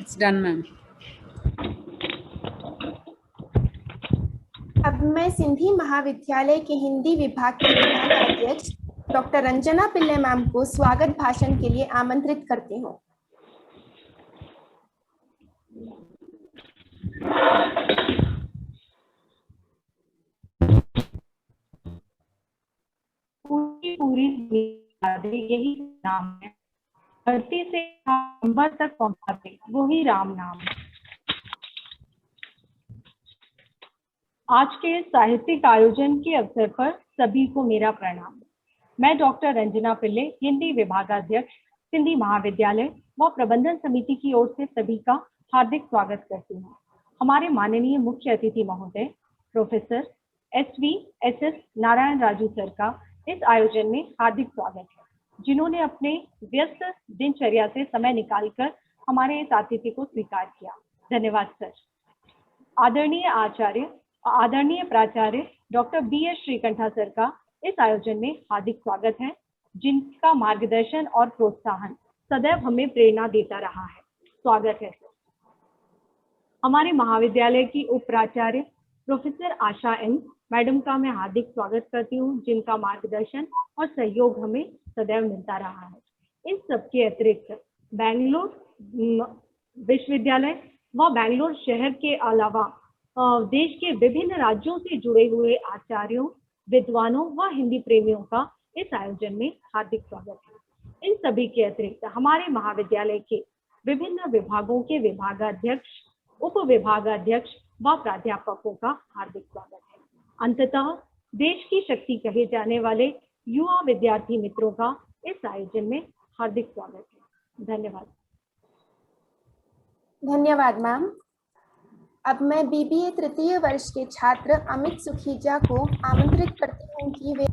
It's done, ma'am. अब मैं सिंधी महाविद्यालय के हिंदी विभाग की विभागाध्यक्ष डॉक्टर रंजना पिल्ले मैम को स्वागत भाषण के लिए आमंत्रित करती हूँ। पूरी यही नाम है, धरती से अंबर तक पहुंचाते वही राम नाम है। आज के साहित्यिक आयोजन के अवसर पर सभी को मेरा प्रणाम। मैं डॉक्टर रंजना पिल्ले, हिंदी विभागाध्यक्ष, सिंधी महाविद्यालय व प्रबंधन समिति की ओर से सभी का हार्दिक स्वागत करती हूँ। हमारे माननीय मुख्य अतिथि महोदय professor SV Narayan Raju sir का इस आयोजन में हार्दिक स्वागत है, जिन्होंने अपने व्यस्त दिनचर्या से समय निकालकर हमारे इस आतिथ्य को स्वीकार किया। धन्यवाद सर। आदरणीय प्राचार्य डॉक्टर BS श्रीकंठा सर का इस आयोजन में हार्दिक स्वागत है, जिनका मार्गदर्शन और प्रोत्साहन सदैव हमें प्रेरणा देता रहा है। स्वागत है सर। हमारे महाविद्यालय की उप प्राचार्य प्रोफेसर आशा N मैडम का मैं हार्दिक स्वागत करती हूँ, जिनका मार्गदर्शन और सहयोग हमें सदैव मिलता रहा है। इन सबके अतिरिक्त बेंगलोर विश्वविद्यालय व बेंगलोर शहर के अलावा देश के विभिन्न राज्यों से जुड़े हुए आचार्यों, विद्वानों व हिंदी प्रेमियों का इस आयोजन में हार्दिक स्वागत है। इन सभी के अतिरिक्त हमारे महाविद्यालय के विभिन्न विभागों के विभागाध्यक्ष, उप विभागाध्यक्ष व प्राध्यापकों का हार्दिक स्वागत है। अंततः देश की शक्ति कहे जाने वाले युवा विद्यार्थी मित्रों का इस आयोजन में हार्दिक स्वागत है। धन्यवाद। धन्यवाद मैम। अब मैं BBA तृतीय वर्ष के छात्र अमित सुखीजा को आमंत्रित करती हूँ कि वे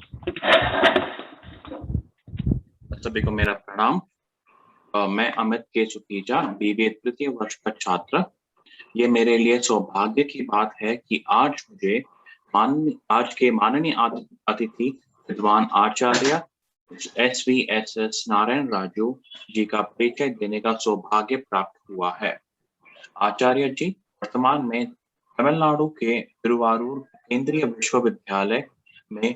सभी को मेरा प्रणाम। मैं अमित के सुखीजा, BBA तृतीय वर्ष का छात्र। ये मेरे लिए सौभाग्य की बात है कि आज मुझे आज के माननीय अतिथि विद्वान आचार्य SVSS नारायण राजू जी का परिचय देने का सौभाग्य प्राप्त हुआ है। आचार्य जी वर्तमान में तमिलनाडु के तिरुवारूर केंद्रीय विश्वविद्यालय में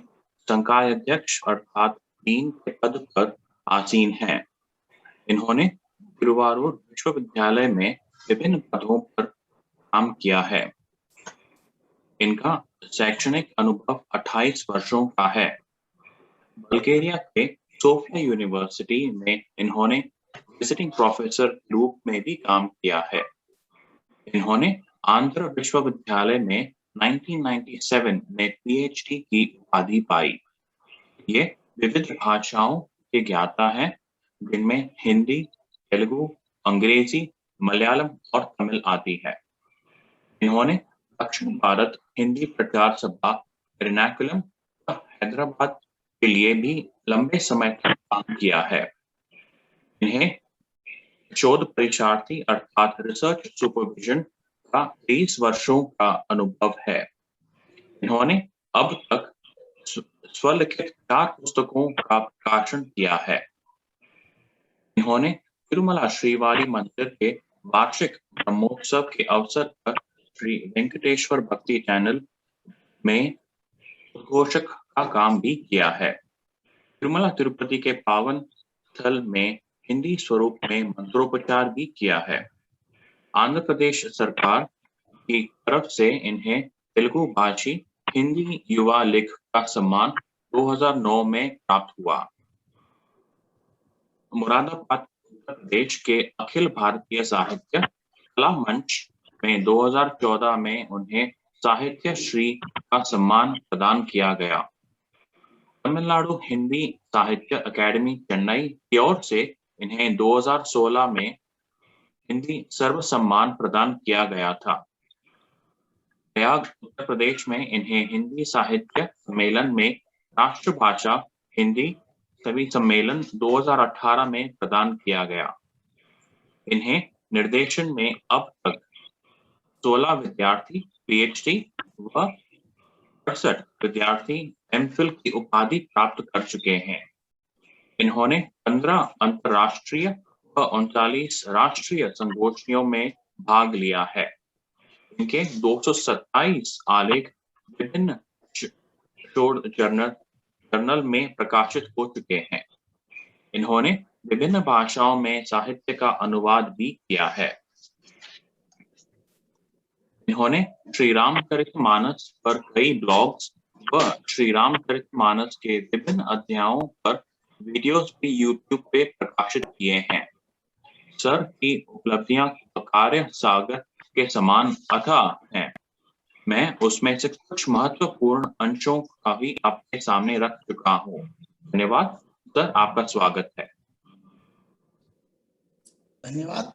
संकायाध्यक्ष अर्थात डीन के पद पर आसीन हैं। इन्होंने तिरुवारूर विश्वविद्यालय में विभिन्न पदों पर काम किया है। इनका शैक्षणिक अनुभव 28 वर्षों का है। बल्गेरिया के सोफिया यूनिवर्सिटी में इन्होंने विजिटिंग प्रोफेसर के रूप में भी काम किया है। इन्होंने आंध्र विश्वविद्यालय में 1997 में PhD की उपाधि पाई। ये विविध भाषाओं के ज्ञाता हैं, जिनमें हिंदी, तेलुगु, अंग्रेजी, मलयालम और तमिल आती है। इन्होंने दक्षिण भारत हिंदी प्रचार सभा एर्नाकुलम हैदराबाद के लिए भी लंबे समय तक काम किया है। इन्हें शोध परीक्षार्थी अर्थात रिसर्च सुपरविजन का 30 वर्षों का अनुभव है। इन्होंने अब तक स्वलिखित 4 पुस्तकों का प्रकाशन किया है। इन्होंने तिरुमला श्रीवारी मंदिर के वार्षिक ब्रह्मोत्सव के अवसर पर श्री वेंकटेश्वर भक्ति चैनल में उद्घोषक का काम भी किया है। तिरुमला तिरुपति के पावन स्थल में हिंदी स्वरूप में मंत्रोपचार भी किया है। आंध्र प्रदेश सरकार की तरफ से इन्हें तेलुगु भाषी हिंदी युवा लेखक का सम्मान 2009 में प्राप्त हुआ। मुरादाबाद उत्तर प्रदेश के अखिल भारतीय साहित्य कला मंच में 2014 में उन्हें साहित्य श्री का सम्मान प्रदान किया गया। तमिलनाडु हिंदी साहित्य अकादमी चेन्नई की ओर से इन्हें 2016 में हिंदी सर्व सम्मान प्रदान किया गया था। प्रयाग उत्तर प्रदेश में इन्हें हिंदी साहित्य सम्मेलन में राष्ट्रभाषा हिंदी सभी सम्मेलन 2018 में प्रदान किया गया। इन्हें निर्देशन में अब तक 16 विद्यार्थी PhD व 68 विद्यार्थी MPhil की उपाधि प्राप्त कर चुके हैं। इन्होंने 15 अंतर्राष्ट्रीय वह 39 राष्ट्रीय संगोष्ठियों में भाग लिया है। इनके 227 आलेख विभिन्न शोध जर्नल में प्रकाशित हो चुके हैं। इन्होंने विभिन्न भाषाओं में साहित्य का अनुवाद भी किया है। इन्होंने श्री रामचरितमानस पर कई ब्लॉग्स व श्री रामचरितमानस के विभिन्न अध्यायों पर वीडियोस भी यूट्यूब पे प्रकाशित किए हैं। सर की उपलब्धियां कार्य सागर के समान अथाह हैं। मैं उसमें से कुछ महत्वपूर्ण अंशों का भी आपके सामने रख चुका हूँ। धन्यवाद सर, आपका स्वागत है। धन्यवाद।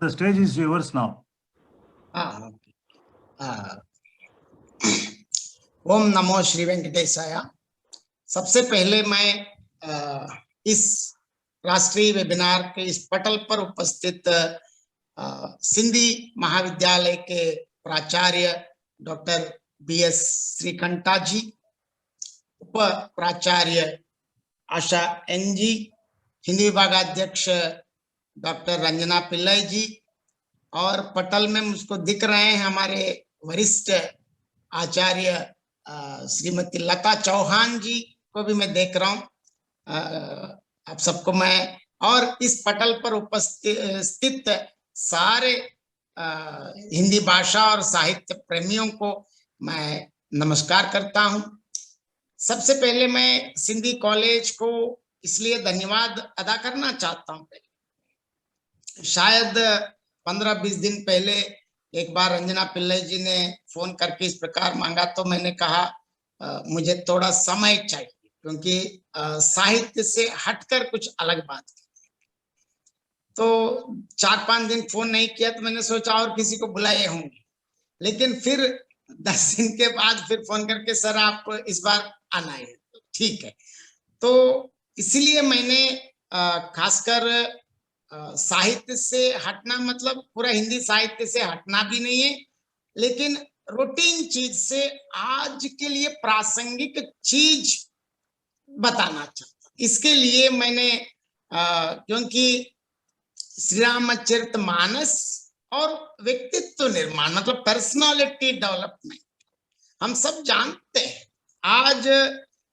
The stage is yours now. ओम नमो श्री वेंकटेशाय। सबसे पहले मैं इस राष्ट्रीय वेबिनार के इस पटल पर उपस्थित सिंधी महाविद्यालय के प्राचार्य डॉक्टर BS श्रीकंठा जी, उप प्राचार्य आशा N जी, हिंदी विभागाध्यक्ष डॉक्टर रंजना पिल्लाई जी, और पटल में मुझको दिख रहे हैं हमारे वरिष्ठ आचार्य श्रीमती लता चौहान जी को भी मैं देख रहा हूँ। आप सबको मैं और इस पटल पर उपस्थित सारे हिंदी भाषा और साहित्य प्रेमियों को मैं नमस्कार करता हूँ। सबसे पहले मैं सिंधी कॉलेज को इसलिए धन्यवाद अदा करना चाहता हूँ। शायद 15-20 दिन पहले एक बार रंजना पिल्लाई जी ने फोन करके इस प्रकार मांगा, तो मैंने कहा मुझे थोड़ा समय चाहिए, क्योंकि साहित्य से हटकर कुछ अलग बात की। तो 4-5 दिन फोन नहीं किया, तो मैंने सोचा और किसी को बुलाए होंगे, लेकिन फिर 10 दिन के बाद फिर फोन करके सर आप इस बार आना है। ठीक है, तो इसलिए मैंने खासकर साहित्य से हटना, मतलब पूरा हिंदी साहित्य से हटना भी नहीं है, लेकिन रूटीन चीज से आज के लिए प्रासंगिक चीज बताना चाहता। इसके लिए मैंने क्योंकि श्री रामचरितमानस और व्यक्तित्व निर्माण, मतलब पर्सनालिटी डेवलपमेंट, हम सब जानते हैं आज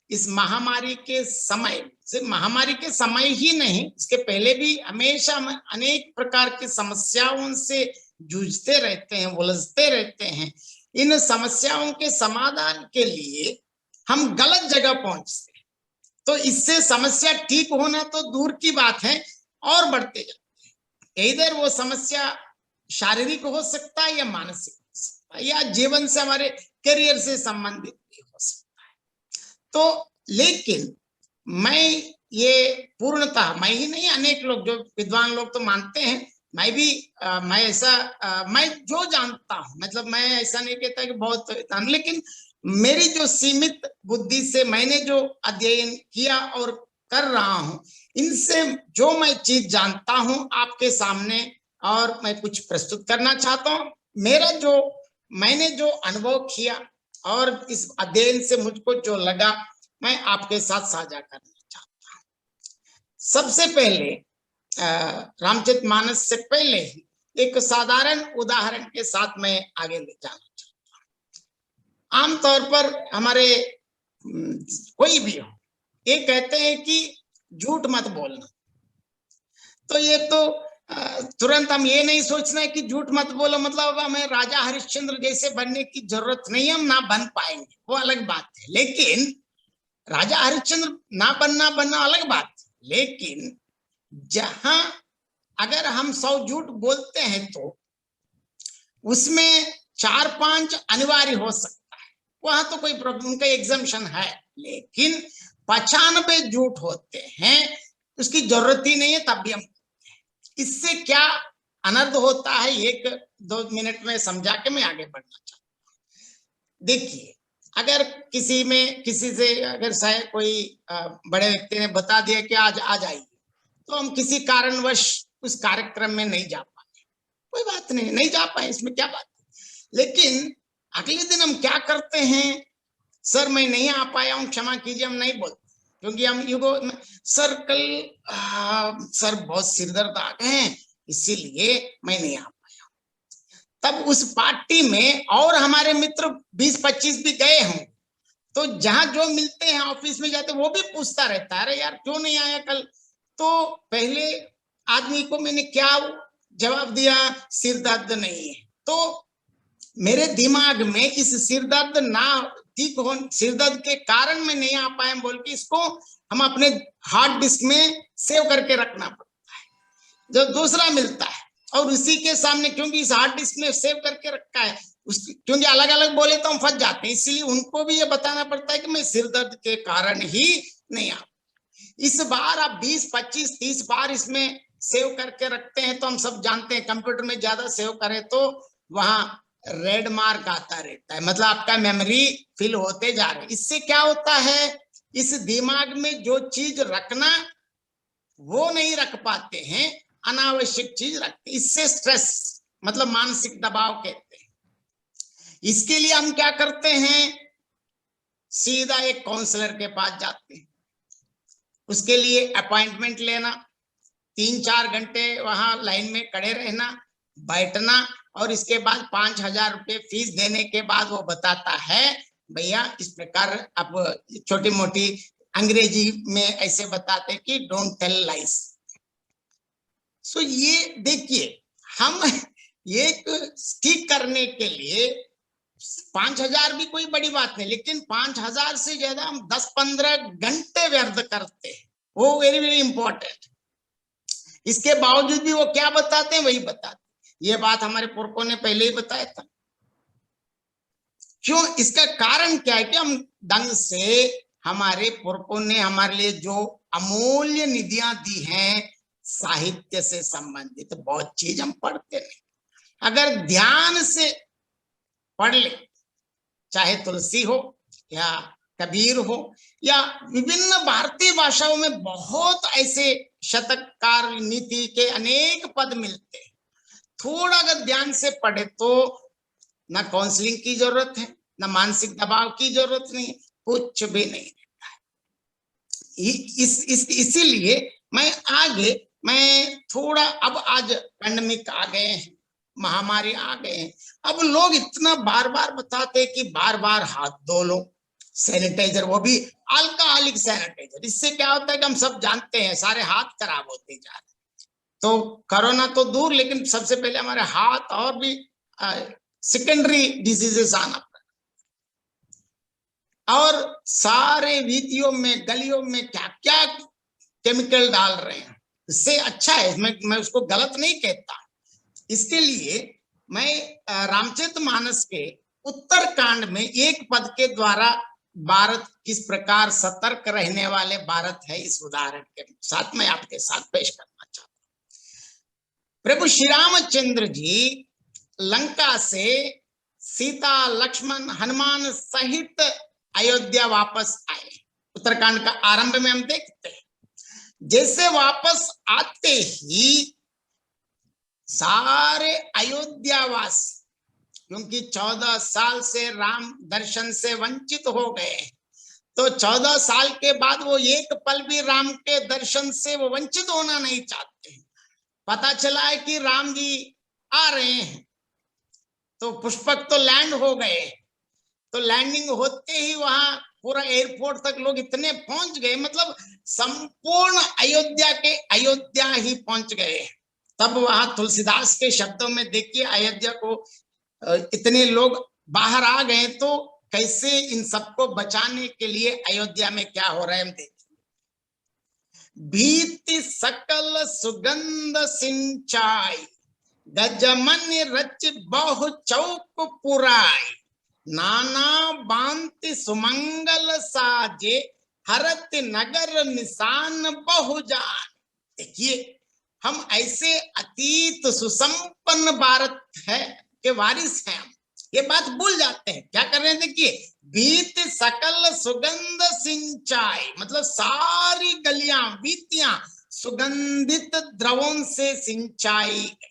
इस महामारी के समय से, महामारी के समय ही नहीं, इसके पहले भी हमेशा हम अनेक प्रकार की समस्याओं से जूझते रहते हैं, उलझते रहते हैं। इन समस्याओं के समाधान के लिए हम गलत जगह पहुंचते हैं, तो इससे समस्या ठीक होना तो दूर की बात है और बढ़ते जाते हैं। इधर वो समस्या शारीरिक हो सकता है या मानसिक हो सकता है, या जीवन से, हमारे करियर से संबंधित भी हो सकता है। तो लेकिन मैं ये पूर्णतः, मैं ही नहीं, अनेक लोग, जो विद्वान लोग तो मानते हैं, मैं भी मैं ऐसा मैं जो जानता हूं, मतलब मैं ऐसा नहीं कहता कि बहुत, लेकिन मेरी जो सीमित बुद्धि से मैंने जो अध्ययन किया और कर रहा हूं, इनसे जो मैं चीज जानता हूं आपके सामने, और मैं कुछ प्रस्तुत करना चाहता हूं। मेरा जो, मैंने जो अनुभव किया और इस अध्ययन से मुझको जो लगा, मैं आपके साथ साझा करना चाहता हूं। सबसे पहले रामचरितमानस से पहले ही एक साधारण उदाहरण के साथ मैं आगे ले जाना चाहता हूं। आमतौर पर हमारे कोई भी हो, ये कहते हैं कि झूठ मत बोलना। तो ये तो तुरंत हम ये नहीं सोचना है कि झूठ मत बोलो मतलब हमें राजा हरिश्चंद्र जैसे बनने की जरूरत नहीं है, हम ना बन पाएंगे, वो अलग बात है। लेकिन राजा हरिश्चंद्र ना बनना अलग बात है, लेकिन जहां अगर हम 100 झूठ बोलते हैं तो उसमें 4-5 अनिवार्य हो सकता है, वहां तो कोई प्रॉब्लम, उनका एग्जम्पशन है। लेकिन 95 झूठ होते हैं, उसकी जरूरत ही नहीं है, तब भी हम, इससे क्या अनर्थ होता है 1-2 मिनट में समझा के मैं आगे बढ़ना चाहता हूं। देखिए, अगर किसी से अगर शायद कोई बड़े व्यक्ति ने बता दिया कि आज आ जाइए, तो हम किसी कारणवश उस कार्यक्रम में नहीं जा पाए, कोई बात नहीं, नहीं जा पाए, इसमें क्या बात है। लेकिन अगले दिन हम क्या करते हैं, सर मैं नहीं आ पाया हूं, क्षमा कीजिए, हम नहीं बोलते, क्योंकि हम युगो सर कल सर बहुत सिरदर्द आ गए हैं इसीलिए मैं नहीं आ पाया। तब उस पार्टी में और हमारे मित्र 20-25 भी गए हों, तो जहां जो मिलते हैं ऑफिस में जाते वो भी पूछता रहता है, अरे यार क्यों नहीं आया कल। तो पहले आदमी को मैंने क्या जवाब दिया, सिर दर्द नहीं है। तो मेरे दिमाग में इस सिर दर्द ना ठीक हो, सिर दर्द के कारण मैं नहीं आ पाया बोल के इसको हम अपने हार्ड डिस्क में सेव करके रखना पड़ता है। जब दूसरा मिलता है और उसी के सामने, क्योंकि इस हार्ड डिस्क में सेव करके रखा है, क्योंकि अलग अलग बोले तो हम फंस जाते हैं, इसलिए उनको भी ये बताना पड़ता है कि मैं सिर दर्द के कारण ही नहीं आ। इस बार आप 20, 25, 30 बार इसमें सेव करके रखते हैं, तो हम सब जानते हैं कंप्यूटर में ज्यादा सेव करें तो वहां रेड मार्क आता रहता है, मतलब आपका मेमोरी फिल होते जा रहे। इससे क्या होता है, इस दिमाग में जो चीज रखना वो नहीं रख पाते हैं, अनावश्यक चीज रखते, इससे स्ट्रेस मतलब मानसिक दबाव कहते हैं। इसके लिए हम क्या करते हैं, सीधा एक काउंसलर के पास जाते हैं, उसके लिए अपॉइंटमेंट लेना, 3-4 घंटे वहां लाइन में खड़े रहना, बैठना, और इसके बाद 5,000 रुपये फीस देने के बाद वो बताता है भैया इस प्रकार, अब छोटी मोटी अंग्रेजी में ऐसे बताते कि डोंट टेल लाइस। सो ये देखिए, हम ये ठीक करने के लिए 5,000 भी कोई बड़ी बात नहीं, लेकिन 5,000 से ज्यादा हम 10-15 घंटे व्यर्थ करते हैं, वो वेरी वेरी इंपॉर्टेंट। इसके बावजूद भी वो क्या बताते हैं वही बताते। ये बात हमारे पुरखों ने पहले ही बताया था। क्यों, इसका कारण क्या है कि हम ढंग से, हमारे पुरखों ने हमारे लिए जो अमूल्य निधियां दी हैं साहित्य से संबंधित, बहुत चीज हम पढ़ते नहीं। अगर ध्यान से पढ़ ले, चाहे तुलसी हो या कबीर हो या विभिन्न भारतीय भाषाओं में बहुत ऐसे शतककार नीति के अनेक पद मिलते हैं, थोड़ा अगर ध्यान से पढ़े तो ना काउंसलिंग की जरूरत है, ना मानसिक दबाव की जरूरत नहीं, कुछ भी नहीं रहता है। इसीलिए मैं थोड़ा, अब आज पैंडेमिक आ गए हैं, महामारी आ गए हैं, अब लोग इतना बार बार बताते हैं कि बार बार हाथ धो लो, सैनिटाइजर, वो भी अल्कोहलिक सैनिटाइजर। इससे क्या होता है कि हम सब जानते हैं सारे हाथ खराब होते जा रहे हैं। तो कोरोना तो दूर, लेकिन सबसे पहले हमारे हाथ और भी सेकेंडरी डिजीजेस आना पड़ा, और सारे वीथियों में गलियों में क्या क्या केमिकल डाल रहे हैं। इससे अच्छा है, मैं उसको गलत नहीं कहता। इसके लिए मैं रामचरितमानस के उत्तरकांड में एक पद के द्वारा भारत किस प्रकार सतर्क रहने वाले भारत है, इस उदाहरण के साथ मैं आपके साथ पेश करना चाहता हूं। प्रभु श्री रामचंद्र जी लंका से सीता, लक्ष्मण, हनुमान सहित अयोध्या वापस आए। उत्तरकांड का आरंभ में हम देखते हैं, जैसे वापस आते ही सारे अयोध्यावासी, क्योंकि 14 साल से राम दर्शन से वंचित हो गए, तो 14 साल के बाद वो एक पल भी राम के दर्शन से वो वंचित होना नहीं चाहते। पता चला है कि राम जी आ रहे हैं, तो पुष्पक तो लैंड हो गए, तो लैंडिंग होते ही वहां पूरा एयरपोर्ट तक लोग इतने पहुंच गए, मतलब संपूर्ण अयोध्या के अयोध्या ही पहुंच गए। तब वहां तुलसीदास के शब्दों में देखिए, अयोध्या को इतने लोग बाहर आ गए, तो कैसे इन सबको बचाने के लिए अयोध्या में क्या हो रहा है हम देखिए। भीति सकल सुगंध सिंचाई, गजमन रच बहु चौक पुराई, नाना बांति सुमंगल साजे, हरत नगर निशान बहुजान। देखिए, हम ऐसे अतीत सुसंपन्न भारत है के वारिस हैं, हम ये बात भूल जाते हैं। क्या कर रहे हैं, देखिए, बीत सकल सुगंध सिंचाई, मतलब सारी गलियां, बीतियां, सुगंधित द्रवों से सिंचाई गई।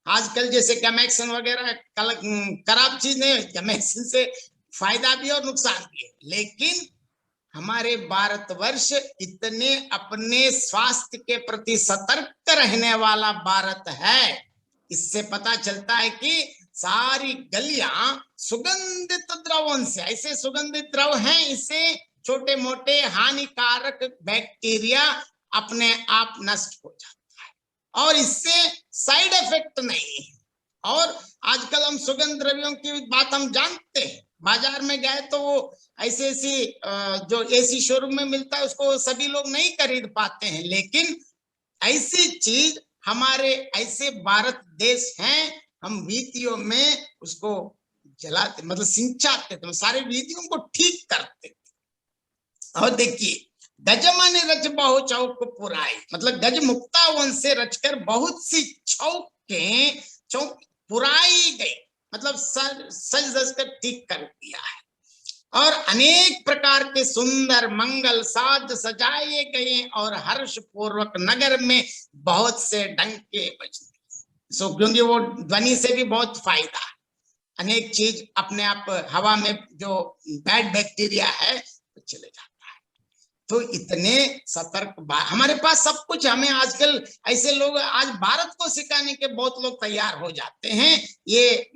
आजकल जैसे गैमेक्सिन वगैरह खराब चीज नहीं है, गैमेक्सिन से फायदा भी और नुकसान भी है, लेकिन हमारे भारतवर्ष इतने अपने स्वास्थ्य के प्रति सतर्क रहने वाला भारत है, इससे पता चलता है कि सारी गलियां सुगंधित द्रवों से, ऐसे सुगंधित द्रव हैं, इससे छोटे मोटे हानिकारक बैक्टीरिया अपने आप नष्ट हो जाता है और इससे साइड इफेक्ट नहीं है। और आजकल हम सुगंध द्रव्यों की बात हम जानते हैं, बाजार में गए तो वो ऐसी जो एसी शोरूम में मिलता है उसको सभी लोग नहीं खरीद पाते हैं, लेकिन ऐसी चीज हमारे ऐसे भारत देश हैं, हम वीथियों में उसको जलाते, मतलब सिंचाते थे, सारे वीथियों को ठीक करते थे। और देखिए, गज माने रच बहु चौक पुराई, मतलब गज मुक्तावन से रचकर बहुत सी चौक पुराई गई, मतलब सज धज कर ठीक कर दिया है। और अनेक प्रकार के सुंदर मंगल साज सजाए गए और हर्ष पूर्वक नगर में बहुत से डंके बजते, क्योंकि वो ध्वनि से भी बहुत फायदा है। अनेक चीज अपने आप हवा में जो बैड बैक्टीरिया है तो चले जाता है। तो इतने सतर्क हमारे पास सब कुछ, हमें आजकल ऐसे लोग आज भारत को सिखाने के बहुत लोग तैयार हो जाते हैं, ये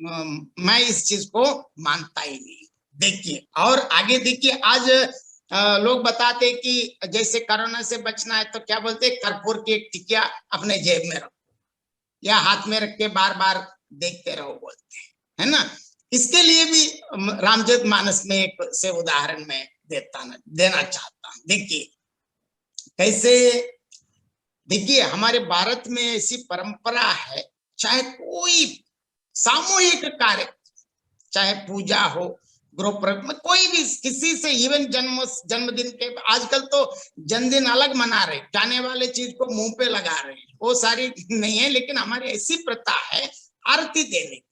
मैं इस चीज को मानता ही नहीं। देखिए और आगे देखिए, आज लोग बताते कि जैसे कोरोना से बचना है तो क्या बोलते, कर्पूर की एक टिकिया अपने जेब में रखो या हाथ में रख के बार बार देखते रहो बोलते हैं, है ना। इसके लिए भी रामचरितमानस में एक से उदाहरण में देना चाहता हूं। देखिए कैसे, देखिए हमारे भारत में ऐसी परंपरा है, चाहे कोई सामूहिक कार्य, चाहे पूजा हो, गृह प्रवेश में, कोई भी किसी से, इवन जन्मदिन के, आजकल तो जन्मदिन अलग मना रहे, जाने वाले चीज को मुंह पे लगा रहे हैं, वो सारी नहीं है, लेकिन हमारी ऐसी प्रथा है आरती देने की।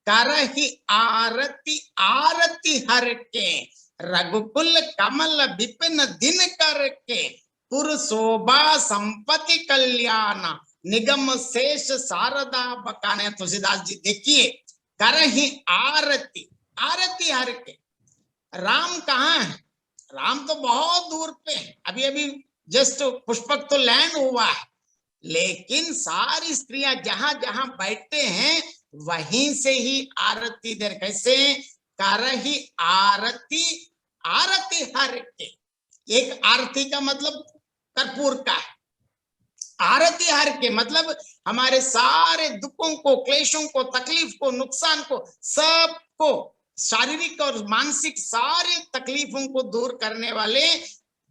करहि आरती आरती हर के, रघुकुल कमल विपिन दिन करके, पुर शोभा संपत्ति कल्याण, निगम शेष शारदा बकाने। तुलसीदास जी देखिए, करहि आरती आरती हर के, राम कहाँ है? राम तो बहुत दूर पे है, अभी अभी जस्ट पुष्पक तो लैंड हुआ है, लेकिन सारी स्त्रियां जहां जहां बैठते हैं वहीं से ही आरती दे। कैसे? करहि आरती आरती हर के, एक आरती का मतलब कर्पूर का है, आरती हर के मतलब हमारे सारे दुखों को, क्लेशों को, तकलीफ को, नुकसान को, सबको, शारीरिक और मानसिक सारे तकलीफों को दूर करने वाले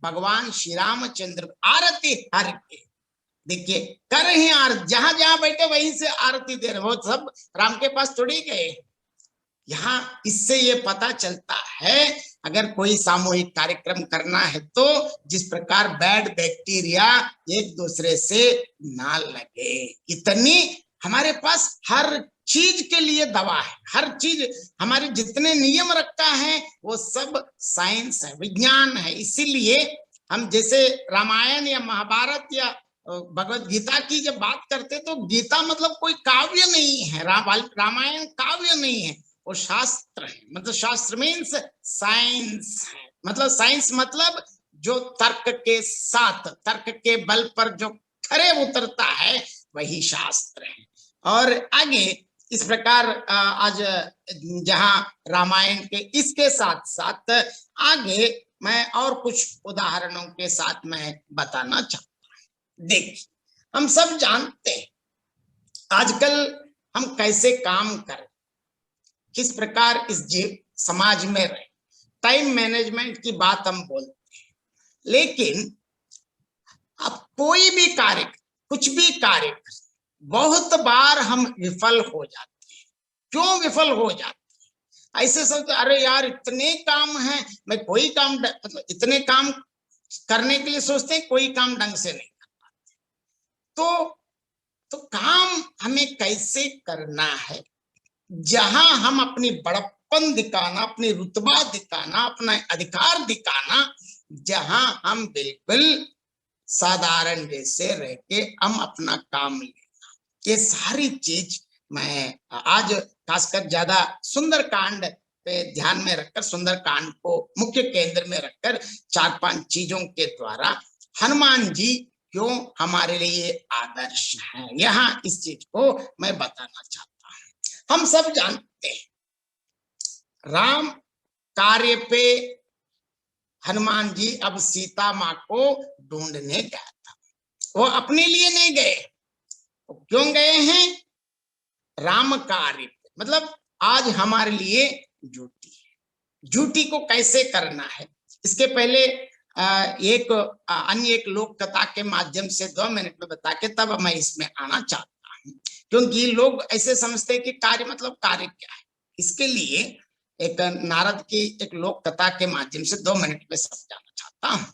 भगवान श्री रामचंद्र आरती हर के। देखिए कर ही आरती, जहां जहां बैठे वहीं से आरती दे रहे, वो सब राम के पास थोड़ी गए यहाँ। इससे ये पता चलता है अगर कोई सामूहिक कार्यक्रम करना है तो जिस प्रकार बैड बैक्टीरिया एक दूसरे से ना लगे, इतनी हमारे पास हर चीज के लिए दवा है, हर चीज हमारे जितने नियम रखा है वो सब साइंस है, विज्ञान है। इसीलिए हम जैसे रामायण या महाभारत या भगवत गीता की जब बात करते तो गीता मतलब कोई काव्य नहीं है, रामायण काव्य नहीं है, वो शास्त्र है। मतलब शास्त्र मीन्स साइंस है, मतलब साइंस मतलब जो तर्क के साथ, तर्क के बल पर जो खरे उतरता है वही शास्त्र है। और आगे इस प्रकार आज जहां रामायण के इसके साथ साथ आगे मैं और कुछ उदाहरणों के साथ मैं बताना चाहता हूं। देखिए हम सब जानते हैं आजकल हम कैसे काम करें, किस प्रकार इस समाज में रहे, टाइम मैनेजमेंट की बात हम बोलते हैं, लेकिन अब कोई भी कार्य, कुछ भी कार्य बहुत बार हम विफल हो जाते हैं। क्यों विफल हो जाते हैं? ऐसे सोचते अरे यार इतने काम हैं, मैं कोई काम, मतलब इतने काम करने के लिए सोचते हैं, कोई काम ढंग से नहीं कर पाते। तो काम हमें कैसे करना है, जहां हम अपनी बड़प्पन दिखाना, अपनी रुतबा दिखाना, अपना अधिकार दिखाना, जहां हम बिल्कुल साधारण जैसे रह के हम अपना काम लेना, ये सारी चीज मैं आज खासकर ज्यादा सुंदरकांड पे ध्यान में रखकर, सुंदरकांड को मुख्य केंद्र में रखकर 4-5 चीजों के द्वारा हनुमान जी क्यों हमारे लिए आदर्श हैं, यहाँ इस चीज को मैं बताना चाहता हूं। हम सब जानते हैं राम कार्य पे हनुमान जी अब सीता माँ को ढूंढने गया था। वो अपने लिए नहीं गए, वो क्यों गए हैं? राम कार्य पे, मतलब आज हमारे लिए ड्यूटी है। ड्यूटी को कैसे करना है, इसके पहले अन्य एक लोक कथा के माध्यम से 2 मिनट में बता के तब मैं इसमें आना चाहता हूँ, क्योंकि लोग ऐसे समझते हैं कि कार्य मतलब कार्य क्या है। इसके लिए एक नारद की एक लोक कथा के माध्यम से 2 मिनट में समझाना चाहता हूँ।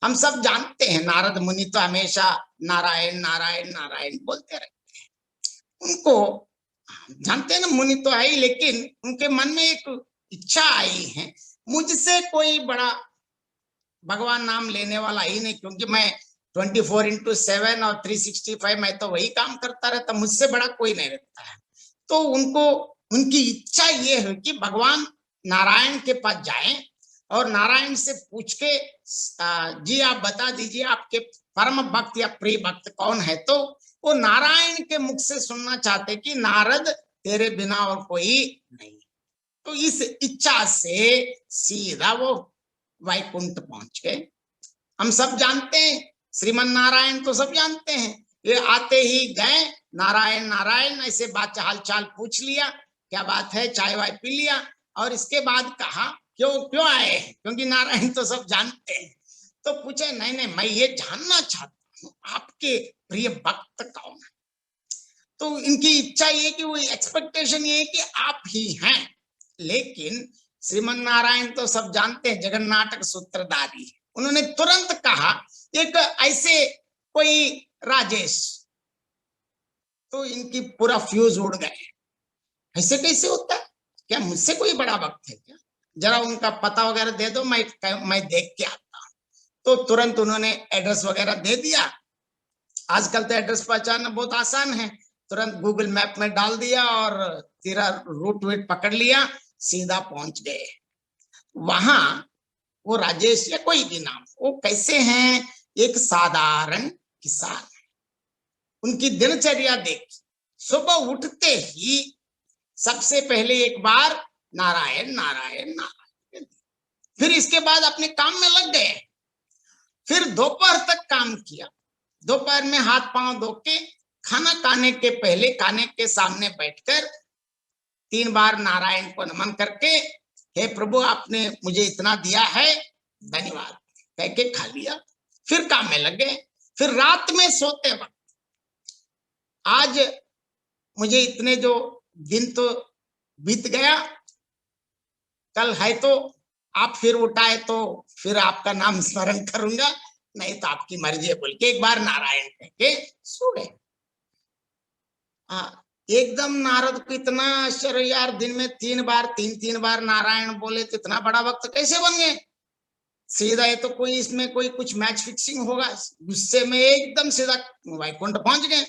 हम सब जानते हैं नारद मुनि तो हमेशा नारायण नारायण नारायण बोलते रहते हैं। उनको जानते हैं ना, मुनि तो है ही, लेकिन उनके मन में एक इच्छा आई है, मुझसे कोई बड़ा भगवान नाम लेने वाला ही नहीं, क्योंकि मैं 24/7 और 365 मैं तो वही काम करता रहता, मुझसे बड़ा कोई नहीं रहता है। तो उनकी इच्छा ये है कि भगवान नारायण के पास जाएं और नारायण से पूछ के जी आप बता दीजिए आपके परम भक्त या प्रिय भक्त कौन है। तो वो नारायण के मुख से सुनना चाहते कि नारद तेरे बिना और कोई नहीं। तो इस इच्छा से सीधा वो वैकुंठ पहुंच गए। हम सब जानते हैं श्रीमन नारायण तो सब जानते हैं, ये आते ही गए नारायण नारायण ऐसे बात हालचाल पूछ लिया, क्या बात है, चाय वाय पी लिया, और इसके बाद कहा क्यों आए, क्योंकि नारायण तो सब जानते हैं। तो पूछे नहीं नहीं मैं ये जानना चाहता हूँ आपके प्रिय भक्त कौन है। तो इनकी इच्छा ये कि वो एक्सपेक्टेशन ये है कि आप ही हैं, लेकिन श्रीमन नारायण तो सब जानते हैं जगन्नाटक सूत्रधारी है। उन्होंने तुरंत कहा एक ऐसे कोई राजेश। तो इनकी पूरा फ्यूज उड़ गए, ऐसे कैसे होता है, क्या मुझसे कोई बड़ा भक्त है क्या, जरा उनका पता वगैरह दे दो, मैं देख के आता हूँ। तो तुरंत उन्होंने एड्रेस वगैरह दे दिया। आजकल तो एड्रेस पहचानना बहुत आसान है, तुरंत गूगल मैप में डाल दिया और तेरा रूट वेट पकड़ लिया, सीधा पहुंच गए वहां। वो राजेश या कोई भी नाम, वो कैसे हैं, एक साधारण किसान है। उनकी दिनचर्या देखी, सुबह उठते ही सबसे पहले एक बार नारायण नारायण नारायण, फिर इसके बाद अपने काम में लग गए। फिर दोपहर तक काम किया, दोपहर में हाथ पांव धो के खाना खाने के पहले खाने के सामने बैठकर 3 बार नारायण को नमन करके हे प्रभु आपने मुझे इतना दिया है धन्यवाद कह के खा लिया, फिर काम में लग गए। फिर रात में सोते वक्त आज मुझे इतने जो दिन तो बीत गया, कल है तो आप फिर उठाए तो फिर आपका नाम स्मरण करूंगा, नहीं तो आपकी मर्जी है बोल के एक बार नारायण कह के सो गए। एकदम नारद को इतना आश्चर्य, यार दिन में 3 बार नारायण बोले तो इतना बड़ा वक्त कैसे बन गए। सीधा है तो कोई इसमें कोई कुछ मैच फिक्सिंग होगा, गुस्से में एकदम सीधा वैकुंठ पहुंच गए।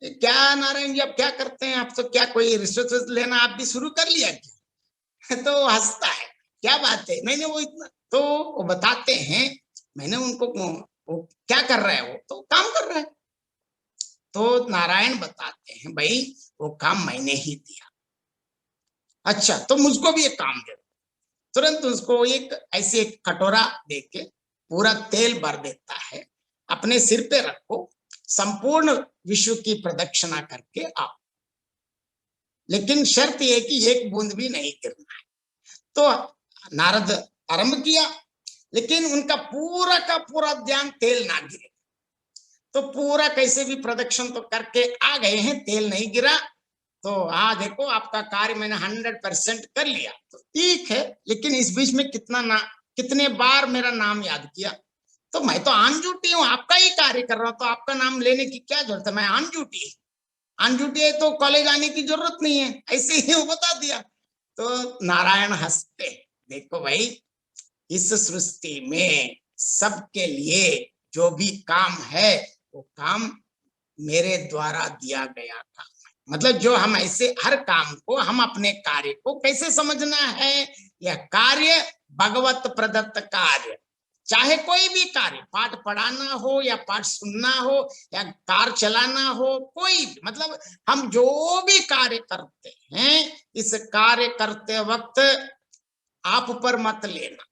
क्या नारायण जी आप क्या करते हैं, आप तो क्या कोई रिश्वत लेना आप भी शुरू कर लिया क्या? तो हंसता है, क्या बात है, नहीं वो इतना। तो वो बताते हैं मैंने उनको, वो क्या कर रहा है, वो तो काम कर रहा है। तो नारायण बताते हैं भाई वो काम मैंने ही दिया, अच्छा तो मुझको भी एक काम दे। तुरंत उसको एक ऐसे एक कटोरा देके पूरा तेल भर देता है, अपने सिर पे रखो, संपूर्ण विश्व की प्रदक्षिणा करके आओ, लेकिन शर्त यह कि एक बूंद भी नहीं गिरना है। तो नारद आरंभ किया, लेकिन उनका पूरा का पूरा ध्यान तेल ना गिरे। तो पूरा कैसे भी प्रदक्षिण तो करके आ गए हैं, तेल नहीं गिरा। तो देखो आपका कार्य मैंने 100% कर लिया, तो ठीक है, लेकिन इस बीच में कितने बार मेरा नाम याद किया। तो मैं तो ऑन ड्यूटी हूँ, आपका ही कार्य कर रहा हूं, तो आपका नाम लेने की क्या जरूरत है, मैं ऑन ड्यूटी है तो कॉलेज आने की जरूरत नहीं है, ऐसे ही वो बता दिया। तो नारायण हंसते, देखो भाई इस सृष्टि में सबके लिए जो भी काम है वो काम मेरे द्वारा दिया गया काम है। मतलब जो हम ऐसे हर काम को, हम अपने कार्य को कैसे समझना है, यह कार्य भगवत प्रदत्त कार्य, चाहे कोई भी कार्य, पाठ पढ़ाना हो या पाठ सुनना हो या कार चलाना हो, कोई भी, मतलब हम जो भी कार्य करते हैं, इस कार्य करते वक्त आप पर मत लेना,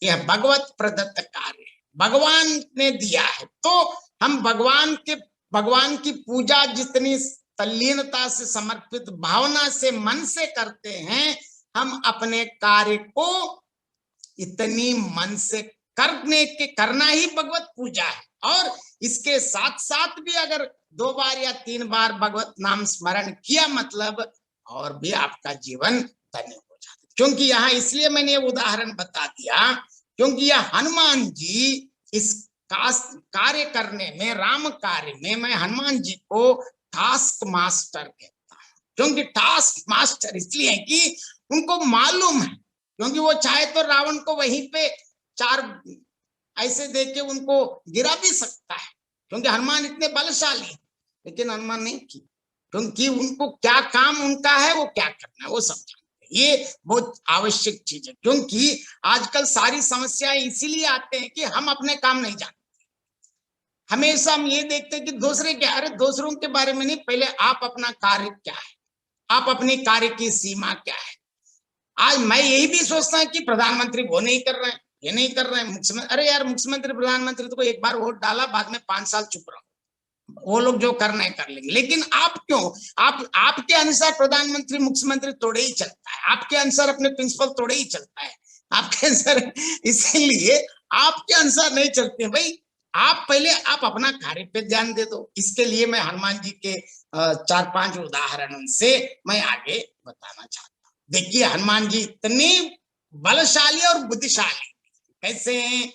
यह भगवत प्रदत्त कार्य है, भगवान ने दिया है। तो हम भगवान की पूजा जितनी तल्लीनता से, समर्पित भावना से, मन से करते हैं, हम अपने कार्य को इतनी मन से करना ही भगवत पूजा है। और इसके साथ साथ भी अगर 2 बार या 3 बार भगवत नाम स्मरण किया, मतलब और भी आपका जीवन धन्य हो जाता है। क्योंकि यहाँ इसलिए मैंने ये उदाहरण बता दिया, क्योंकि यह हनुमान जी इस कार्य करने में, राम कार्य में, मैं हनुमान जी को टास्क मास्टर कहता हूं। क्योंकि टास्क मास्टर इसलिए है कि उनको मालूम है, क्योंकि वो चाहे तो रावण को वहीं पे 4 ऐसे देके उनको गिरा भी सकता है, क्योंकि हनुमान इतने बलशाली है, लेकिन हनुमान नहीं की, क्योंकि उनको क्या काम उनका है, वो क्या करना है वो सब जानते हैं। ये बहुत आवश्यक चीज है, क्योंकि आजकल सारी समस्याएं इसीलिए आते हैं कि हम अपने काम नहीं जानते। हमेशा हम ये देखते हैं कि दूसरे क्या, अरे दूसरों के बारे में नहीं, पहले आप अपना कार्य क्या है, आप अपनी कार्य की सीमा क्या है। आज मैं यही भी सोचता हूं कि प्रधानमंत्री वो नहीं कर रहे हैं, ये नहीं कर रहे हैं, मुख्यमंत्री, अरे यार मुख्यमंत्री प्रधानमंत्री तो एक बार वोट डाला, बाद में 5 साल चुप रहो, वो लोग जो करना है कर लेंगे। लेकिन आप क्यों, आपके अनुसार प्रधानमंत्री मुख्यमंत्री तोड़े ही चलता है, आपके अनुसार अपने प्रिंसिपल तोड़े ही चलता है, आपके अनुसार, इसीलिए आपके अनुसार नहीं चलते भाई। आप पहले आप अपना कार्य पे ध्यान दे दो। इसके लिए मैं हनुमान जी के 4-5 उदाहरणों से मैं आगे बताना चाहता हूँ। देखिए हनुमान जी इतने बलशाली और बुद्धिशाली कैसे हैं,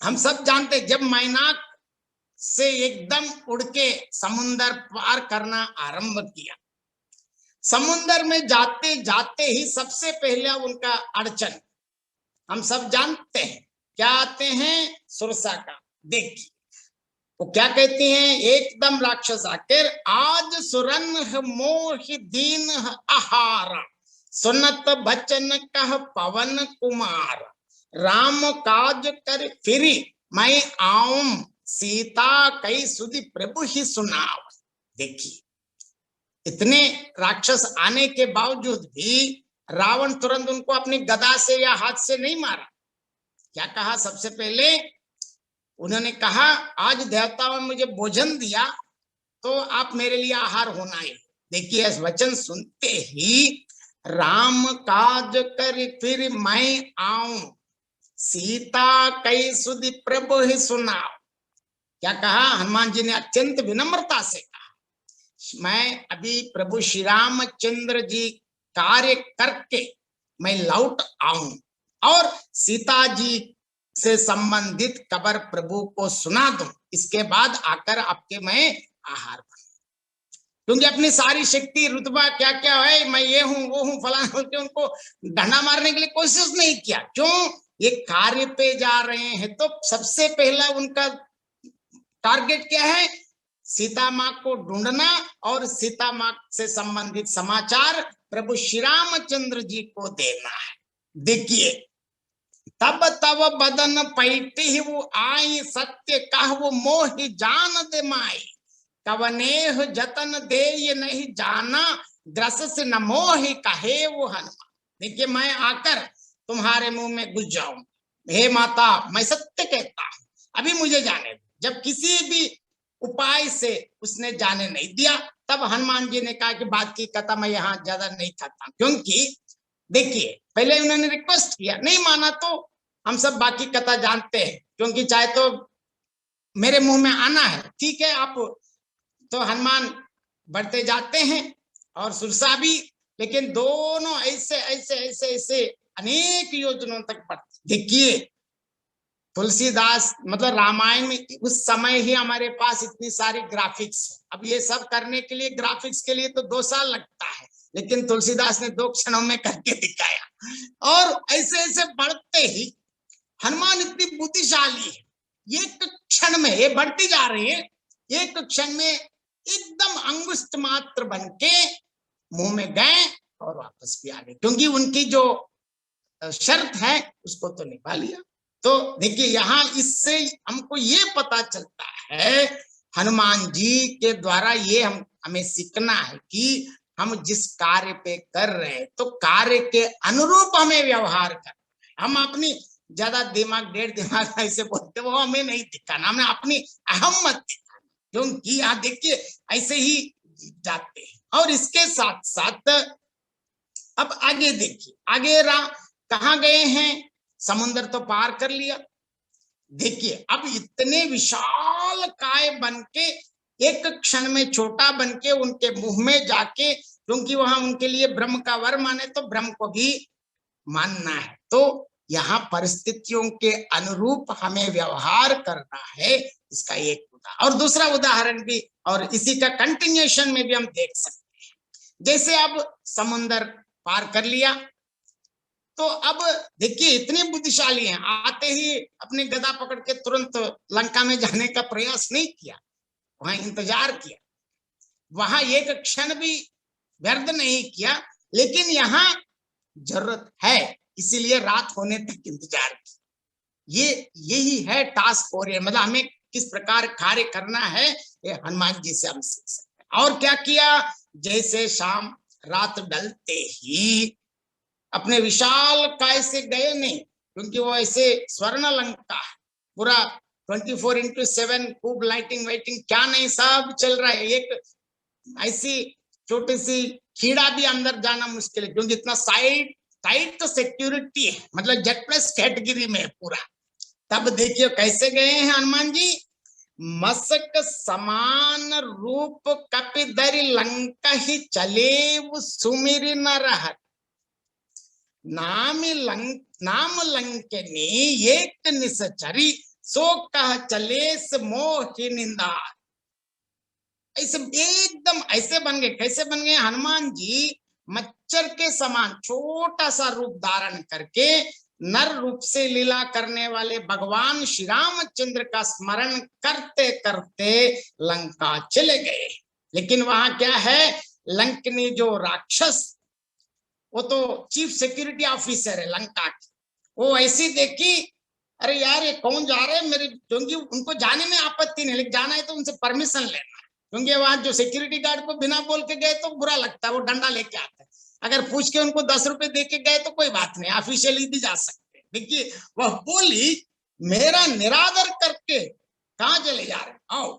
हम सब जानते हैं। जब मैनाक से एकदम उड़ के समुंदर पार करना आरंभ किया, समुंदर में जाते जाते ही सबसे पहले उनका अड़चन हम सब जानते हैं, क्या आते हैं, सुरसा का। देखिए वो क्या कहते हैं, एकदम राक्षस आकर, आज सुरन मोह दीन आहारा, सुनत बचन कह पवन कुमार, राम काज कर फिरी मैं आऊं, सीता कई सुधि प्रभु ही सुनाव। देखिए इतने राक्षस आने के बावजूद भी रावण तुरंत उनको अपनी गदा से या हाथ से नहीं मारा। क्या कहा, सबसे पहले उन्होंने कहा, आज देवताओं ने मुझे भोजन दिया तो आप मेरे लिए आहार होना है। देखिए इस वचन सुनते ही, राम काज कर फिर मैं आऊं, सीता कई सुधि प्रभु ही सुनाओ। क्या कहा, हनुमान जी ने अत्यंत विनम्रता से कहा, मैं अभी प्रभु श्री रामचंद्र जी कार्य करके मैं लौट आऊं और सीता जी से संबंधित खबर प्रभु को सुना दूं, इसके बाद आकर आपके मैं आहार बनूं। क्योंकि अपनी सारी शक्ति, रुतबा क्या क्या है, मैं ये हूं वो हूं फलाना, बोल के उनको डंडा मारने के लिए कोशिश नहीं किया। क्यों, ये कार्य पे जा रहे हैं तो सबसे पहला उनका टारगेट क्या है, सीता माँ को ढूंढना और सीता माँ से संबंधित समाचार प्रभु श्री रामचंद्र जी को देना है। देखिए तब तब बदन पैठी वो आई, सत्य कह वो मोह जान दे माई, कवनेह जतन दे ये नहीं जाना, ग्रस से न मोह कहे वो हनुमान। देखिए मैं आकर तुम्हारे मुंह में घुस जाऊं, हे माता मैं सत्य कहता हूं, अभी मुझे जाने दो। जब किसी भी उपाय से उसने जाने नहीं दिया, तब हनुमान जी ने कहा कि बात की कथा मैं यहाँ ज्यादा नहीं खाता, क्योंकि देखिए पहले उन्होंने रिक्वेस्ट किया, नहीं माना तो हम सब बाकी कथा जानते हैं, क्योंकि चाहे तो मेरे मुंह में आना है, ठीक है आप। तो हनुमान बढ़ते जाते हैं और सुरसा भी, लेकिन दोनों ऐसे ऐसे ऐसे ऐसे अनेक योजनाओं तक बढ़ते। देखिए तुलसीदास, मतलब रामायण में उस समय ही हमारे पास इतनी सारी ग्राफिक्स है। अब ये सब करने के लिए, ग्राफिक्स के लिए तो 2 साल लगता है, लेकिन तुलसीदास ने 2 क्षणों में करके दिखाया। और ऐसे ऐसे बढ़ते ही हनुमान इतनी बुद्धिशाली है, एक क्षण में ये बढ़ती जा रही है, एक क्षण में एकदम अंगुष्ठ मात्र बन के मुंह में गए और वापस भी आ गए, क्योंकि उनकी जो शर्त है उसको तो निभा लिया। तो देखिए यहाँ इससे हमको ये पता चलता है, हनुमान जी के द्वारा ये हमें सीखना है कि हम जिस कार्य पे कर रहे हैं तो कार्य के अनुरूप हमें व्यवहार करना है। हम अपनी ज्यादा दिमाग, डेढ़ दिमाग ऐसे बोलते, वो हमें नहीं दिखाना, हमें अपनी अहमियत दिखाना, क्योंकि यहाँ देखिए ऐसे ही जाते हैं। और इसके साथ साथ अब आगे देखिए, आगे कहाँ गए हैं, समुद्र तो पार कर लिया। देखिए अब इतने विशाल काय बन के एक क्षण में छोटा बन के उनके मुंह में जाके, क्योंकि वहां उनके लिए ब्रह्म का वर माने तो ब्रह्म को भी मानना है। तो यहाँ परिस्थितियों के अनुरूप हमें व्यवहार करना है, इसका एक उदाहरण। और दूसरा उदाहरण भी, और इसी का कंटिन्यूएशन में भी हम देख सकते हैं। जैसे अब समुद्र पार कर लिया, तो अब देखिए इतने बुद्धिशाली हैं, आते ही अपने गदा पकड़ के तुरंत लंका में जाने का प्रयास नहीं किया, वहां इंतजार किया, वहां एक क्षण भी व्यर्थ नहीं किया। लेकिन यहाँ जरूरत है, इसीलिए रात होने तक इंतजार किया। यही है टास्क हो रही है, मतलब हमें किस प्रकार कार्य करना है, ये हनुमान जी से हम सीख सकते हैं। और क्या किया, जैसे शाम रात डलते ही अपने विशाल काय से गए नहीं, क्योंकि वो ऐसे स्वर्ण लंका है, पूरा 24/7 खूब लाइटिंग वाइटिंग क्या नहीं सब चल रहा है। एक ऐसी छोटी सी कीड़ा भी अंदर जाना मुश्किल है, क्योंकि इतना टाइट तो सिक्योरिटी है, मतलब जेड प्लस कैटेगरी में है पूरा। तब देखिए कैसे गए हैं हनुमान जी, मसक समान रूप कपिधरि लंका ही चले सुमिर न रहत, नाम लंकनी एक निसचरी सो कह चलेस मोहि निंदा। ऐसे एकदम ऐसे बन गए। कैसे बन गए हनुमान जी, मच्छर के समान छोटा सा रूप धारण करके नर रूप से लीला करने वाले भगवान श्री रामचंद्र का स्मरण करते करते लंका चले गए। लेकिन वहां क्या है, लंकनी जो राक्षस, वो तो चीफ सिक्योरिटी ऑफिसर है लंका की, वो ऐसी देखी, अरे यार ये कौन जा रहे हैं मेरे, क्योंकि उनको जाने में आपत्ति नहीं, लेकिन जाना है तो उनसे परमिशन लेना है, क्योंकि वहां जो सिक्योरिटी गार्ड को बिना बोल के गए तो बुरा लगता है, वो डंडा लेके आता है। अगर पूछ के उनको 10 रुपए दे के गए तो कोई बात नहीं, ऑफिशियली भी जा सकते। देखिए वह बोली, मेरा निरादर करके कहाँ चले जा रहे, आओ।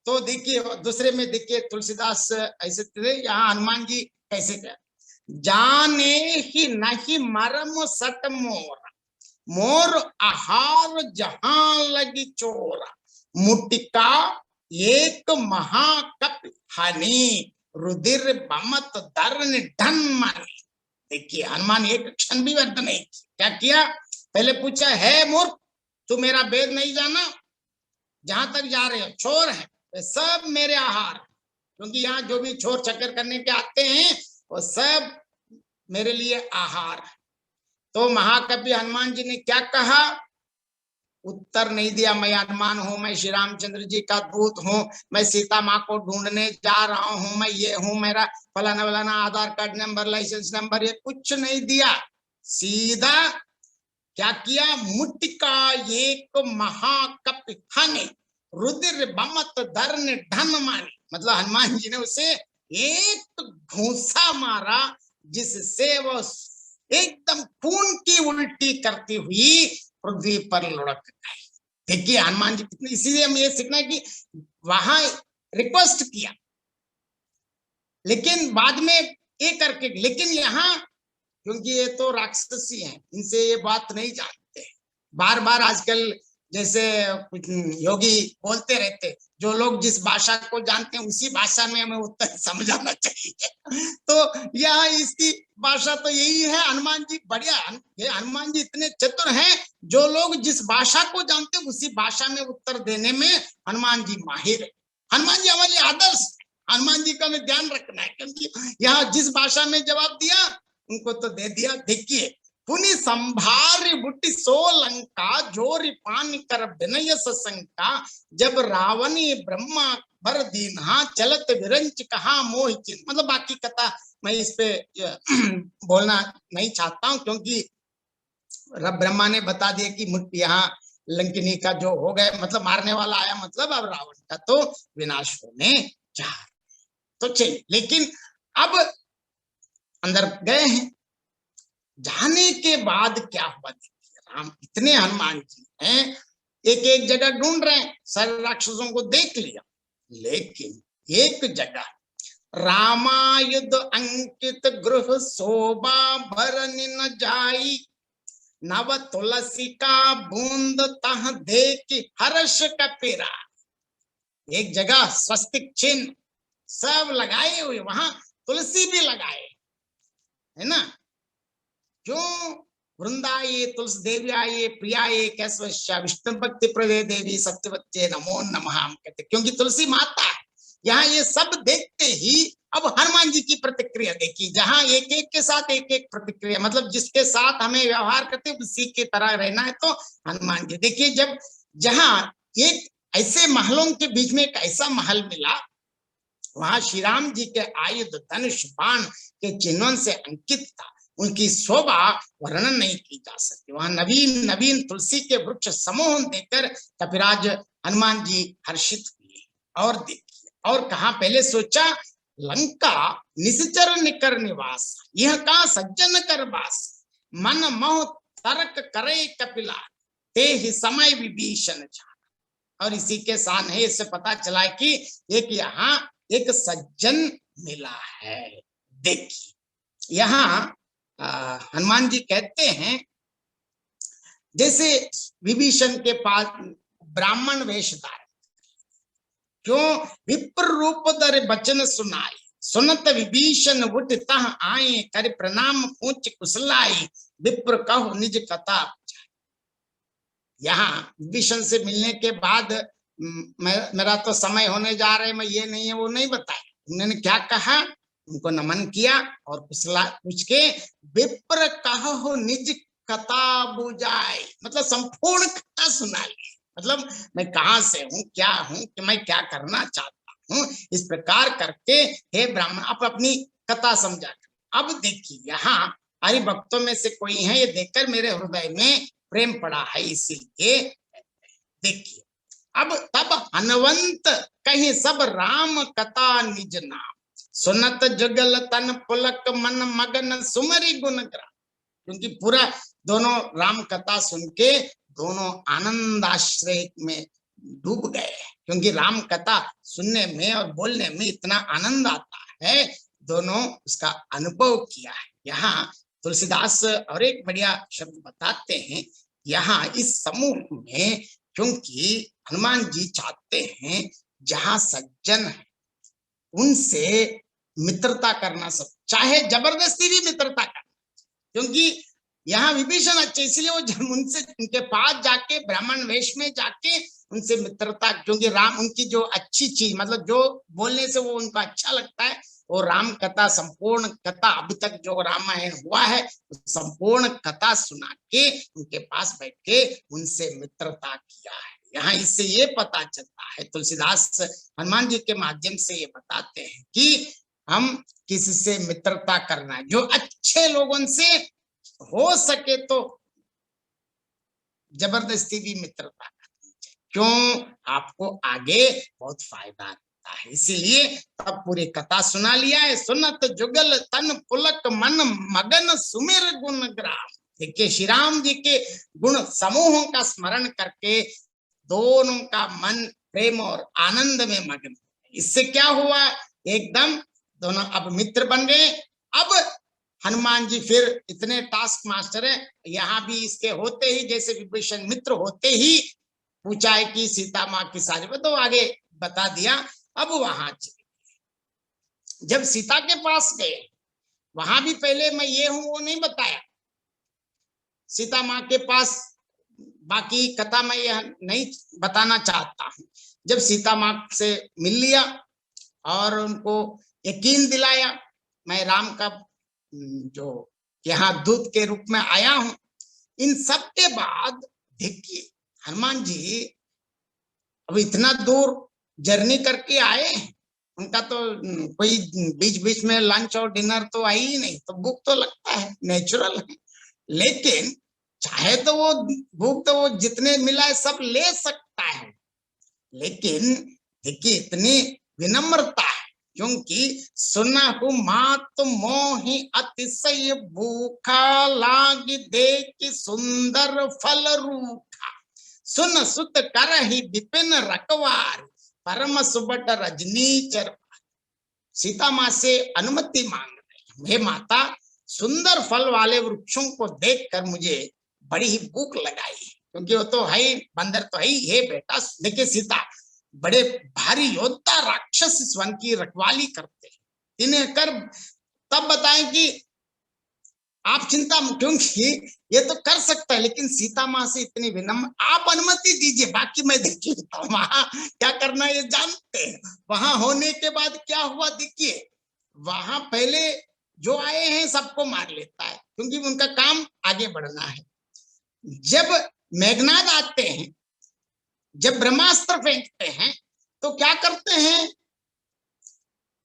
तो देखिए दूसरे में देखिए तुलसीदास ऐसे थे, यहाँ हनुमान जी कैसे थे, जाने ही नहीं मरम सट मोरा, मोर आहार जहां लगी चोरा, मुटिका एक महाकप हनी, रुधिर बमत दर्न ढन मानी। देखिए हनुमान एक क्षण भी व्यर्थ नहीं किया। क्या किया, पहले पूछा, है मूर्ख तू मेरा वेद नहीं जाना, जहां तक जा रहे हो चोर है, सब मेरे आहार, क्योंकि यहाँ जो भी चोर चक्कर करने के आते हैं वो सब मेरे लिए आहार। तो महाकवि हनुमान जी ने क्या कहा, उत्तर नहीं दिया, मैं हनुमान हूं, मैं श्री रामचंद्र जी का दूत हूं, मैं सीता माँ को ढूंढने जा रहा हूं, मैं ये हूं, मेरा फलाना फलाना आधार कार्ड नंबर, लाइसेंस नंबर, ये कुछ नहीं दिया। सीधा क्या किया, मुटिका एक महाकपि हनि, रुधिर बमत धर्न ढन मानी, मतलब हनुमान जी ने उसे एक घूंसा मारा जिससे वो एकदम खून की उल्टी करती हुई पृथ्वी पर लुढ़क गई। देखिए हनुमान जी कितने, इसीलिए हम ये सीखना है कि वहां रिक्वेस्ट किया, लेकिन बाद में ये करके, लेकिन यहाँ क्योंकि ये तो राक्षसी हैं, इनसे ये बात नहीं जानते, बार बार आजकल जैसे योगी बोलते रहते, जो लोग जिस भाषा को जानते हैं उसी भाषा में हमें उत्तर समझाना चाहिए। तो यहाँ इसकी भाषा तो यही है, हनुमान जी बढ़िया, ये हनुमान जी इतने चतुर हैं, जो लोग जिस भाषा को जानते हैं उसी भाषा में उत्तर देने में हनुमान जी माहिर है। हनुमान जी हमारे आदर्श, हनुमान जी का हमें ध्यान रखना है, क्योंकि यहाँ जिस भाषा में जवाब दिया उनको तो दे दिया। देखिए पुनि संभारी बुटी सो लंका जोरी पानी कर विनय सशंका जब रावणी ब्रह्मा भर दीन्हा चलत विरंच कहा मोह चिन्ह। मतलब बाकी कथा मैं इस पे बोलना नहीं चाहता हूं, क्योंकि रब ब्रह्मा ने बता दिया कि यहाँ लंकिनी का जो हो गए, मतलब मारने वाला आया, मतलब अब रावण का तो विनाश होने जा रहा। तो चलिए, लेकिन अब अंदर गए हैं, जाने के बाद क्या हुआ देखिए। राम इतने हनुमान जी हैं, एक एक जगह ढूंढ रहे हैं, सारे राक्षसों को देख लिया, लेकिन एक जगह रामायुध अंकित गृह शोभा भरनि न जाई, नव तुलसी का बूंद तह देखि हर्ष कपीरा। एक जगह स्वस्तिक चिन्ह सब लगाए हुए, वहां तुलसी भी लगाए, है ना। क्यों? वृंदाये तुलसी देवी आये प्रियाये कैश्वश्या विष्णु भक्ति प्रदे देवी सत्यवत्ये नमो नमः हम कहते, क्योंकि तुलसी माता है। यहाँ ये सब देखते ही अब हनुमान जी की प्रतिक्रिया देखी, जहां एक एक के साथ एक एक प्रतिक्रिया, मतलब जिसके साथ हमें व्यवहार करते उसी की तरह रहना है। तो हनुमान जी देखिए, जब जहां एक ऐसे महलों के बीच में एक ऐसा महल मिला, वहां श्री राम जी के आयुध धनुष बाण के चिन्हों से अंकित था, उनकी शोभा वर्णन नहीं की जा सकती। वहां नवीन नवीन तुलसी के वृक्ष समूह देखकर कपिराज हनुमान जी हर्षित हुए। और देखिए, और कहा, पहले सोचा लंका निश्चर निकर निवास, यह का सज्जन कर बास, मन मोह तर्क करे कपिला, ते ही समय विभीषण जाना। और इसी के साथ है, इससे पता चला कि एक यहाँ एक सज्जन मिला है। देखिए यहाँ हनुमान जी कहते हैं, जैसे विभीषण के पास ब्राह्मण वेशधार, क्यों विप्र रूप धर बचन सुनाई, सुनत विभीषण उठ तह आए, कर प्रणाम पूछ कुशलाई, विप्र कहो निज कथा। यहाँ विभीषण से मिलने के बाद मेरा तो समय होने जा रहा है, मैं ये नहीं है वो नहीं बताया, उन्होंने क्या कहा, उनको नमन किया और कुशला पूछ के विप्र कहो निज कथा बुझाई, मतलब संपूर्ण कथा सुना ली, मतलब मैं कहाँ से हूँ, क्या हूँ, कि मैं क्या करना चाहता हूँ, इस प्रकार करके हे ब्राह्मण आप अपनी कथा समझा। अब देखिए यहाँ हरि भक्तों में से कोई है, ये देखकर मेरे हृदय में प्रेम पड़ा है, इसीलिए देखिए। अब तब हनुवंत कहीं सब राम कथा निज नाम, सुनत जुगल तन पुलक मन मगन सुमरी गुण ग्राम। क्योंकि पूरा दोनों राम कथा सुन के दोनों आनंद आश्रय में डूब गए, क्योंकि राम कथा सुनने में और बोलने में इतना आनंद आता है, दोनों उसका अनुभव किया है। यहाँ तुलसीदास और एक बढ़िया शब्द बताते हैं, यहाँ इस समूह में, क्योंकि हनुमान जी चाहते हैं जहां सज्जन है उनसे मित्रता करना, सब चाहे जबरदस्ती भी मित्रता करना, क्योंकि यहाँ विभीषण अच्छे, इसलिए वो उनसे उनके पास जाके ब्राह्मण वेश में जाके उनसे मित्रता, क्योंकि राम उनकी जो अच्छी चीज, मतलब जो बोलने से वो उनको अच्छा लगता है, वो राम कथा, संपूर्ण कथा अब तक जो रामायण हुआ है संपूर्ण कथा सुना के उनके पास बैठ के उनसे मित्रता किया है। यहाँ इससे ये पता चलता है, तुलसीदास हनुमान जी के माध्यम से ये बताते हैं कि हम किसी से मित्रता करना है, जो अच्छे लोगों से हो सके तो जबरदस्ती भी मित्रता करनी चाहिए, क्यों? आपको आगे बहुत फायदा होता है। इसीलिए तब पूरी कथा सुना लिया है, सुनत जुगल तन पुलक मन मगन सुमिर गुण ग्राम। देखिए श्री राम जी के गुण समूहों का स्मरण करके दोनों का मन प्रेम और आनंद में मगन। इससे क्या हुआ, एकदम दोनों अब मित्र बन गए। अब हनुमान जी फिर इतने टास्क मास्टर है, यहाँ भी इसके होते ही, जैसे विभीषण मित्र होते ही पूछा है कि सीता माँ की सारी, तो आगे बता दिया। अब वहां जब सीता के पास गए, वहां भी पहले मैं ये हूं वो नहीं बताया, सीता माँ के पास बाकी कथा मैं यह नहीं बताना चाहता हूं। जब सीता माँ से मिल लिया और उनको यकीन दिलाया, मैं राम का जो यहाँ दूत के रूप में आया हूं। इन सब के बाद देखिए हनुमान जी अब इतना दूर जर्नी करके आए, उनका तो कोई बीच बीच में लंच और डिनर तो आई ही नहीं, तो भूख तो लगता है, नेचुरल है। लेकिन चाहे तो वो भूख तो वो जितने मिला है सब ले सकता है, लेकिन देखिए इतनी विनम्रता है, क्योंकि सुना हूं मात मोहि अतिशय भूखा, लाग देख सुंदर फल रूखा, सुन सुत करहि विपिन रखवार, परम सुबट रजनी चर। सीता माँ से अनुमति मांग रहे, हे माता सुंदर फल वाले वृक्षों को देखकर मुझे बड़ी ही भूख लगाई, क्योंकि वो तो है ही, बंदर तो है ही। हे बेटा देखिए सीता बड़े भारी योद्धा राक्षस इस वन की रखवाली करते हैं, इन्हें कर तब बताएं कि आप चिंता, क्योंकि ये तो कर सकता है, लेकिन सीता माँ से इतनी विनम्र, आप अनुमति दीजिए, बाकी मैं देख लेता हूँ, वहां क्या करना ये जानते हैं। वहां होने के बाद क्या हुआ देखिए, वहां पहले जो आए हैं सबको मार लेता है, क्योंकि उनका काम आगे बढ़ना है। जब मेघनाद आते हैं, जब ब्रह्मास्त्र फेंकते हैं, तो क्या करते हैं,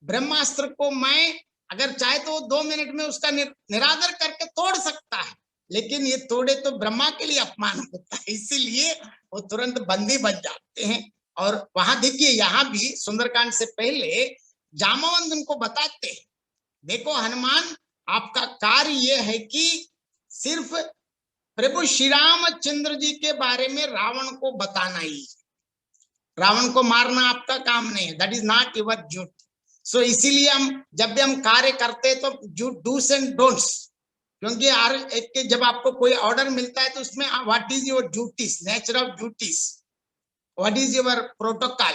ब्रह्मास्त्र को मैं अगर चाहे तो 2 मिनट में उसका निरादर करके तोड़ सकता है, लेकिन ये तोड़े तो ब्रह्मा के लिए अपमान होता है, इसीलिए वो तुरंत बंदी बन जाते हैं। और वहां देखिए यहाँ भी सुंदरकांड से पहले जामवंत उनको बताते हैं, देखो हनुमान आपका कार्य ये है कि सिर्फ प्रभु श्री रामचंद्र जी के बारे में रावण को बताना ही, रावण को मारना आपका काम नहीं है, that is not your duty. So इसीलिए हम जब भी हम कार्य करते हैं तो डूस एंड डोंट्स, क्योंकि हर एक के जब आपको कोई ऑर्डर मिलता है तो उसमें what is your duties, nature of duties, what is your protocol,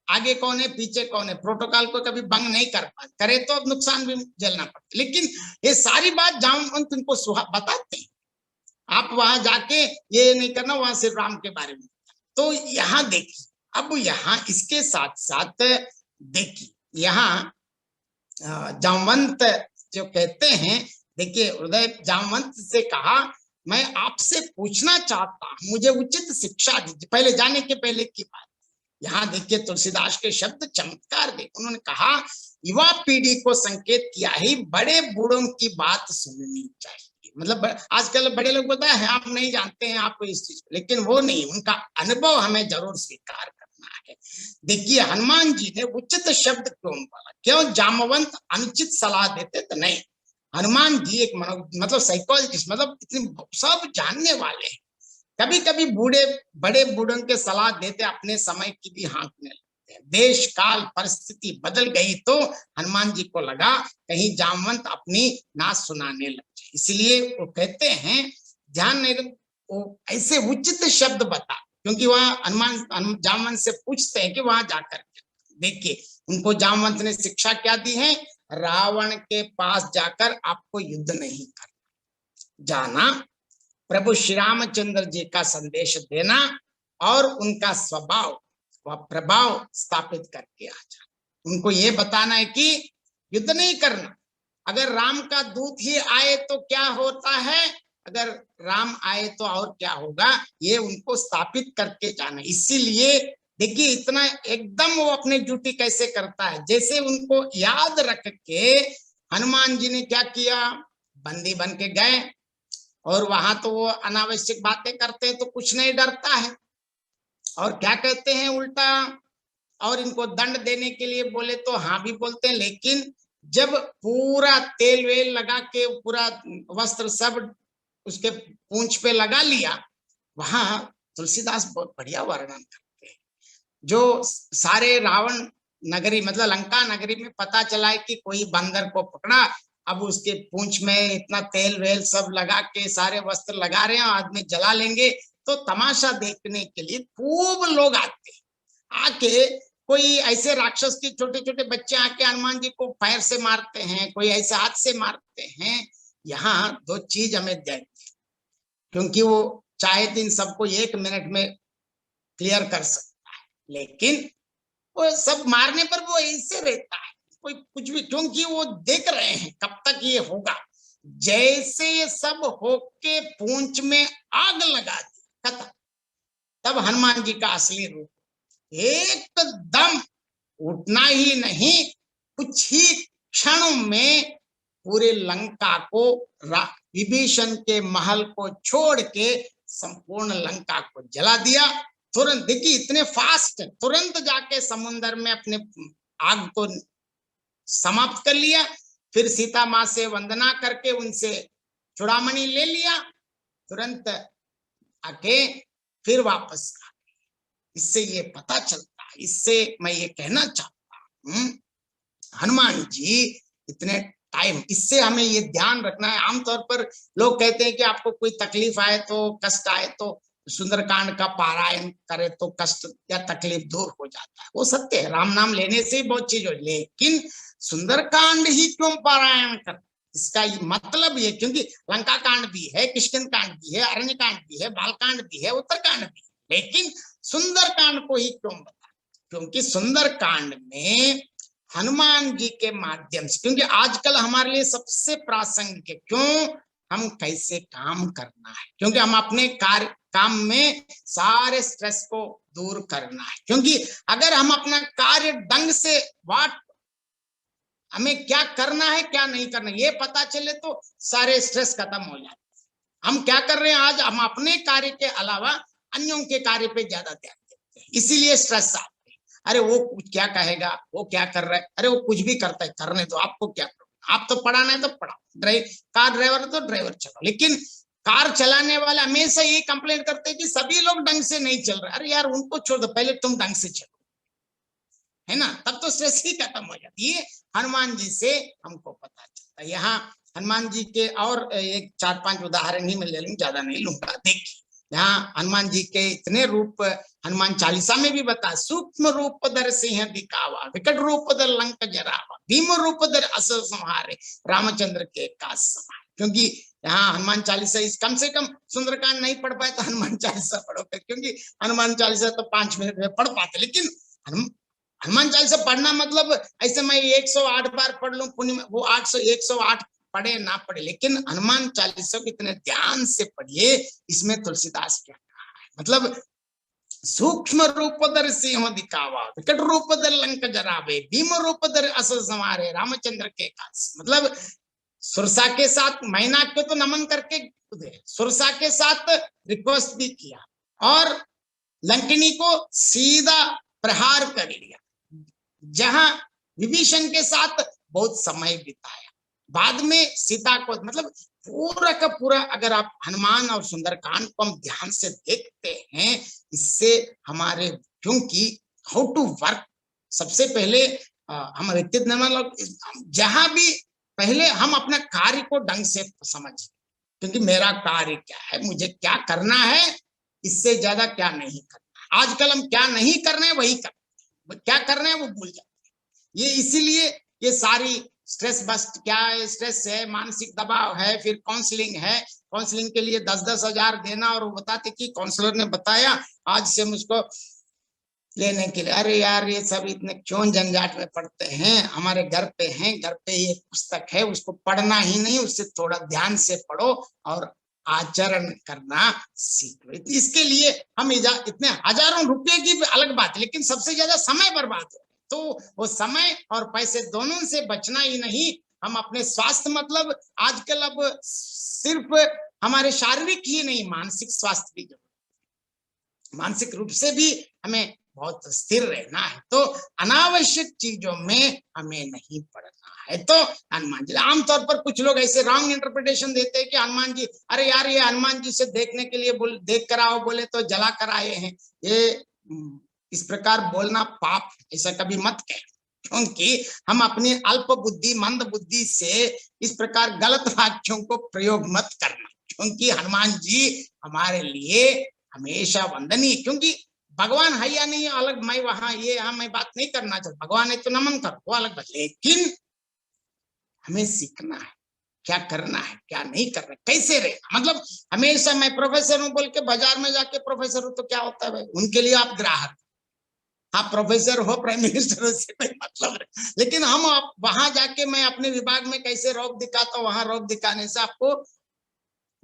आगे कौन है पीछे कौन है, प्रोटोकॉल को कभी भंग नहीं कर पाते, करे तो अब नुकसान भी झेलना पड़ता। लेकिन ये सारी बात जामवंत उनको बताते हैं, आप वहां जाके ये नहीं करना, वहां सिर्फ राम के बारे में। तो यहाँ देखिए, अब यहाँ इसके साथ साथ देखिए यहाँ जामवंत जो कहते हैं, देखिए हृदय जामवंत से कहा मैं आपसे पूछना चाहता हूं, मुझे उचित शिक्षा दीजिए, पहले जाने के पहले की बात। यहाँ देखिए तुलसीदास के शब्द चमत्कार देखिए, उन्होंने कहा युवा पीढ़ी को संकेत किया ही बड़े बूढ़ों की बात सुननी चाहिए। मतलब आजकल बड़े लोग बोलते हैं आप नहीं जानते हैं आपको इस चीज, लेकिन वो नहीं, उनका अनुभव हमें जरूर स्वीकार करना है। देखिए हनुमान जी ने उचित शब्द क्यों बोला, क्यों जामवंत अनुचित सलाह देते तो नहीं, हनुमान जी एक मतलब साइकोलॉजिस्ट, मतलब इतने सब जानने वाले हैं। कभी कभी बड़े बूढ़ों के सलाह देते अपने समय की भी हाँकने लगते हैं। देश काल परिस्थिति बदल गई तो हनुमान जी को लगा कहीं जामवंत अपनी नाच सुनाने लगे, इसलिए वो कहते हैं ध्यान नहीं, वो ऐसे उचित शब्द बता, क्योंकि वहां हनुमान जामवंत से पूछते हैं कि वहां जाकर देखिए उनको जामवंत ने शिक्षा क्या दी है, रावण के पास जाकर आपको युद्ध नहीं करना, जाना प्रभु श्री रामचंद्र जी का संदेश देना और उनका स्वभाव व प्रभाव स्थापित करके आ जाना। उनको ये बताना है कि युद्ध नहीं करना, अगर राम का दूत ही आए तो क्या होता है, अगर राम आए तो और क्या होगा, ये उनको स्थापित करके जाना। इसीलिए देखिए इतना एकदम वो अपनी ड्यूटी कैसे करता है, जैसे उनको याद रख के हनुमान जी ने क्या किया, बंदी बन के गए, और वहां तो वो अनावश्यक बातें करते हैं तो कुछ नहीं डरता है, और क्या कहते हैं उल्टा, और इनको दंड देने के लिए बोले तो हाँ भी बोलते हैं, लेकिन जब पूरा तेल वेल लगा के पूरा वस्त्र सब उसके पूंछ पे लगा लिया, वहां तुलसीदास बहुत बढ़िया वर्णन करते हैं, जो सारे रावण नगरी मतलब लंका नगरी में पता चला है कि कोई बंदर को पकड़ा, अब उसके पूंछ में इतना तेल वेल सब लगा के सारे वस्त्र लगा रहे हैं, आदमी जला लेंगे, तो तमाशा देखने के लिए खूब लोग आते हैं। आके कोई ऐसे राक्षस के छोटे छोटे बच्चे आके हनुमान जी को पैर से मारते हैं, कोई ऐसे हाथ से मारते हैं। यहाँ 2 चीज हमें देखते, क्योंकि वो चाहे तो इन सबको 1 मिनट में क्लियर कर सकता है, लेकिन वो सब मारने पर वो ऐसे रहता है, कोई कुछ भी, क्योंकि वो देख रहे हैं कब तक ये होगा। जैसे ये सब होके पूंछ में आग लगा दी, खत्म। तब हनुमान जी का असली रूप एकदम उठना ही नहीं, कुछ ही क्षण में पूरे लंका को, विभीषण के महल को छोड़ के संपूर्ण लंका को जला दिया। तुरंत, देखिए इतने फास्ट, तुरंत जाके समुद्र में अपने आग को समाप्त कर लिया। फिर सीता माँ से वंदना करके उनसे चूड़ामणि ले लिया, तुरंत आके फिर वापस आ गए। इससे ये पता चलता है, इससे मैं ये कहना चाहता हूं, हनुमान जी इतने टाइम, इससे हमें ये ध्यान रखना है। आमतौर पर लोग कहते हैं कि आपको कोई तकलीफ आए तो, कष्ट आए तो सुंदरकांड का पारायण करे तो कष्ट या तकलीफ दूर हो जाता है। वो सत्य है, राम नाम लेने से बहुत चीज हो, लेकिन सुंदरकांड ही क्यों पारायण कर? इसका मतलब ये, क्योंकि लंका कांड भी है, किष्किंध कांड भी है, अरण्य कांड भी है, बालकांड भी है, उत्तरकांड भी है, लेकिन सुंदरकांड को ही क्यों बता? क्योंकि सुंदरकांड में हनुमान जी के माध्यम से, क्योंकि आजकल हमारे लिए सबसे प्रासंगिक है, क्यों? हम कैसे काम करना है, क्योंकि हम अपने काम में सारे स्ट्रेस को दूर करना है। क्योंकि अगर हम अपना कार्य ढंग से, हमें क्या करना है क्या नहीं करना ये पता चले तो सारे स्ट्रेस खत्म हो जाते हैं। हम क्या कर रहे हैं आज? हम अपने कार्य के अलावा अन्यों के कार्य पे ज्यादा ध्यान देते हैं, इसीलिए स्ट्रेस आते हैं। अरे वो क्या कहेगा, वो क्या कर रहा है, अरे वो कुछ भी करता है, करने दो, आपको क्या करो, आप तो पढ़ाना है तो पढ़ाओ, कार ड्राइवर तो ड्राइवर चलो। लेकिन कार चलाने वाले हमेशा ये कंप्लेंट करते हैं कि सभी लोग ढंग से नहीं चल रहे। अरे यार उनको छोड़ दो, पहले तुम ढंग से चलो, है ना, तब तो स्ट्रेस ही खत्म हो जाती है। हनुमान जी से हमको पता चलता है। यहाँ हनुमान जी के और एक 4-5 उदाहरण ही मैं ले लूंगा, ज्यादा नहीं लूंगा। देखिए यहाँ हनुमान जी के इतने रूप हनुमान चालीसा में भी बता, सूक्ष्म रूप धर सिंह दिखावा, विकट रूप धर लंक जरावा, भीम रूप धर असुर संहारे, रामचंद्र के काज समारे। क्योंकि यहाँ हनुमान चालीसा कम से कम सुंदरकांड नहीं पढ़ पाए तो हनुमान चालीसा पढ़ो, क्योंकि हनुमान चालीसा तो 5 मिनट में पढ़ पाते। लेकिन हनुमान चालीसा पढ़ना मतलब ऐसे मैं 108 बार पढ़ लूं पुण्य में, वो 108 पढ़े ना पढ़े, लेकिन हनुमान चालीसा को इतने ध्यान से पढ़िए। इसमें तुलसीदास क्या कहा है, मतलब सूक्ष्म रूप धर सिंह दिखावा, विकट रूप धर लंक जरावे, भीम रूप धर असुर संहारे, रामचंद्र के काज। मतलब सुरसा के साथ मैनाक को तो नमन करके सुरसा के साथ रिक्वेस्ट भी किया और लंकिनी को सीधा प्रहार कर लिया। जहां विभीषण के साथ बहुत समय बिताया, बाद में सीता को, मतलब पूरा का पूरा अगर आप हनुमान और सुंदरकांड को हम ध्यान से देखते हैं, इससे हमारे, क्योंकि हाउ टू वर्क, सबसे पहले हम व्यक्तित्व, जहां भी पहले हम अपना कार्य को ढंग से समझ, क्योंकि मेरा कार्य क्या है, मुझे क्या करना है, इससे ज्यादा क्या नहीं करना। आजकल हम क्या नहीं करना है वही करते, क्या करना है वो भूल जाते हैं। ये इसीलिए ये सारी स्ट्रेस बस्ट, क्या है, स्ट्रेस है, मानसिक दबाव है, फिर काउंसलिंग है, काउंसलिंग के लिए 10-10 हजार देना, और वो बताते कि काउंसलर ने बताया आज से मुझको लेने के लिए। अरे यार ये सब इतने क्यों झंझाट में पड़ते हैं, हमारे घर पे हैं, घर पे ये पुस्तक है, उसको पढ़ना ही नहीं, उससे थोड़ा ध्यान से पढ़ो और आचरण करना सीखो। इसके लिए हम इतने हजारों रुपए की अलग बात है, लेकिन सबसे ज्यादा समय बर्बाद हो, तो वो समय और पैसे दोनों से बचना ही नहीं, हम अपने स्वास्थ्य, मतलब आजकल अब सिर्फ हमारे शारीरिक ही नहीं, मानसिक स्वास्थ्य भी जरूरी, मानसिक रूप से भी हमें बहुत स्थिर रहना है। तो अनावश्यक चीजों में हमें नहीं पड़ना है। तो हनुमान जी, आमतौर पर कुछ लोग ऐसे रॉन्ग इंटरप्रिटेशन देते हैं कि हनुमान जी, अरे यार ये हनुमान जी से देखने के लिए देख कर आओ, बोले तो जला कर आए हैं, ये इस प्रकार बोलना पाप, ऐसा कभी मत कहें, क्योंकि हम अपनी अल्प बुद्धि, मंद बुद्धि से इस प्रकार गलत वाक्यों को प्रयोग मत करना, क्योंकि हनुमान जी हमारे लिए हमेशा वंदनीय, क्योंकि भगवान है या नहीं अलग, मैं वहां ये मैं बात नहीं करना चाहता, भगवान है तो नमन करो, वो अलग बात, लेकिन हमें सीखना है क्या करना है क्या नहीं करना, कैसे रहना। मतलब हमेशा मैं प्रोफेसर हूं बोल के बाजार में जाके प्रोफेसर हूं तो क्या होता है भाई, उनके लिए आप ग्राहक, हाँ, प्रोफेसर हो, प्राइम मिनिस्टर हो, इससे कोई मतलब नहीं, लेकिन हम वहां जाके मैं अपने विभाग में कैसे रौब दिखाता हूँ, वहां रौब दिखाने से आपको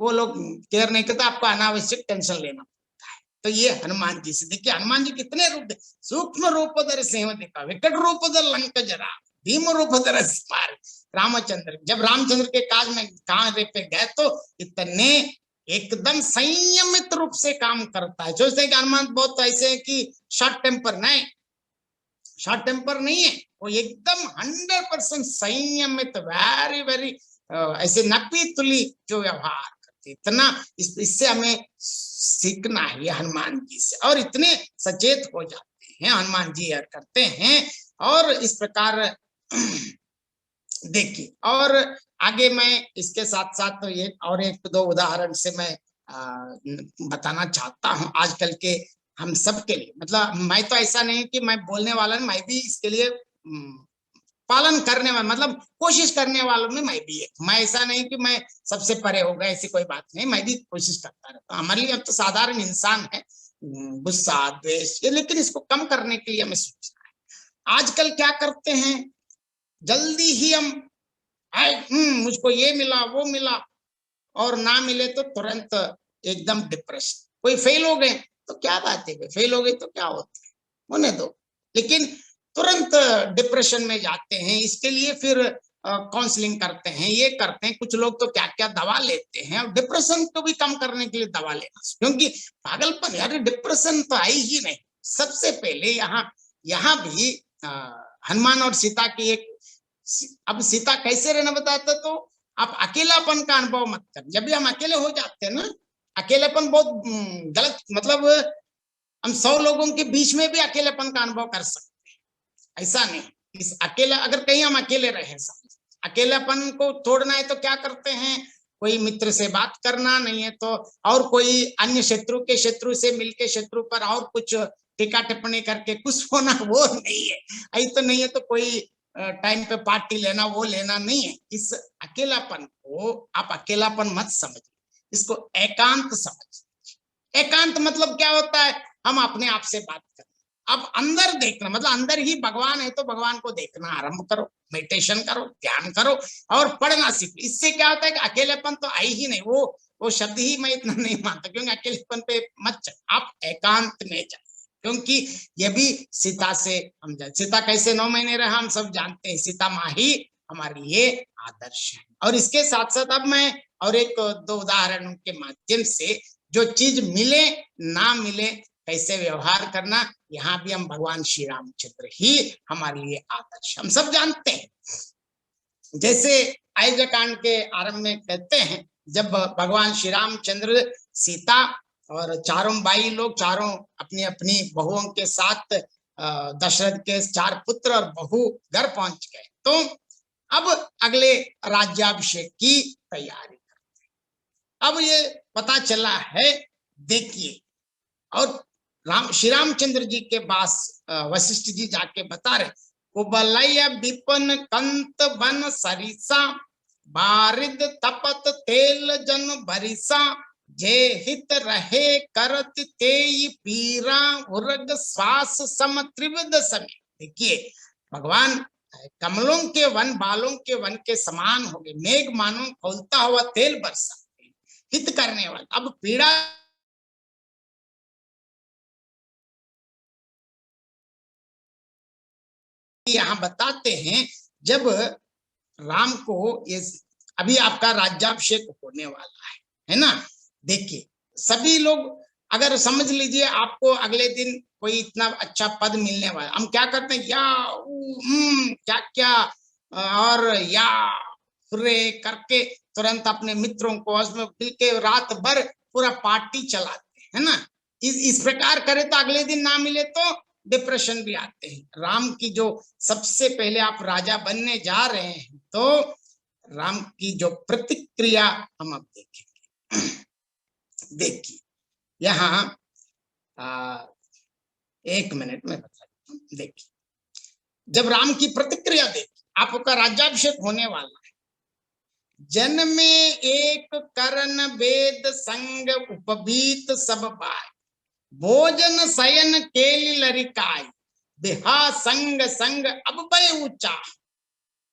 वो लोग केयर नहीं करते, आपको अनावश्यक टेंशन लेना पड़ता है। तो ये हनुमान जी से देखिए, हनुमान जी कितने रूप, सूक्ष्म रूपधर सिंह दिखा, विकट रूपधर लंक जरा, भीम रूपधर स्मार रामचंद्र। जब रामचंद्र के काज में कार्य पे गए तो इतने एकदम संयमित रूप से काम करता है। सोचते हैं कि हनुमान बहुत ऐसे है कि शॉर्ट टेम्पर, नहीं, शॉर्ट टेम्पर नहीं है वो, एकदम 100% संयमित, वेरी वेरी ऐसे नपी तुली जो व्यवहार करते, इतना इससे हमें सीखना है ये हनुमान जी से। और इतने सचेत हो जाते हैं हनुमान जी करते हैं। और इस प्रकार देखिए, और आगे मैं इसके साथ साथ ये और एक दो उदाहरण से मैं बताना चाहता हूं आजकल के हम सब के लिए। मतलब मैं तो ऐसा नहीं कि मैं बोलने वाला, मैं भी इसके लिए पालन करने वाला, मतलब कोशिश करने वालों में मैं भी एक, मैं ऐसा नहीं कि मैं सबसे परे हो गया, ऐसी कोई बात नहीं, मैं भी कोशिश करता रहता हूँ। हमारे लिए अब तो साधारण इंसान है, गुस्सा, द्वेष, लेकिन इसको कम करने के लिए हमें सोचना है। आजकल क्या करते हैं, जल्दी ही हम मुझको ये मिला वो मिला, और ना मिले तो तुरंत एकदम डिप्रेशन। कोई फेल हो गए तो क्या बात है, फेल हो गए तो क्या होता है, होने दो, लेकिन तुरंत डिप्रेशन में जाते हैं। इसके लिए फिर काउंसलिंग करते हैं, ये करते हैं, कुछ लोग तो क्या क्या दवा लेते हैं, और डिप्रेशन को भी कम करने के लिए दवा लेना, क्योंकि पागलपन यार, डिप्रेशन तो आई ही नहीं। सबसे पहले यहाँ भी हनुमान और सीता की एक, अब सीता कैसे रहना बताता, तो आप अकेलापन का अनुभव मत कर। जब भी हम अकेले हो जाते हैं ना, अकेलेपन बहुत गलत, मतलब हम 100 लोगों के बीच में भी अकेलेपन का अनुभव कर सकते हैं, ऐसा नहीं। इस अकेला, अगर कहीं हम अकेले रहे, अकेलापन को तोड़ना है तो क्या करते हैं, कोई मित्र से बात करना, नहीं है तो और कोई अन्य शत्रु से मिलके शत्रु पर और कुछ टीका टिप्पणी करके कुछ होना, वो नहीं है। ऐसा नहीं है तो कोई टाइम पे पार्टी लेना, वो लेना नहीं है। इस अकेलापन को आप अकेलापन मत समझिए, इसको एकांत समझिए। एकांत मतलब क्या होता है, हम अपने आप से बात करें। अब अंदर देखना मतलब अंदर ही भगवान है, तो भगवान को देखना आरंभ करो, मेडिटेशन करो, ध्यान करो और पढ़ना सीखो। इससे क्या होता है कि अकेलेपन तो आई ही नहीं, वो शब्द ही मैं इतना नहीं मानता, क्योंकि अकेलेपन पे मत चल, आप एकांत में जाए। क्योंकि ये भी सीता से हम जाए, सीता कैसे 9 महीने रहा हम सब जानते हैं, सीता माँ ही हमारे लिए आदर्श है। और इसके साथ साथ अब मैं और एक दो उदाहरणों के माध्यम से जो चीज मिले ना मिले कैसे व्यवहार करना, यहाँ भी हम भगवान श्री रामचंद्र ही हमारे लिए आदर्श, हम सब जानते हैं। जैसे अयोध्या कांड के आरंभ में कहते हैं, जब भगवान श्री रामचंद्र, सीता और चारों बाई लोग, चारों अपनी अपनी बहुओं के साथ दशरथ के 4 पुत्र और बहू घर पहुंच गए, तो अब अगले राज्याभिषेक की तैयारी करते हैं। अब ये पता चला है, देखिए, और श्री रामचंद्र जी के पास वशिष्ठ जी जाके बता रहे, कुबलय विपन कंत बन सरिसा, बारिद तपत तेल जन बरिसा, जे हित रहे करत तेई पीरा, उर्ग श्वास सम त्रिविध समय। देखिए, भगवान कमलों के वन, बालों के वन के समान हो गए, मेघ मानो खौलता हुआ तेल बरसाते, हित करने वाले। अब पीड़ा यहाँ बताते हैं, जब राम को ये अभी आपका राज्याभिषेक होने वाला है ना, देखिए सभी लोग, अगर समझ लीजिए आपको अगले दिन कोई इतना अच्छा पद मिलने वाला, हम क्या करते हैं, या क्या क्या और या हुर्रे करके तुरंत अपने मित्रों को उसमें के रात भर पूरा पार्टी चलाते हैं ना। इस प्रकार करे तो अगले दिन ना मिले तो डिप्रेशन भी आते हैं। राम की जो सबसे पहले आप राजा बनने जा रहे हैं, तो राम की जो प्रतिक्रिया हम अब देखेंगे। देखिए यहाँ 1 मिनट में बता देता हूँ। देखिए, जब राम की प्रतिक्रिया देखिए, आपका राज्याभिषेक होने वाला है। जन में एक करण वेद संग उपबीत सब बाय, भोजन शयन केली लरिकाय, बिहा संग संग अब बय ऊंचा।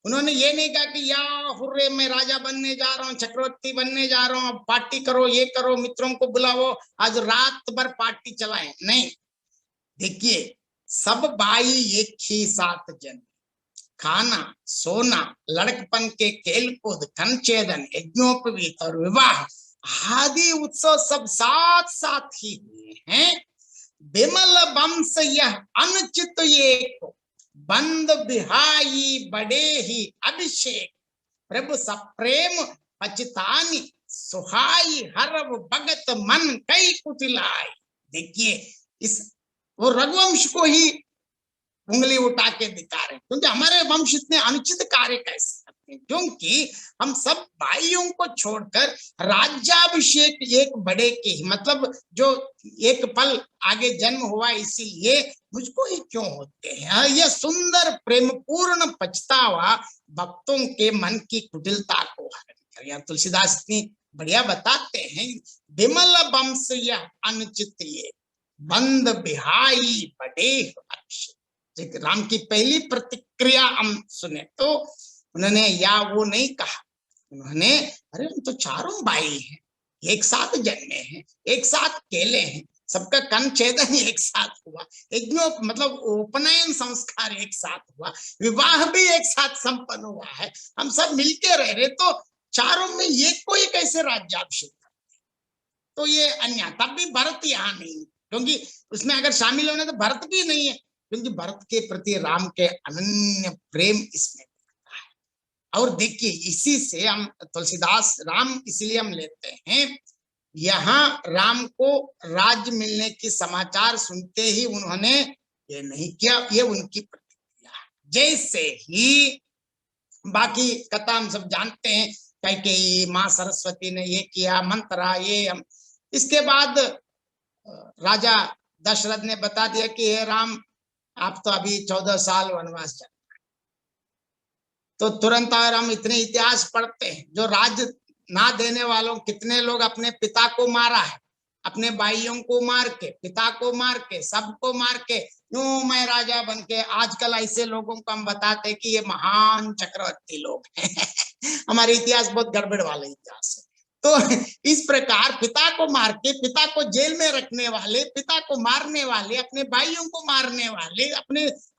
उन्होंने ये नहीं कहा कि या हुर्रे मैं राजा बनने जा रहा हूँ, चक्रवर्ती बनने जा रहा हूँ, अब पार्टी करो, ये करो, मित्रों को बुलाओ, आज रात भर पार्टी चलाएं। नहीं, देखिए सब भाई एक ही साथ जन्म, खाना सोना, लड़कपन के खेल कूद, खनचेदन, यज्ञोपवीत और विवाह आदि उत्सव सब साथ साथ ही हुए हैं। विमल वंश यह अनुचित एक, बंद बिहाई बड़े ही अभिषेक। प्रभु सप्रेम पचितानी सुहाई, हरव भगत मन कई कुटिलाई। देखिए इस वो रघुवंश को ही उंगली उठा के दिखा रहे, क्योंकि हमारे वंश इतने अनुचित कार्य कैसे करते हैं, क्योंकि हम सब भाइयों को छोड़कर राज्याभिषेक एक बड़े के ही, मतलब जो एक पल आगे जन्म हुआ इसीलिए मुझको ही क्यों होते हैं। यह सुंदर प्रेम पूर्ण पछतावा भक्तों के मन की कुटिलता को हरण कर। यार तुलसीदास इतनी बढ़िया बताते हैं, विमल वंश यह अनुचित ये, बंद बिहाई बड़े अभिषेक। राम की पहली प्रतिक्रिया हम सुने तो उन्होंने या वो नहीं कहा, उन्होंने अरे हम तो चारों भाई हैं, एक साथ जन्मे हैं, एक साथ खेले हैं, सबका कंचेदन एक साथ हुआ, मतलब उपनयन संस्कार एक साथ हुआ, विवाह भी एक साथ संपन्न हुआ है, हम सब मिलके रह रहे, तो चारों में ये कोई कैसे राज्याभिषेक करते? तो ये अन्य, तब भी भरत यहाँ नहीं, क्योंकि उसमें अगर शामिल होने तो भरत भी नहीं है, क्योंकि भरत के प्रति राम के अनन्य प्रेम इसमें दिखता है। और देखिए इसी से हम तुलसीदास राम इसलिए हम लेते हैं, यहाँ राम को राज्य मिलने की समाचार सुनते ही उन्होंने ये नहीं किया, ये उनकी प्रतिक्रिया। जैसे ही बाकी कथा हम सब जानते हैं, कैकेयी माँ सरस्वती ने ये किया, मंत्रा ये हम, इसके बाद राजा दशरथ ने बता दिया कि हे राम आप तो अभी 14 साल वनवास चल, तो तुरंत और हम इतने इतिहास पढ़ते हैं, जो राज्य ना देने वालों कितने लोग अपने पिता को मारा है, अपने भाइयों को मार के, पिता को मार के, सबको मार के, यूं मैं राजा बन के। आजकल ऐसे लोगों को हम बताते कि ये महान चक्रवर्ती लोग हैं हमारे इतिहास बहुत गड़बड़ वाले इतिहास है। तो इस प्रकार पिता को मार के, पिता को जेल में रखने वाले, पिता को मारने वाले, अपने भाइयों को मारने वाले,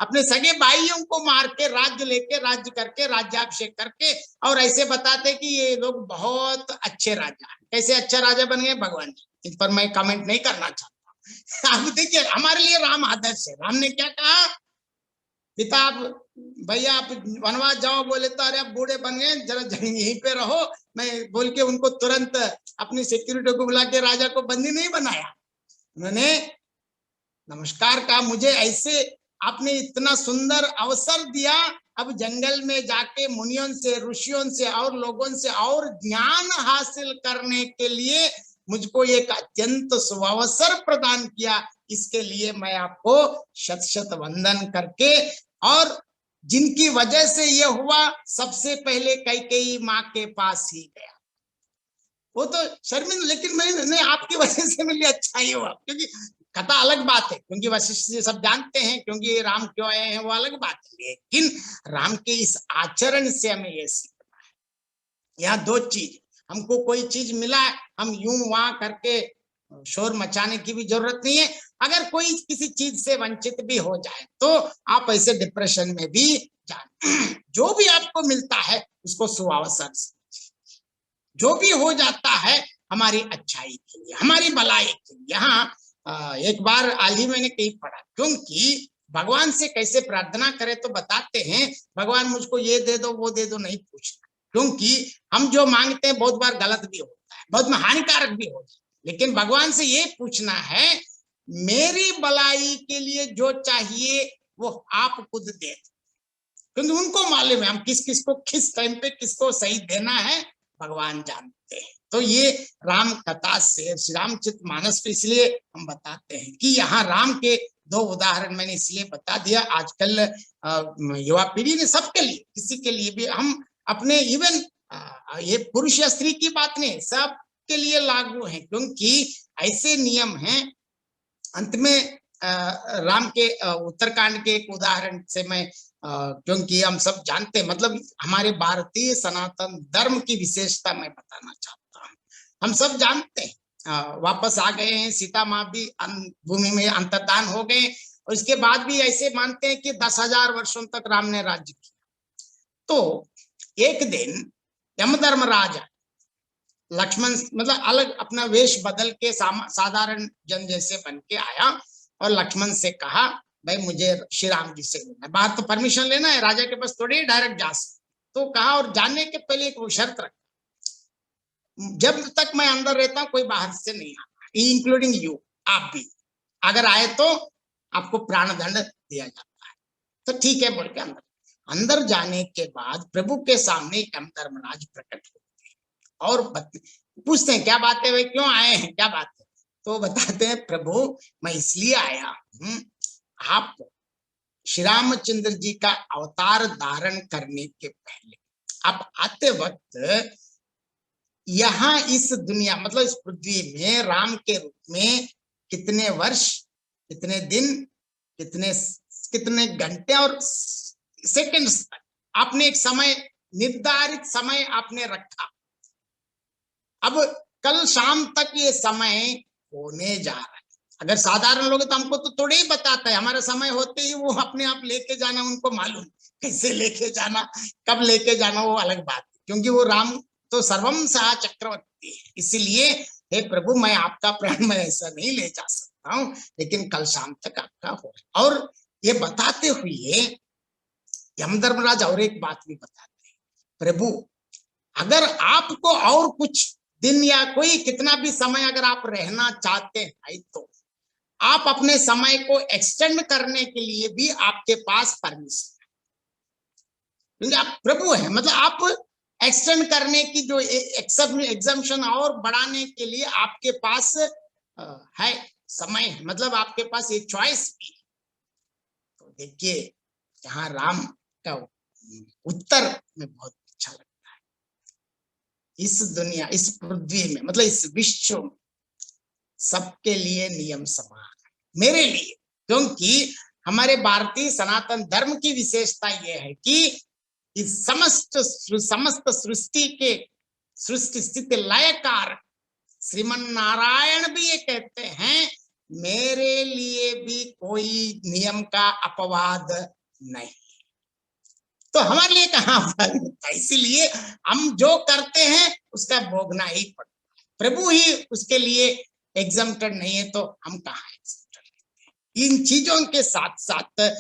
अपने सगे भाइयों को मार के राज्य लेके, राज्य करके, राज्याभिषेक करके, और ऐसे बताते कि ये लोग बहुत अच्छे राजा हैं। कैसे अच्छा राजा बन गए भगवान जी, इन पर मैं कमेंट नहीं करना चाहता। आप देखिए हमारे लिए राम आदर्श है। राम ने क्या कहा, पिता आप भैया आप वनवास जाओ, बोले तो अरे आप बूढ़े बन गए, जरा यहीं पे रहो, मैं बोल के उनको तुरंत अपनी सिक्योरिटी को बुला के राजा को बंदी नहीं बनाया। उन्होंने नमस्कार कहा, मुझे ऐसे आपने इतना सुंदर अवसर दिया, अब जंगल में जाके मुनियों से, ऋषियों से और लोगों से और ज्ञान हासिल करने के लिए मुझको एक अत्यंत सुअवसर प्रदान किया, इसके लिए मैं आपको शत शत वंदन करके, और जिनकी वजह से ये हुआ, सबसे पहले कैकेयी माँ के पास ही गया। वो तो शर्मिंदा, लेकिन मैंने आपकी वजह से मेरे लिए अच्छा ही हुआ, क्योंकि कथा अलग बात है, क्योंकि वशिष्ठ जी सब जानते हैं क्योंकि राम क्यों आए हैं वो अलग बात है, लेकिन राम के इस आचरण से हमें ये सीखना है। यहाँ दो चीज, हमको कोई चीज मिला, हम यूं वहां करके शोर मचाने की भी जरूरत नहीं है। अगर कोई किसी चीज से वंचित भी हो जाए तो आप ऐसे डिप्रेशन में भी जाए। जो भी आपको मिलता है उसको सुअवसर समझिए, जो भी हो जाता है हमारी अच्छाई के लिए, हमारी भलाई के लिए। यहाँ एक बार हाल ही मैंने कहीं पढ़ा, क्योंकि भगवान से कैसे प्रार्थना करें तो बताते हैं, भगवान मुझको ये दे दो वो दे दो नहीं पूछना, क्योंकि हम जो मांगते हैं बहुत बार गलत भी होता है, बहुत हानिकारक भी होता है। लेकिन भगवान से ये पूछना है, मेरी भलाई के लिए जो चाहिए वो आप खुद दे, क्योंकि उनको मालूम है हम किस किस को किस टाइम पे किसको सही देना है, भगवान जानते हैं। तो ये राम कथा से, श्री रामचरितमानस पे इसलिए हम बताते हैं कि यहाँ राम के दो उदाहरण मैंने इसलिए बता दिया। आजकल युवा पीढ़ी ने सबके लिए, किसी के लिए भी हम अपने, इवन ये पुरुष या स्त्री की बात नहीं, सब के लिए लागू है, क्योंकि ऐसे नियम हैं। अंत में राम के उत्तरकांड के एक उदाहरण से मैं क्योंकि हम सब जानते हैं, मतलब हमारे भारतीय सनातन धर्म की विशेषता मैं बताना चाहता हूँ। हम सब जानते हैं, वापस आ गए हैं, सीता माँ भी भूमि में अंतर्धान हो गए, और इसके बाद भी ऐसे मानते हैं कि 10,000 वर्षों तक राम ने राज्य किया। तो एक दिन यमधर्मराज लक्ष्मण मतलब अलग अपना वेश बदल के साधारण जन जैसे बन के आया और लक्ष्मण से कहा, भाई मुझे श्री राम जी से मिलना है, बाहर तो परमिशन लेना है, राजा के पास थोड़ी डायरेक्ट जा सकते। तो कहा, और जाने के पहले एक शर्त रखा, जब तक मैं अंदर रहता हूं कोई बाहर से नहीं आता, इंक्लूडिंग यू, आप भी अगर आए तो आपको प्राण दंड दिया जाता है। तो ठीक है बोल के अंदर जाने के बाद प्रभु के सामने यमधर्मराज प्रकट होते हैं और पूछते हैं, क्या बात है भाई, क्यों आए हैं, क्या बात है? तो बताते हैं, प्रभु मैं इसलिए आया हूं, आप श्री रामचंद्र जी का अवतार धारण करने के पहले आप आते वक्त यहाँ इस दुनिया मतलब इस पृथ्वी में राम के रूप में कितने वर्ष, कितने दिन, कितने घंटे और सेकंड्स तक आपने एक समय, निर्धारित समय आपने रखा। अब कल शाम तक ये समय होने जा रहा है। अगर साधारण लोग तो हमको तो थोड़े ही बताता है, हमारा समय होते ही वो अपने आप लेके जाना, उनको मालूम कैसे लेके जाना, कब लेके जाना, वो अलग बात है, क्योंकि वो राम तो सर्वम सहा चक्रवर्ती है। इसीलिए हे प्रभु, मैं आपका प्राण मैं ऐसा नहीं ले जा सकता हूँ, लेकिन कल शाम तक आपका हो। और ये बताते हुए यमधर्मराज और एक बात भी बताते हैं, प्रभु अगर आपको और कुछ दिन या कोई कितना भी समय अगर आप रहना चाहते हैं तो आप अपने समय को एक्सटेंड करने के लिए भी आपके पास परमिशन है, क्योंकि आप प्रभु हैं, मतलब आप एक्सटेंड करने की जो एग्जम्पशन और बढ़ाने के लिए आपके पास है समय, मतलब आपके पास ये चॉइस भी है। तो देखिए यहाँ राम का उत्तर में बहुत अच्छा लगता है, इस दुनिया, इस पृथ्वी में, मतलब इस विश्व में सबके लिए नियम समान है, मेरे लिए, क्योंकि हमारे भारतीय सनातन धर्म की विशेषता यह है कि इस समस्त सृष्टि के सृष्टि स्थिति लयकार श्रीमन नारायण भी ये कहते हैं, मेरे लिए भी कोई नियम का अपवाद नहीं। तो हमारे लिए कहाँ अपवाद होता है, इसीलिए हम जो करते हैं उसका भोगना ही पड़ता है। प्रभु ही उसके लिए एग्जम्प्टेड नहीं है, तो हम कहाँ एग्जम्प्टेड हैं। इन चीजों के साथ साथ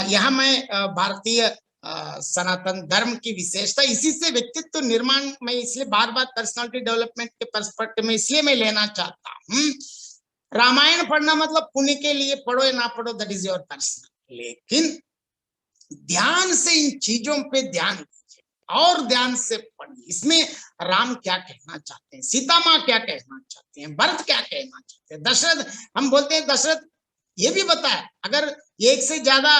यहाँ मैं भारतीय सनातन धर्म की विशेषता, इसी से व्यक्तित्व निर्माण में, इसलिए बार बार पर्सनालिटी डेवलपमेंट के पर्सपेक्टिव में इसलिए मैं लेना चाहता हूँ। रामायण पढ़ना मतलब पुण्य के लिए पढ़ो या ना पढ़ो, दैट इज योर पर्सनल, लेकिन ध्यान से इन चीजों पे ध्यान दीजिए और ध्यान से पढ़िए। इसमें राम क्या कहना चाहते हैं, सीता माँ क्या कहना चाहते हैं, भरत क्या कहना चाहते हैं, दशरथ, हम बोलते हैं दशरथ ये भी बताया अगर एक से ज्यादा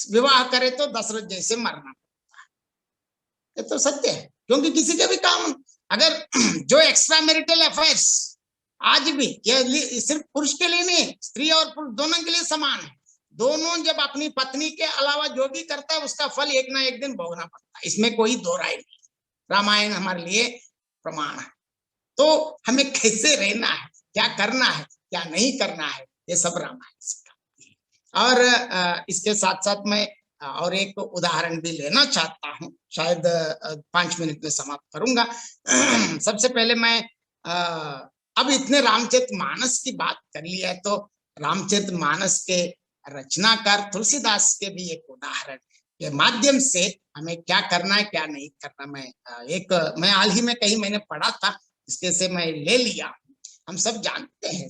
विवाह करे तो दशरथ जैसे मरना पड़ता है, ये तो सत्य है, क्योंकि किसी के भी काम अगर जो एक्स्ट्रा मैरिटल अफेयर्स आज भी, यह सिर्फ पुरुष के लिए नहीं, स्त्री और पुरुष दोनों के लिए समान है, दोनों जब अपनी पत्नी के अलावा जो भी करता है उसका फल एक ना एक दिन भोगना पड़ता है, इसमें कोई दो राय नहीं। रामायण हमारे लिए प्रमाण है। तो हमें कैसे रहना है, क्या करना है, क्या नहीं करना है, ये सब रामायण सिखाती है। और इसके साथ साथ मैं और एक उदाहरण भी लेना चाहता हूँ, शायद 5 मिनट में समाप्त करूंगा। सबसे पहले मैं अब इतने रामचरितमानस की बात कर ली है, तो रामचरितमानस के रचनाकार तुलसीदास के भी एक उदाहरण के माध्यम से हमें क्या करना है क्या नहीं करना, मैं हाल ही में कहीं मैंने पढ़ा था, इसके से मैं ले लिया। हम सब जानते हैं,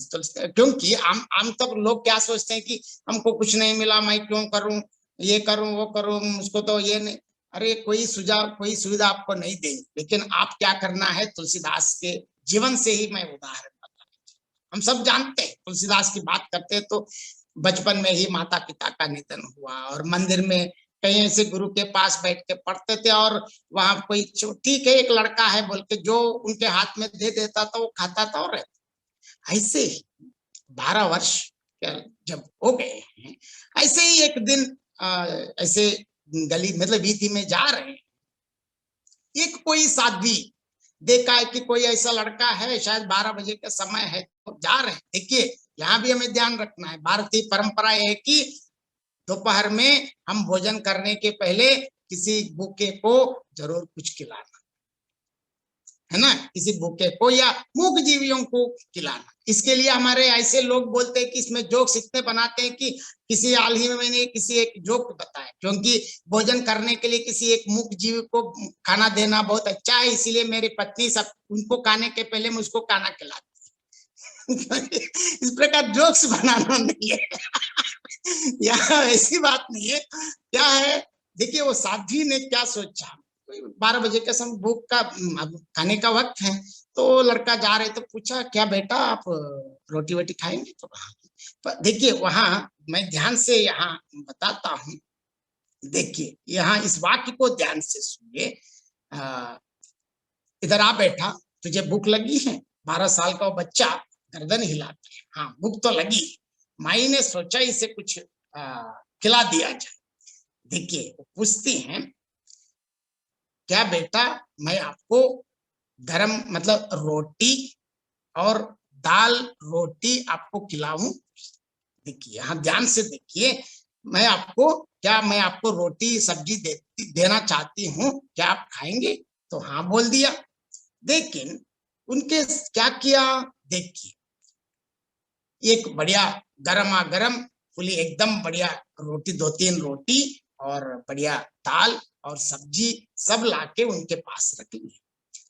क्योंकि आम तक लोग क्या सोचते हैं कि हमको कुछ नहीं मिला, मैं क्यों करूं, ये करूं वो करूं, मुझको तो ये नहीं। अरे कोई सुझाव, कोई सुविधा आपको नहीं देंगे, लेकिन आप क्या करना है, तुलसीदास के जीवन से ही मैं उदाहरण बताना। हम सब जानते हैं, तुलसीदास की बात करते हैं तो बचपन में ही माता पिता का निधन हुआ और मंदिर में कहीं ऐसे गुरु के पास बैठ के पढ़ते थे, और वहां कोई ठीक है एक लड़का है बोल के जो उनके हाथ में दे देता था वो खाता था और रहता। ऐसे ही 12 वर्ष जब हो गए हैं, ऐसे ही एक दिन ऐसे गली मतलब वीथी में जा रहे हैं, एक कोई साध्वी देखा है कि कोई ऐसा लड़का है, शायद 12 बजे का समय है, तो जा रहे हैं। देखिए यहाँ भी हमें ध्यान रखना है, भारतीय परंपरा है कि दोपहर में हम भोजन करने के पहले किसी भूखे को जरूर कुछ खिलाना, है ना, किसी भूखे को या मूक जीवियों को खिलाना। इसके लिए हमारे ऐसे लोग बोलते हैं कि इसमें जोक्स इतने बनाते हैं कि किसी हाल ही में मैंने किसी एक जोक बताया, क्योंकि भोजन करने के लिए किसी एक मूक जीव को खाना देना बहुत अच्छा है, इसीलिए मेरी पत्नी सब उनको खाने के पहले मैं उसको खाना खिलाती इस प्रकार जोक्स बनाना नहीं है यहाँ ऐसी बात नहीं है। क्या है, देखिए वो साध्वी ने क्या सोचा, 12 बजे का समय, भूख का खाने का वक्त है, तो लड़का जा रहे तो पूछा, क्या बेटा आप रोटी वोटी खाएंगे? तो देखिए वहां मैं ध्यान से यहाँ बताता हूँ, देखिए यहाँ इस वाक्य को ध्यान से सुनिए। इधर आ बेटा, तुझे भूख लगी है? 12 साल का वो बच्चा गर्दन हिलाता है, हाँ भूख तो लगी। माई ने सोचा इसे कुछ खिला दिया जाए। देखिए वो पूछती हैं, क्या बेटा मैं आपको गरम मतलब रोटी और दाल रोटी आपको खिलाऊं? देखिए यहाँ ध्यान से देखिए, मैं आपको रोटी सब्जी देना चाहती हूँ, क्या आप खाएंगे? तो हाँ बोल दिया। लेकिन उनके क्या किया, देखिए एक बढ़िया गरमा गरम फुली एकदम बढ़िया रोटी, 2-3 रोटी और बढ़िया दाल और सब्जी सब लाके उनके पास रख ली।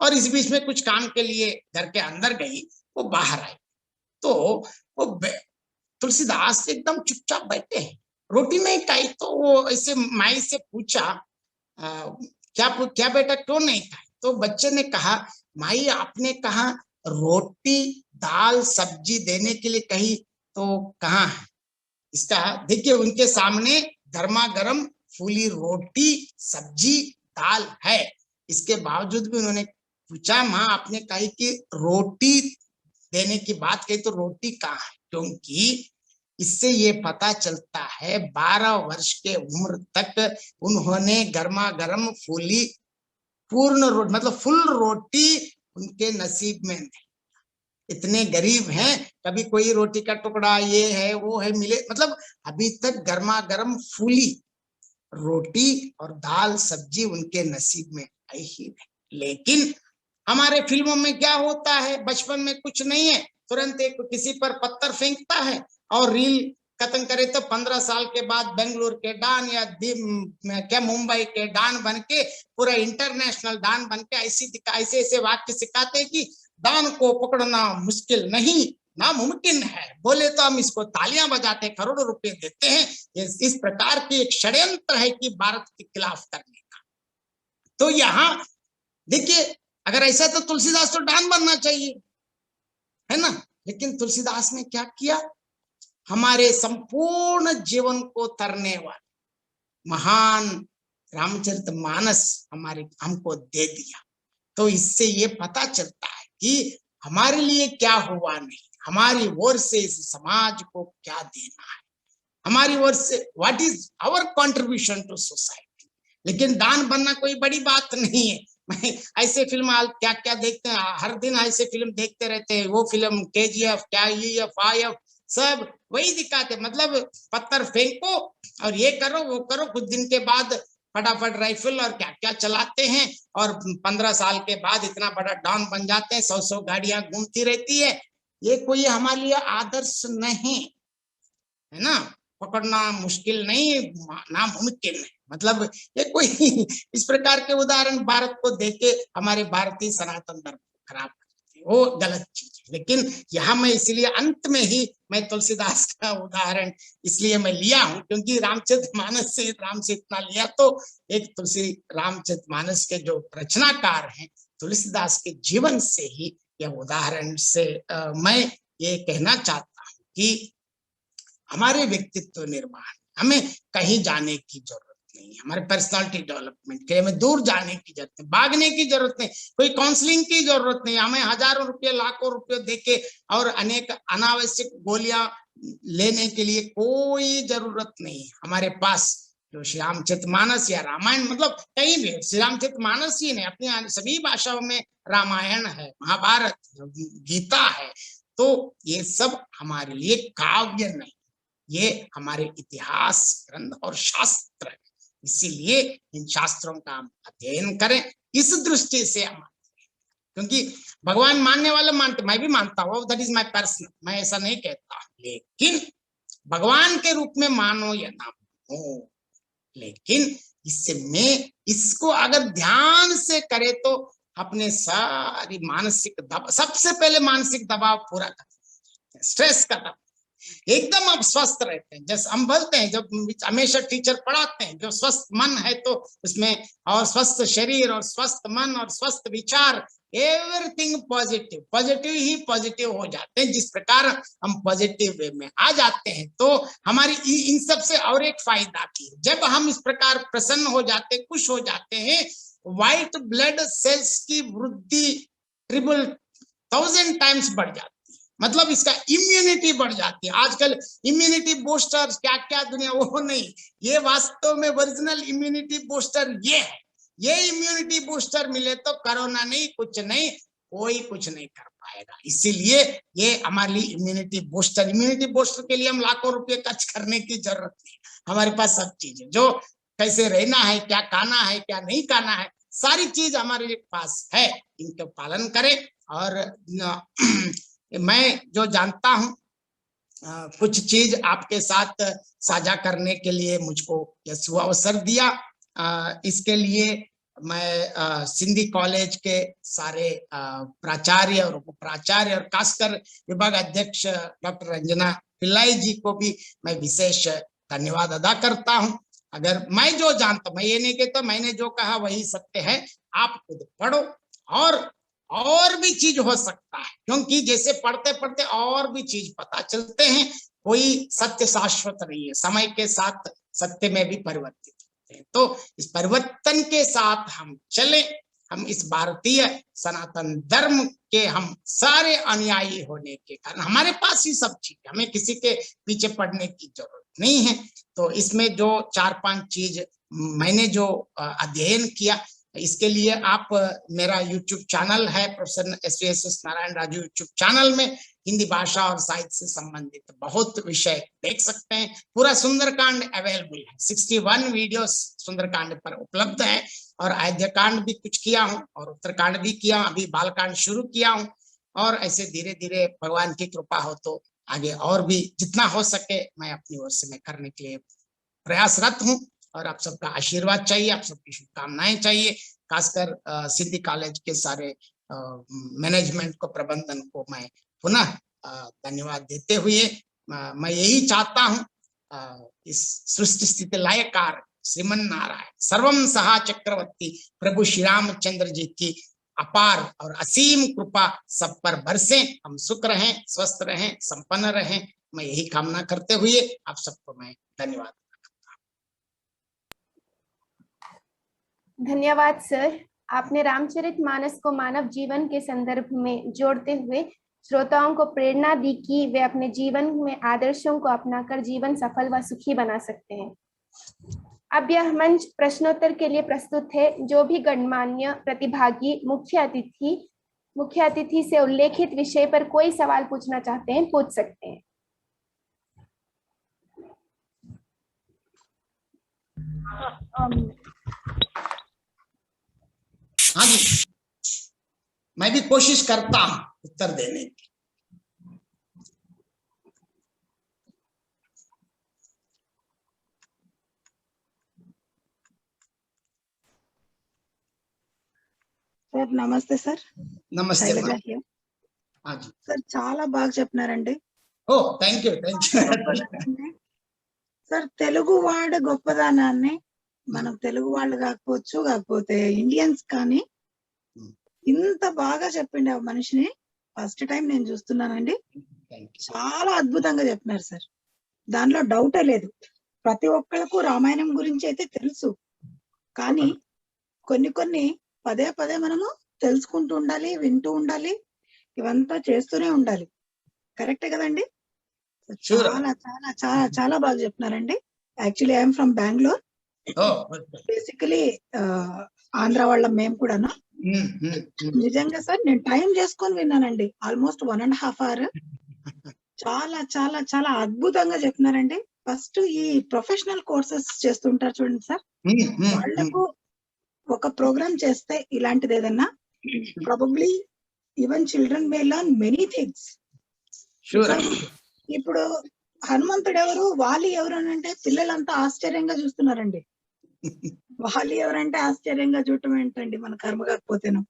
और इस बीच में कुछ काम के लिए घर के अंदर गई, वो बाहर आई तो वो तुलसीदास एकदम चुपचाप बैठे हैं, रोटी नहीं खाई। तो वो ऐसे माई से पूछा, क्या बेटा क्यों नहीं खाई? तो बच्चे ने कहा, माई आपने कहा रोटी दाल सब्जी देने के लिए कही, तो कहाँ है इसका? देखिए उनके सामने गर्मा गर्म फूली रोटी सब्जी दाल है, इसके बावजूद भी उन्होंने पूछा, माँ आपने कही कि रोटी देने की बात कही, तो रोटी कहाँ है? क्योंकि इससे ये पता चलता है 12 वर्ष के उम्र तक उन्होंने गर्मा गर्म फूली पूर्ण रोटी मतलब फुल रोटी उनके नसीब में नहीं। इतने गरीब हैं, कभी कोई रोटी का टुकड़ा ये है वो है मिले, मतलब अभी तक गर्मा गर्म फूली रोटी और दाल सब्जी उनके नसीब में आई ही नहीं। लेकिन हमारे फिल्मों में क्या होता है, बचपन में कुछ नहीं है, तुरंत एक किसी पर पत्थर फेंकता है और रील खत्म करे तो 15 साल के बाद बेंगलुरु के डॉन या क्या मुंबई के डॉन बन के पूरा इंटरनेशनल डॉन बन के ऐसे वाक्य सिखाते हैं कि डॉन को पकड़ना मुश्किल नहीं नामुमकिन है, बोले तो हम इसको तालियां बजाते करोड़ों रुपए देते हैं। इस प्रकार की एक षड्यंत्र है कि भारत के खिलाफ करने का। तो यहाँ देखिए अगर ऐसा तो तुलसीदास तो डॉन बनना चाहिए, है ना, लेकिन तुलसीदास ने क्या किया, हमारे संपूर्ण जीवन को तरने वाले महान रामचरितमानस हमको दे दिया। तो इससे ये पता चलता है कि हमारे लिए क्या हुआ नहीं, हमारी ओर से इस समाज को क्या देना है, हमारी ओर से what is our contribution to society. लेकिन दान बनना कोई बड़ी बात नहीं है। ऐसे फिल्म क्या क्या देखते हैं, हर दिन ऐसे फिल्म देखते रहते हैं, वो फिल्म KGF क्या EF सब वही दिखाते, मतलब पत्थर फेंको और ये करो वो करो, कुछ दिन के बाद फटाफट राइफल और क्या क्या चलाते हैं और 15 साल के बाद इतना बड़ा डॉन बन जाते हैं, 100 गाड़ियां घूमती रहती है। ये कोई हमारे लिए आदर्श नहीं है ना, पकड़ना मुश्किल नहीं नामुमकिन है, मतलब ये कोई इस प्रकार के उदाहरण भारत को देके हमारे भारतीय सनातन धर्म को खराब करते हैं, वो गलत चीज है। लेकिन यहाँ मैं इसलिए अंत में ही मैं तुलसीदास का उदाहरण इसलिए मैं लिया हूँ क्योंकि रामचरितमानस से राम से इतना लिया, तो एक तुलसी रामचरितमानस के जो रचनाकार हैं तुलसीदास के जीवन से ही यह उदाहरण से मैं ये कहना चाहता हूँ कि हमारे व्यक्तित्व निर्माण हमें कहीं जाने की जरूरत नहीं, हमारे पर्सनालिटी डेवलपमेंट के लिए हमें दूर जाने की जरूरत नहीं, भागने की जरूरत नहीं, कोई काउंसलिंग की जरूरत नहीं, हमें हजारों रुपये लाखों रुपये देके और अनेक अनावश्यक गोलियां लेने के लिए कोई जरूरत नहीं। हमारे पास जो श्री रामचरितमानस या रामायण, मतलब कहीं भी श्री रामचरितमानस ही नहीं, अपनी सभी भाषाओं में रामायण है, महाभारत, गीता है। तो ये सब हमारे लिए काव्य नहीं, ये हमारे इतिहास ग्रंथ और शास्त्र है। इसीलिए इन शास्त्रों का हम अध्ययन करें। इस दृष्टि से हम, क्योंकि भगवान मानने वाले मानते, मैं भी मानता हूँ, दैट इज माय पर्सनल, मैं ऐसा नहीं कहता, लेकिन भगवान के रूप में मानो या ना मानो, लेकिन इससे मैं इसको अगर ध्यान से करे तो अपने सारी मानसिक दबाव, सबसे पहले मानसिक दबाव पूरा कर, स्ट्रेस का दबाव, एकदम आप स्वस्थ रहते हैं। जैसे हम बोलते हैं, जब हमेशा टीचर पढ़ाते हैं, जो स्वस्थ मन है तो उसमें, और स्वस्थ शरीर और स्वस्थ मन और स्वस्थ विचार, एवरीथिंग पॉजिटिव, पॉजिटिव ही पॉजिटिव हो जाते हैं। जिस प्रकार हम पॉजिटिव वे में आ जाते हैं तो हमारी इन सब से और एक फायदा की, जब हम इस प्रकार प्रसन्न हो जाते, खुश हो जाते हैं, व्हाइट ब्लड सेल्स की वृद्धि 1000 टाइम्स बढ़ जाती है, मतलब इसका इम्यूनिटी बढ़ जाती है। आजकल इम्यूनिटी बूस्टर क्या क्या दुनिया, वो नहीं, ये वास्तव में ओरिजिनल इम्यूनिटी बूस्टर ये है। ये इम्यूनिटी बूस्टर मिले तो कोरोना नहीं, कुछ नहीं, कोई कुछ नहीं कर पाएगा। इसीलिए ये हमारे लिए इम्यूनिटी बूस्टर के लिए हम लाखों रुपए खर्च करने की जरूरत नहीं, हमारे पास सब चीजें, जो कैसे रहना है, क्या खाना है, क्या नहीं खाना है, सारी चीज हमारे पास है। इनका पालन करें। और मैं जो जानता हूं, कुछ चीज आपके साथ साझा करने के लिए मुझको यह अवसर दिया। इसके लिए मैं सिंधी कॉलेज के सारे प्राचार्य और उपप्राचार्य और खासकर विभाग अध्यक्ष डॉक्टर रंजना पिल्लाई जी को भी मैं विशेष धन्यवाद अदा करता हूं। अगर मैं जो जानता, मैं ये नहीं कहता मैंने जो कहा वही सत्य है, आप खुद पढ़ो और भी चीज हो सकता है, क्योंकि जैसे पढ़ते पढ़ते और भी चीज पता चलते हैं। कोई सत्य शाश्वत नहीं है, समय के साथ सत्य में भी परिवर्तित होते हैं। तो इस परिवर्तन के साथ हम चले। हम इस भारतीय सनातन धर्म के हम सारे अनुयायी होने के कारण हमारे पास ही सब चीज, हमें किसी के पीछे पड़ने की जरूरत नहीं है। तो इसमें जो 4-5 चीज मैंने जो अध्ययन किया, इसके लिए आप मेरा YouTube चैनल है professor S Narayan Raju YouTube channel में हिंदी भाषा और साहित्य से संबंधित बहुत विषय देख सकते हैं। पूरा सुंदरकांड अवेलेबल है, 61 वीडियोस सुंदरकांड पर उपलब्ध है। और अयोध्या कांड भी कुछ किया हूँ और उत्तरकांड भी किया, अभी बालकांड शुरू किया हूँ। और ऐसे धीरे धीरे भगवान की कृपा हो तो आगे और भी जितना हो सके मैं अपनी ओर से मैं करने के लिए प्रयासरत हूँ। और आप सबका आशीर्वाद चाहिए, आप सबकी शुभकामनाएं चाहिए। खासकर सिंधी कॉलेज के सारे मैनेजमेंट को, प्रबंधन को मैं पुनः धन्यवाद देते हुए मैं यही चाहता हूँ, इस सृष्टि स्थिति लयकार श्रीमन नारायण सर्वम सहा चक्रवर्ती प्रभु श्री रामचंद्र जी की अपार और असीम कृपा सब पर बरसे। हम सुख रहें, स्वस्थ रहें, संपन्न रहें, मैं यही कामना करते हुए आप सबको मैं धन्यवाद। धन्यवाद सर। आपने रामचरितमानस को मानव जीवन के संदर्भ में जोड़ते हुए श्रोताओं को प्रेरणा दी कि वे अपने जीवन में आदर्शों को अपनाकर जीवन सफल व सुखी बना सकते हैं। अब यह मंच प्रश्नोत्तर के लिए प्रस्तुत है। जो भी गणमान्य प्रतिभागी मुख्य अतिथि से उल्लेखित विषय पर कोई सवाल पूछना चाहते हैं, पूछ सकते हैं। हाँ जी, मैं भी कोशिश करता हूं उत्तर देने की। సార్ నమస్తే సార్. నమస్తే సార్, చాలా బాగా చెప్పినారండి. ఓ థ్యాంక్ యూ. సార్, తెలుగు వాడు గొప్పదనాన్ని మనం తెలుగు వాళ్ళు కాకపోతే ఇండియన్స్ కానీ ఇంత బాగా చెప్పిండే మనిషిని ఫస్ట్ టైం నేను చూస్తున్నానండి. చాలా అద్భుతంగా చెప్పినారు సార్, దానిలో డౌటే లేదు. ప్రతి ఒక్కళ్ళకు రామాయణం గురించి అయితే తెలుసు, కానీ కొన్ని పదే పదే మనము తెలుసుకుంటూ ఉండాలి, వింటూ ఉండాలి, ఇవంతా చేస్తూనే ఉండాలి. కరెక్టే కదండి? Sure. చాలా చాలా చాలా చాలా బాగా చెప్తున్నారండి. Actually I'm from Bengaluru. Oh, good, good. Basically Andhra వాళ్ళం మేము కూడాను. నిజంగా సార్ నేను టైం చేసుకొని విన్నానండి. Almost 1.5 hours. చాలా చాలా చాలా అద్భుతంగా చెప్తున్నారండి. ఫస్ట్ ఈ ప్రొఫెషనల్ కోర్సెస్ చేస్తుంటారు చూడండి సార్, వాళ్లకు ఒక ప్రోగ్రామ్ చేస్తే ఇలాంటిది ఏదన్నా ప్రాబబ్లీ ఈవెన్ చిల్డ్రన్ మే లర్న్ మెనీ థింగ్స్. Sure. ఇప్పుడు హనుమంతుడు ఎవరు, వాలి ఎవరు అని అంటే పిల్లలంతా ఆశ్చర్యంగా చూస్తున్నారండి. వాలి ఎవరంటే ఆశ్చర్యంగా చూడటం ఏంటండి, మన కర్మ కాకపోతేను.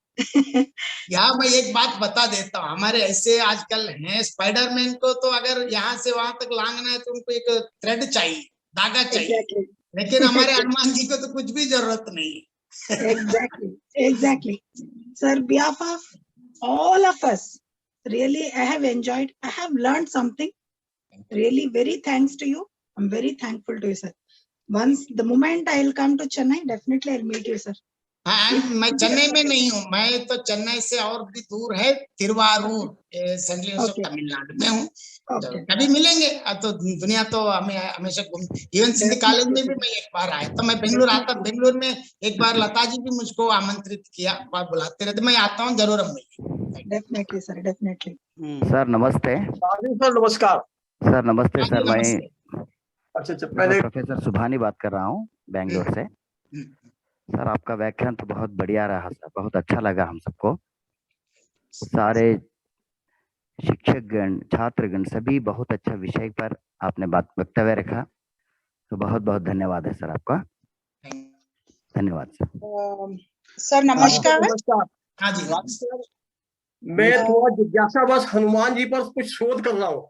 यहाँ मैं एक बात बता देता हूँ, हमारे ऐसे आजकल हैं स्पाइडरमैन को तो अगर यहाँ से वहां तक लांगना है तो उनको एक थ्रेड चाहिए, धागा चाहिए, Exactly. लेकिन हमारे हनुमान जी को तो कुछ भी जरूरत नहीं है. Exactly. Sir, behalf of all of us, really I have enjoyed, I have learned something. Really very thanks to you. I'm very thankful to you, sir. Once the moment I'll come to Chennai, definitely I'll meet you, sir. हाँ, मैं चेन्नई में नहीं हूँ, मैं तो चेन्नई से और भी दूर है Thiruvarur, Saint Louis of Okay. Tamil Nadu में हूँ. Okay. कभी मिलेंगे. अब तो दुनिया तो हमें हमेशा घूम, इवन सिंधी कॉलेज में भी मैं एक बार आया तो मैं बेंगलुरु आता, बेंगलुरु में एक बार लता जी भी मुझको आमंत्रित किया, बार बुलाते रहते, मैं आता हूँ जरूर. हम मिलेंगे. Definitely, sir. Definitely. सर नमस्ते। सर नमस्कार। सर नमस्ते हाँ जी, सर, मैं नमस्ते. अच्छा पहले प्रोफेसर सुभानी बात कर रहा हूँ बेंगलोर से। सर आपका व्याख्यान तो बहुत बढ़िया रहा सर, बहुत अच्छा लगा हम सबको। सारे शिक्षकगण, छात्रगण सभी बहुत अच्छा विषय पर आपने वक्तव्य रखा, तो बहुत बहुत धन्यवाद है सर आपका। धन्यवाद सर। सर नमस्कार। नमस्कार। हाँ जी, नमस्ते. मैं थोड़ा जिज्ञासा बस हनुमान जी पर कुछ शोध कर रहा हूँ।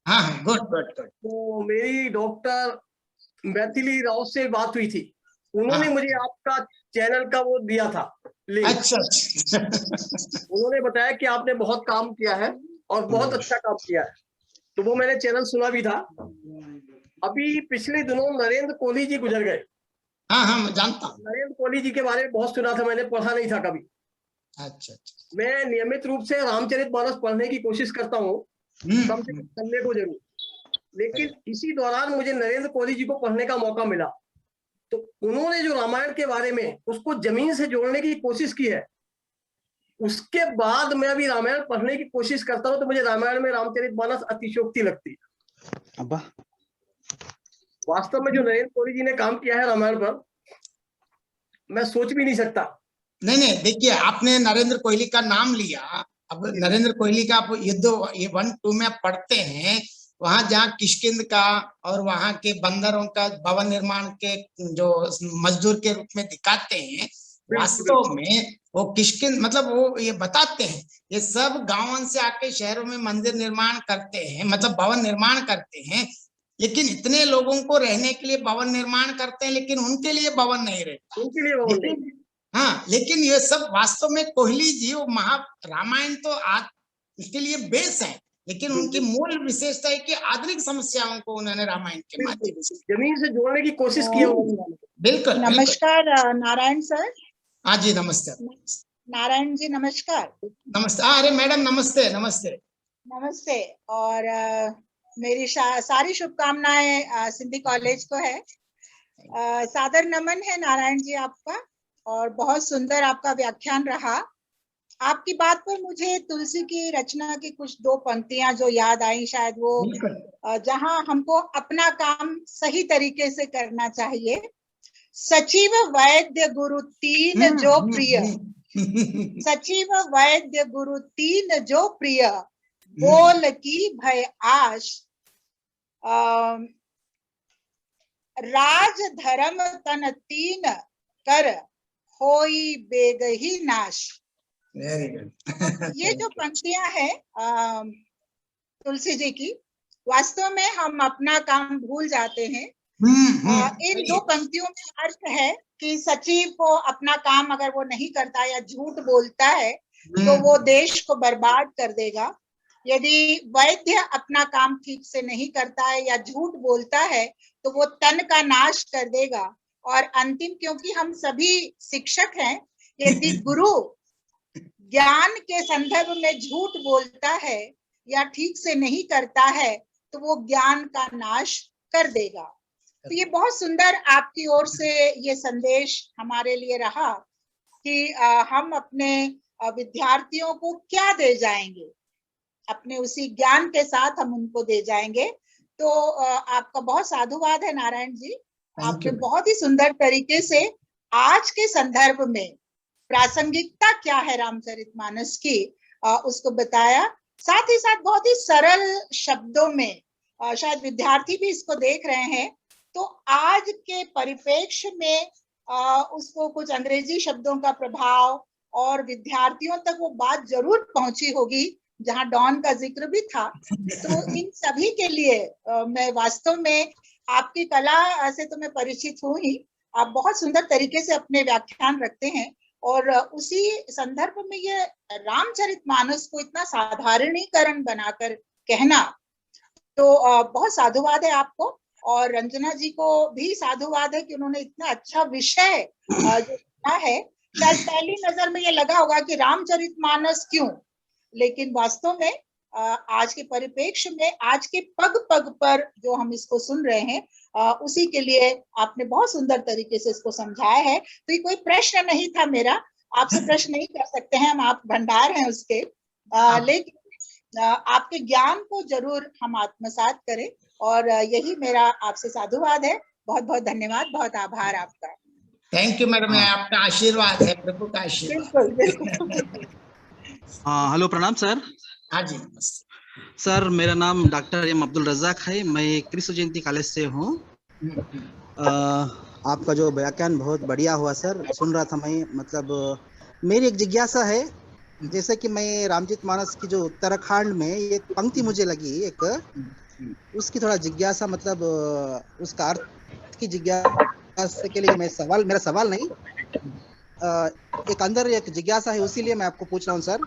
हाँ, गुड गुड गुड. तो मेरी डॉक्टर मैथिली राव से बात हुई थी, उन्होंने हाँ. मुझे आपका चैनल का वो दिया था लिंक। अच्छा. उन्होंने बताया कि आपने बहुत काम किया है और बहुत अच्छा काम किया है, तो वो मैंने चैनल सुना भी था। अभी पिछले दिनों नरेंद्र कोहली जी गुजर गए। हाँ हाँ, मैं जानता हूँ. नरेंद्र कोहली जी के बारे में बहुत सुना था, मैंने पढ़ा नहीं था कभी। अच्छा. मैं नियमित रूप से रामचरितमानस पढ़ने की कोशिश करता हूँ, कम से कम संडे को जरूर। लेकिन इसी दौरान मुझे नरेंद्र कोहली जी को पढ़ने का मौका मिला, तो उन्होंने जो रामायण के बारे में उसको जमीन से जोड़ने की कोशिश की है, उसके बाद मैं अभी रामायण पढ़ने की कोशिश करता हूँ, तो मुझे रामायण में रामचरितमानस अतिशयोक्ति लगती है। वास्तव में जो नरेंद्र कोहली जी ने काम किया है रामायण पर, मैं सोच भी नहीं सकता। नहीं, देखिए आपने नरेंद्र कोहली का नाम लिया. अब नरेंद्र कोहली का आप युद्ध 1-2 में आप पढ़ते हैं, वहां जहाँ किष्किंध का और वहां के बंदरों का भवन निर्माण के जो मजदूर के रूप में दिखाते हैं, वास्तव में वो किष्किंध मतलब वो ये बताते हैं, ये सब गांवों से आके शहरों में मंदिर निर्माण करते हैं, मतलब भवन निर्माण करते हैं, लेकिन इतने लोगों को रहने के लिए भवन निर्माण करते हैं, लेकिन उनके लिए भवन नहीं रहता. उनके लिए भवन नहीं। हाँ, लेकिन ये सब वास्तव में कोहली जी वो रामायण तो आज इसके लिए बेस है, लेकिन उनकी मूल विशेषता है कि आधुनिक समस्याओं को उन्होंने रामायण के माध्यम से जमीन से जोड़ने की कोशिश की है उन्होंने। बिल्कुल. नमस्कार नारायण सर। हाँ जी, नमस्ते. नारायण जी नमस्कार। नमस्ते. अरे मैडम नमस्ते. नमस्ते. नमस्ते। और मेरी सारी शुभकामनाएं सिंधी कॉलेज को है। सादर नमन है नारायण जी आपका, और बहुत सुंदर आपका व्याख्यान रहा। आपकी बात पर मुझे तुलसी की रचना की कुछ 2 पंक्तियां जो याद आई, शायद वो जहां हमको अपना काम सही तरीके से करना चाहिए। सचिव वैद्य गुरु 3 जो प्रिय, सचिव वैद्य गुरु 3 जो प्रिय, बोल की भय आश, राज धर्म तन 3 कर, होई बेगही नाश। Very good. ये जो पंक्तियां हैं तुलसी जी की, वास्तव में हम अपना काम भूल जाते हैं। इन 2 पंक्तियों में अर्थ है कि सचिव को अपना काम अगर वो नहीं करता या झूठ बोलता है तो वो देश को बर्बाद कर देगा। यदि वैद्य अपना काम ठीक से नहीं करता है या झूठ बोलता है तो वो तन का नाश कर देगा। और अंतिम, क्योंकि हम सभी शिक्षक हैं, यदि गुरु ज्ञान के संदर्भ में झूठ बोलता है या ठीक से नहीं करता है तो वो ज्ञान का नाश कर देगा। तो ये बहुत सुंदर आपकी ओर से ये संदेश हमारे लिए रहा कि हम अपने विद्यार्थियों को क्या दे जाएंगे, अपने उसी ज्ञान के साथ हम उनको दे जाएंगे। तो आपका बहुत साधुवाद है नारायण जी, आपने बहुत ही सुंदर तरीके से आज के संदर्भ में प्रासंगिकता क्या है रामचरितमानस की उसको बताया। साथ ही साथ बहुत ही सरल शब्दों में, शायद विद्यार्थी भी इसको देख रहे हैं तो आज के परिप्रेक्ष्य में उसको कुछ अंग्रेजी शब्दों का प्रभाव और विद्यार्थियों तक वो बात जरूर पहुंची होगी, जहां डॉन का जिक्र भी था। तो इन सभी के लिए मैं वास्तव में आपकी कला से तो मैं परिचित हूँ ही, आप बहुत सुंदर तरीके से अपने व्याख्यान रखते हैं और उसी संदर्भ में ये रामचरितमानस को इतना साधारणीकरण बनाकर कहना, तो बहुत साधुवाद है आपको। और रंजना जी को भी साधुवाद है कि उन्होंने इतना अच्छा विषय जो चुना है। शायद पहली नजर में ये लगा होगा कि रामचरितमानस क्यों, लेकिन वास्तव में आज के परिप्रेक्ष्य में, आज के पग पग पर जो हम इसको सुन रहे हैं, उसी के लिए आपने बहुत सुंदर तरीके से इसको समझाया है। तो ये कोई प्रश्न नहीं था मेरा, आपसे प्रश्न नहीं कर सकते हैं हम, आप भंडार हैं उसके, लेकिन आपके ज्ञान को जरूर हम आत्मसात करें और यही मेरा आपसे साधुवाद है। बहुत बहुत धन्यवाद, बहुत आभार आपका। थैंक यू मैडम, आपका आशीर्वाद है, प्रभु का आशीर्वाद। बिल्कुल। हेलो, प्रणाम सर। हाँ जी सर, मेरा नाम डॉक्टर एम अब्दुल रज़ाक है, मैं कृष्ण जयंती कॉलेज से हूँ। आपका जो व्याख्यान बहुत बढ़िया हुआ सर, सुन रहा था मैं। मतलब मेरी एक जिज्ञासा है, जैसे कि मैं रामचरितमानस की जो उत्तराखंड में एक पंक्ति मुझे लगी, एक उसकी थोड़ा जिज्ञासा, मतलब उसका अर्थ की जिज्ञासा के लिए मेरा सवाल नहीं, एक अंदर एक जिज्ञासा है, उसीलिए मैं आपको पूछ रहा हूँ सर।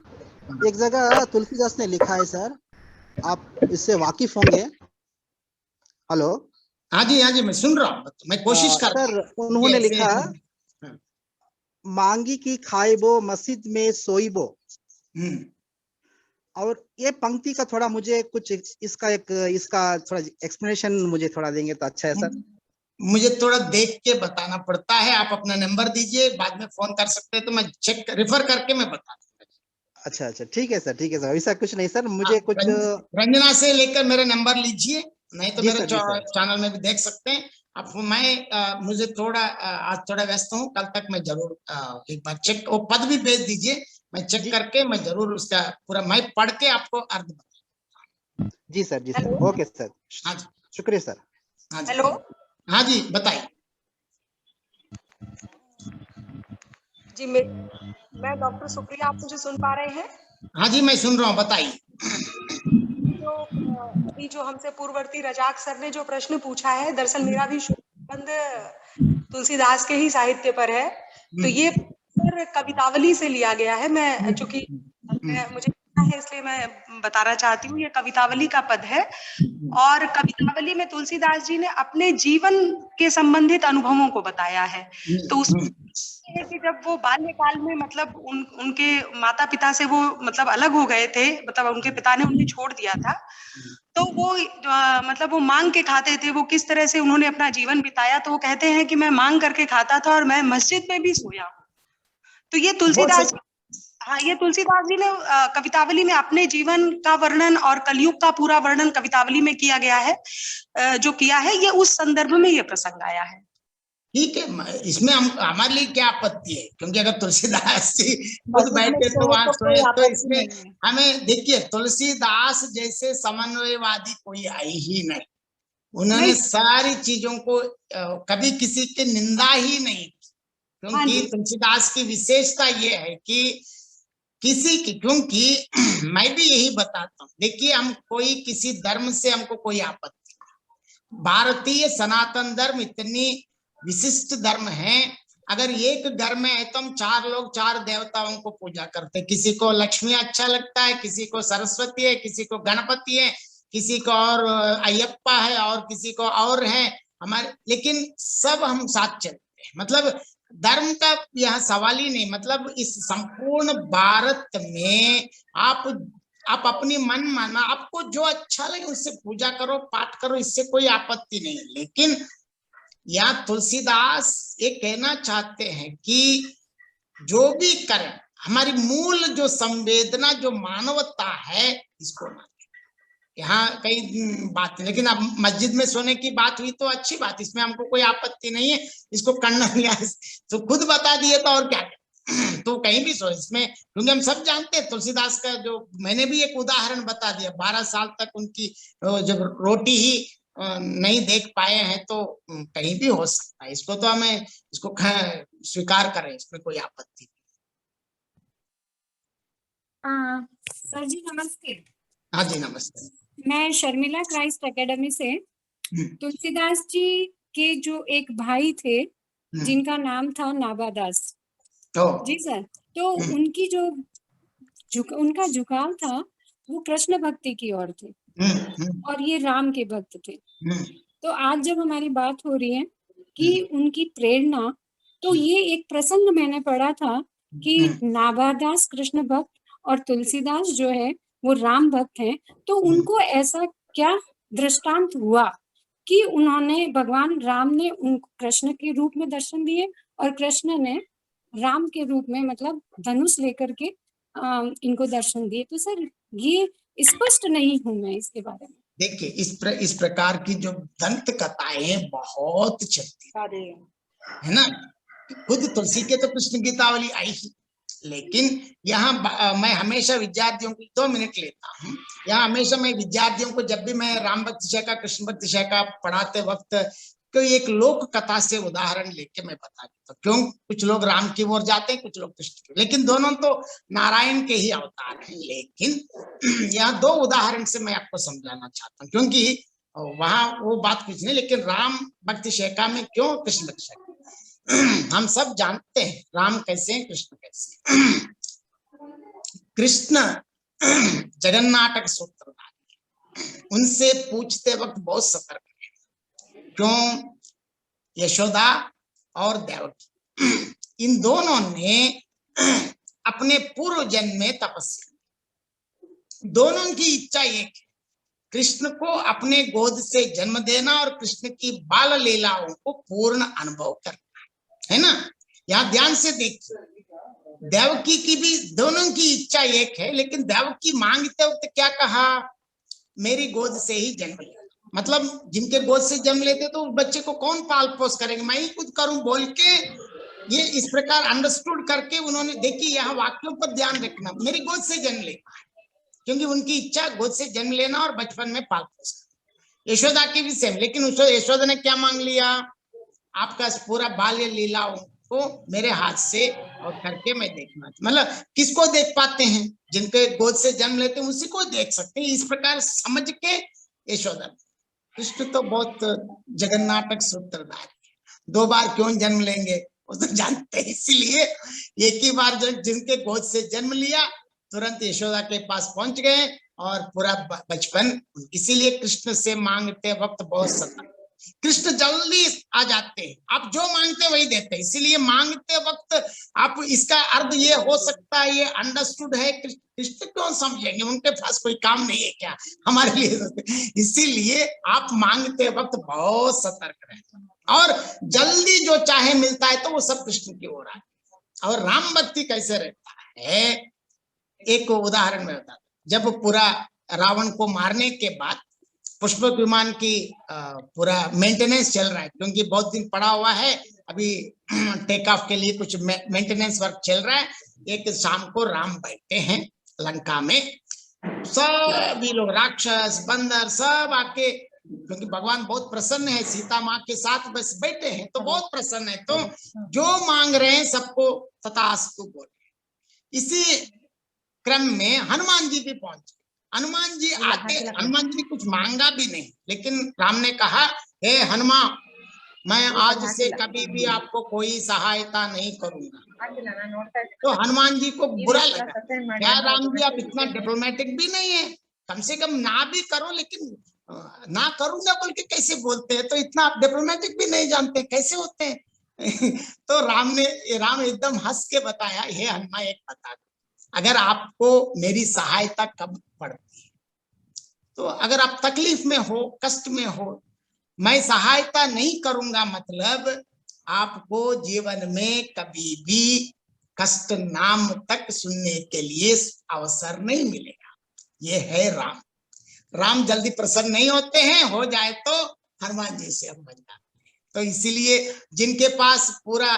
एक जगह तुलसीदास ने लिखा है सर, आप इससे वाकिफ होंगे। हेलो, हाँ जी मैं सुन रहा हूँ, मैं कोशिश कर सर, उन्होंने लिखा, मांगी की खाइबो मस्जिद में सोइबो। और ये पंक्ति का थोड़ा मुझे कुछ इसका थोड़ा एक्सप्लेनेशन मुझे थोड़ा देंगे तो अच्छा है सर। मुझे थोड़ा देख के बताना पड़ता है, आप अपना नंबर दीजिए, बाद में फोन कर सकते हैं तो मैं चेक रेफर करके मैं बता दूंगा। अच्छा, ठीक है सर, ऐसा कुछ नहीं सर, मुझे कुछ रंजना से लेकर मेरा नंबर लीजिए, नहीं तो मेरे चैनल में भी देख सकते हैं आप। मुझे थोड़ा आज थोड़ा व्यस्त हूँ, कल तक मैं जरूर एक बार चेक, वो पद भी भेज दीजिए, मैं चेक करके मैं जरूर उसका पूरा मैं पढ़ के आपको अर्थ बताऊंगा। जी सर, ओके सर। हाँ जी, शुक्रिया सर। हेलो, हाँ जी बताइए। जी मैं डॉक्टर सुप्रिया, आप मुझे सुन पा रहे हैं? हाँ जी मैं सुन रहा हूँ, बताइए। अभी जो हमसे पूर्ववर्ती रजाक सर ने जो प्रश्न पूछा है, दरअसल मेरा भी संबंध तुलसीदास के ही साहित्य पर है। तो ये सर कवितावली से लिया गया है। मैं चूंकि मुझे है इसलिए मैं बताना चाहती हूँ, ये कवितावली का पद है और कवितावली में तुलसीदास जी ने अपने जीवन के संबंधित अनुभवों को बताया है। तो उसमें कि जब वो बाल्यकाल में, मतलब उनके माता पिता से वो मतलब अलग हो गए थे, मतलब उनके पिता ने उन्हें छोड़ दिया था, तो वो मतलब वो मांग के खाते थे। वो किस तरह से उन्होंने अपना जीवन बिताया, तो वो कहते हैं कि मैं मांग करके खाता था और मैं मस्जिद में भी सोया। तो ये तुलसीदास जी ने कवितावली में अपने जीवन का वर्णन और कलयुग का पूरा वर्णन कवितावली में किया गया है। जो किया है ये उस संदर्भ में ये प्रसंग आया है। ठीक है, इसमें हमारे लिए क्या आपत्ति है, क्योंकि अगर तुलसीदास जी खुद बैठे तो वहां सोए, तो इसमें हमें देखिए, तुलसीदास जैसे समन्वयवादी कोई आई ही नहीं। उन्होंने सारी चीजों को कभी किसी की निंदा ही नहीं, क्योंकि तुलसीदास की विशेषता ये है कि किसी की, क्योंकि मैं भी यही बताता हूँ, देखिए हम कोई किसी धर्म से हमको कोई आपत्ति नहीं, भारतीय सनातन धर्म इतनी विशिष्ट धर्म है। अगर एक घर में है तो हम 4 लोग 4 देवताओं को पूजा करते, किसी को लक्ष्मी अच्छा लगता है, किसी को सरस्वती है, किसी को गणपति है, किसी को और अयप्पा है और किसी को और है हमारे, लेकिन सब हम साथ चलते हैं। मतलब धर्म का यहाँ सवाल ही नहीं। मतलब इस संपूर्ण भारत में आप आप अपनी मन माना, आपको जो अच्छा लगे उससे पूजा करो, पाठ करो, इससे कोई आपत्ति नहीं है। लेकिन यहाँ तुलसीदास ये कहना चाहते हैं कि जो भी करें, हमारी मूल जो संवेदना, जो मानवता है, इसको ना, यहाँ कई बात है। लेकिन अब मस्जिद में सोने की बात हुई तो अच्छी बात, इसमें हमको कोई आपत्ति नहीं है, इसको करना तो खुद बता दिए तो और क्या तो कहीं भी सो इसमें, क्योंकि हम सब जानते हैं तुलसीदास का, जो मैंने भी एक उदाहरण बता दिया, 12 साल तक उनकी जब रोटी ही नहीं देख पाए हैं, तो कहीं भी हो सकता है। इसको तो हमें इसको स्वीकार करें, इसमें कोई आपत्ति नहीं। सर जी नमस्ते। हाँ जी नमस्ते। मैं शर्मिला क्राइस्ट एकेडमी से। तुलसीदास जी के जो एक भाई थे जिनका नाम था नाबादास जी सर, तो उनकी जो उनका झुकाव था वो कृष्ण भक्ति की ओर थे और ये राम के भक्त थे। तो आज जब हमारी बात हो रही है कि उनकी प्रेरणा, तो ये एक प्रसंग मैंने पढ़ा था कि नाबादास कृष्ण भक्त और तुलसीदास जो है वो राम भक्त हैं। तो उनको ऐसा क्या दृष्टांत हुआ कि उन्होंने, भगवान राम ने उनको कृष्ण के रूप में दर्शन दिए और कृष्ण ने राम के रूप में, मतलब धनुष लेकर के इनको दर्शन दिए। तो सर ये स्पष्ट नहीं हूं मैं इसके बारे में। देखिए इस प्रकार की जो दंत कथाएं बहुत चलती है ना, खुद तुलसी के तो कृष्ण गीतावली आई ही, लेकिन यहाँ मैं हमेशा विद्यार्थियों को 2 मिनट लेता हूँ। यहाँ हमेशा मैं विद्यार्थियों को, जब भी मैं राम भक्ति विषय का, कृष्ण भक्ति विषय का पढ़ाते वक्त कोई एक लोक कथा से उदाहरण लेके मैं बता देता हूँ। क्यों, कुछ लोग राम की ओर जाते हैं, कुछ लोग कृष्ण की, लेकिन दोनों तो नारायण के ही अवतार हैं। लेकिन यहाँ 2 उदाहरण से मैं आपको समझाना चाहता हूँ, क्योंकि वहां वो बात कुछ नहीं, लेकिन राम भक्ति शेखा में क्यों, कृष्ण भक्ति शेखा हम सब जानते हैं राम कैसे हैं, कृष्ण कैसे हैं। कृष्ण जगन्नाटक सूत्रधार, उनसे पूछते वक्त बहुत सतर्क है। क्यों, यशोदा और देवकी, इन दोनों ने अपने पूर्व जन्म में तपस्या, दोनों की इच्छा एक है, कृष्ण को अपने गोद से जन्म देना और कृष्ण की बाल लीलाओं को पूर्ण अनुभव करना, है ना। यहाँ ध्यान से देखिए, देवकी की भी, दोनों की इच्छा एक है, लेकिन देवकी मांगते वक्त क्या कहा, मेरी गोद से ही जन्म ले। मतलब जिनके गोद से जन्म लेते तो उस बच्चे को कौन पाल पोस करेंगे, मैं ही खुद करूं बोल के, ये इस प्रकार अंडरस्टूड करके उन्होंने, देखिए यहाँ वाक्यों पर ध्यान रखना, मेरी गोद से जन्म लेना है, क्योंकि उनकी इच्छा गोद से जन्म लेना और बचपन में पाल पोस करना। यशोदा की भी सेम, लेकिन यशोदा ने क्या मांग लिया, आपका पूरा बाल्य लीलाओं को मेरे हाथ से और करके मैं देखना। मतलब किसको देख पाते हैं, जिनके गोद से जन्म लेते हैं उसी को देख सकते हैं। इस प्रकार समझ के यशोदा, कृष्ण तो बहुत जगन्नाटक सूत्रधार, 2 बार क्यों जन्म लेंगे वो तो जानते हैं, इसीलिए एक ही बार जिनके गोद से जन्म लिया तुरंत यशोदा के पास पहुंच गए और पूरा बचपन, इसीलिए कृष्ण से मांगते वक्त बहुत सतर्क। कृष्ण जल्दी आ जाते हैं, आप जो मांगते वही देते हैं, इसीलिए मांगते वक्त आप, इसका अर्थ ये हो सकता है, ये अंडरस्टूड है, कृष्ण क्यों समझेंगे, उनके पास कोई काम नहीं है क्या हमारे लिए। इसीलिए आप मांगते वक्त बहुत सतर्क रहें और जल्दी जो चाहे मिलता है तो वो सब कृष्ण की ओर आए। और राम भक्ति कैसे रहता है, एक उदाहरण में बता, जब पूरा रावण को मारने के बाद पुष्पक विमान की पूरा मेंटेनेंस चल रहा है, क्योंकि बहुत दिन पड़ा हुआ है, अभी टेक ऑफ के लिए कुछ मेंटेनेंस वर्क चल रहा है। एक शाम को राम बैठे हैं लंका में, सभी लोग राक्षस बंदर सब आके, क्योंकि भगवान बहुत प्रसन्न है, सीता माँ के साथ बस बैठे हैं तो बहुत प्रसन्न है, तो जो मांग रहे हैं सबको तथास्तु बोले। इसी क्रम में हनुमान जी भी पहुंचे। हनुमान जी आते, हनुमान जी ने कुछ मांगा भी नहीं, लेकिन राम ने कहा, हे हनुमान, मैं आज से कभी भी आपको कोई सहायता नहीं करूंगा। तो हनुमान जी को बुरा लगा, क्या राम जी आप इतना डिप्लोमेटिक भी नहीं है, कम से कम ना भी करो, लेकिन ना करूंगा बोल के कैसे बोलते हैं, तो इतना आप डिप्लोमेटिक भी नहीं जानते कैसे होते हैं। तो राम एकदम हंस के बताया, हे हनुमान एक बता दो, अगर आपको मेरी सहायता कब पड़ती है, तो अगर आप तकलीफ में हो, कष्ट में हो, मैं सहायता नहीं करूंगा, मतलब आपको जीवन में कभी भी कष्ट नाम तक सुनने के लिए अवसर नहीं मिलेगा। ये है राम। राम जल्दी प्रसन्न नहीं होते हैं, हो जाए तो हनुमान जी से हम बन जाते हैं। तो इसीलिए जिनके पास पूरा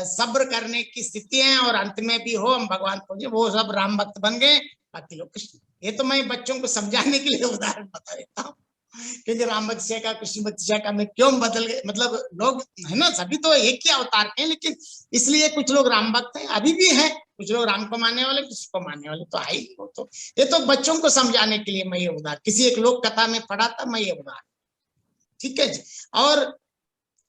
सब्र करने की स्थिति है और अंत में भी हो हम भगवान को, वो सब राम भक्त बन गए, बाकी लोग कृष्ण। ये तो मैं बच्चों को समझाने के लिए उदाहरण बता देता हूँ, क्योंकि राम भक्त से का कृष्ण भक्त से का में क्यों बदल गए, मतलब लोग है ना, सभी तो एक ही अवतार के हैं, लेकिन इसलिए कुछ लोग राम भक्त हैं, अभी भी हैं, कुछ लोग राम को मानने वाले, किसी को मानने वाले, तो है ही। तो ये तो बच्चों को समझाने के लिए मैं ये उदाहरण किसी एक लोक कथा में पढ़ा था, मैं ये उदाहरण, ठीक है जी। और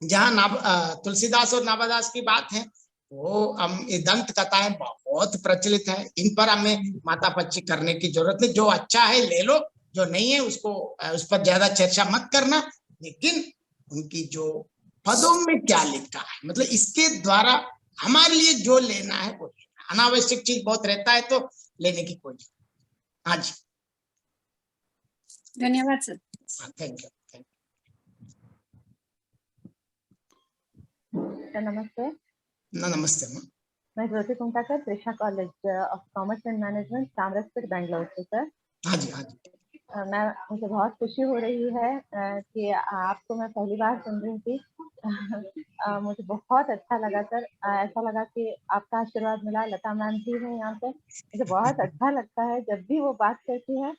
जहाँ तुलसीदास और नाभादास की बात है, वो हम ये दंत कथाएं बहुत प्रचलित है, इन पर हमें माता पच्ची करने की जरूरत नहीं। जो अच्छा है ले लो, जो नहीं है उसको उस पर ज्यादा चर्चा मत करना, लेकिन उनकी जो पदों में क्या लिखा है, मतलब इसके द्वारा हमारे लिए जो लेना है वो लेना। अनावश्यक चीज बहुत रहता है तो लेने की कोई। हाँ जी, धन्यवाद सर। Thank you. नमस्ते। नमस्ते माँ। मैं Jyoti Kuntakar, Krishna College of Commerce and Management, Chamarajpet, Bangalore से सर। हाँ जी, हाँ जी। मुझे बहुत खुशी हो रही है कि आपको मैं पहली बार सुन रही थी। मुझे बहुत अच्छा लगा सर, ऐसा लगा कि आपका आशीर्वाद मिला। लता मैम जी है यहाँ पे, मुझे बहुत अच्छा लगता है जब भी वो बात करती है।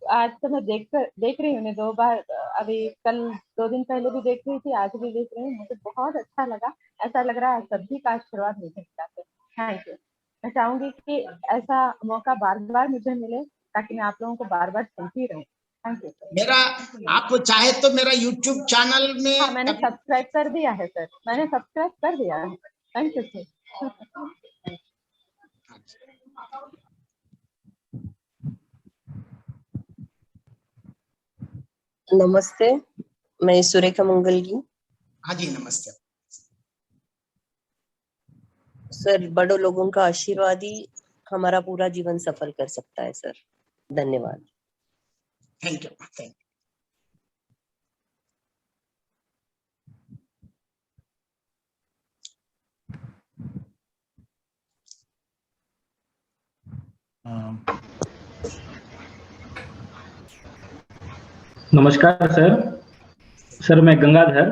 आज तो मैं देख रही हूँ 2 बार, अभी कल 2 दिन पहले भी देख रही थी, आज भी देख रही हूँ। मुझे बहुत अच्छा लगा, ऐसा लग रहा है सभी का आशीर्वाद मुझे मिला सर। Thank you. मैं चाहूंगी कि ऐसा मौका बार बार मुझे मिले ताकि मैं आप लोगों को बार बार सुनती रहूं। Thank you sir. मेरा आप चाहे तो मेरा YouTube चैनल में, हाँ, मैंने सब्सक्राइब कर दिया है सर, मैंने सब्सक्राइब कर दिया है। Thank you sir. नमस्ते, मैं सुरेखा मंगलगी। हाँ जी, नमस्ते सर। बड़ों लोगों का आशीर्वाद ही हमारा पूरा जीवन सफल कर सकता है सर। धन्यवाद। थैंक यू, थैंक नमस्कार सर। सर मैं गंगाधर।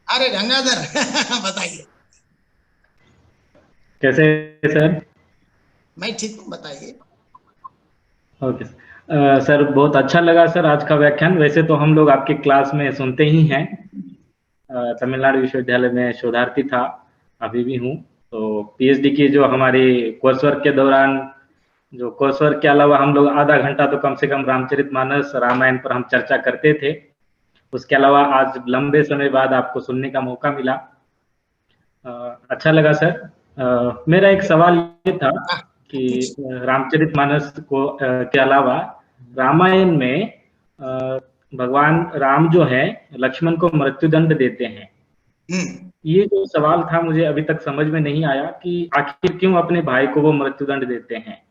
अरे गंगाधर बताइए। कैसे सर? मैं ठीक हूँ, बताइए। ओके सर, बहुत अच्छा लगा सर आज का व्याख्यान। वैसे तो हम लोग आपके क्लास में सुनते ही हैं, तमिलनाडु विश्वविद्यालय में शोधार्थी था, अभी भी हूँ। तो पीएचडी की जो हमारी कोर्स वर्क के दौरान, जो कोर्स वर्क के अलावा हम लोग आधा घंटा तो कम से कम रामचरितमानस, रामायण पर हम चर्चा करते थे। उसके अलावा आज लंबे समय बाद आपको सुनने का मौका मिला, अच्छा लगा सर। मेरा एक सवाल ये था कि रामचरितमानस को के अलावा रामायण में भगवान राम जो है लक्ष्मण को मृत्युदंड देते हैं। ये जो सवाल था मुझे अभी तक समझ में नहीं आया कि आखिर क्यों अपने भाई को वो मृत्युदंड देते हैं।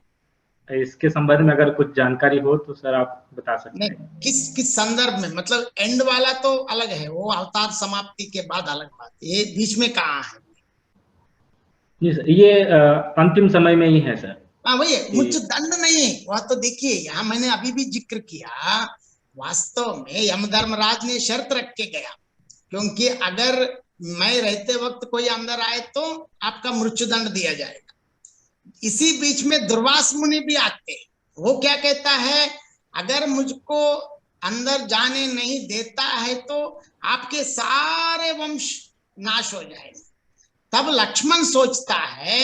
इसके संबंध में अगर कुछ जानकारी हो तो सर आप बता सकते हैं। किस संदर्भ में, मतलब एंड वाला तो अलग है, वो अवतार समाप्ति के बाद अलग बात, ये बीच में कहाँ है? ये अंतिम समय में ही है सर। हाँ वही है, मृत्युदंड नहीं है वह तो। देखिए यहाँ मैंने अभी भी जिक्र किया, वास्तव में यमधर्मराज ने शर्त रख के गया, क्योंकि अगर मैं रहते वक्त कोई अंदर आए तो आपका मृत्युदंड दिया जाएगा। इसी बीच में दुर्वास मुनि भी आते हैं, वो क्या कहता है, अगर मुझको अंदर जाने नहीं देता है तो आपके सारे वंश नाश हो जाएंगे। तब लक्ष्मण सोचता है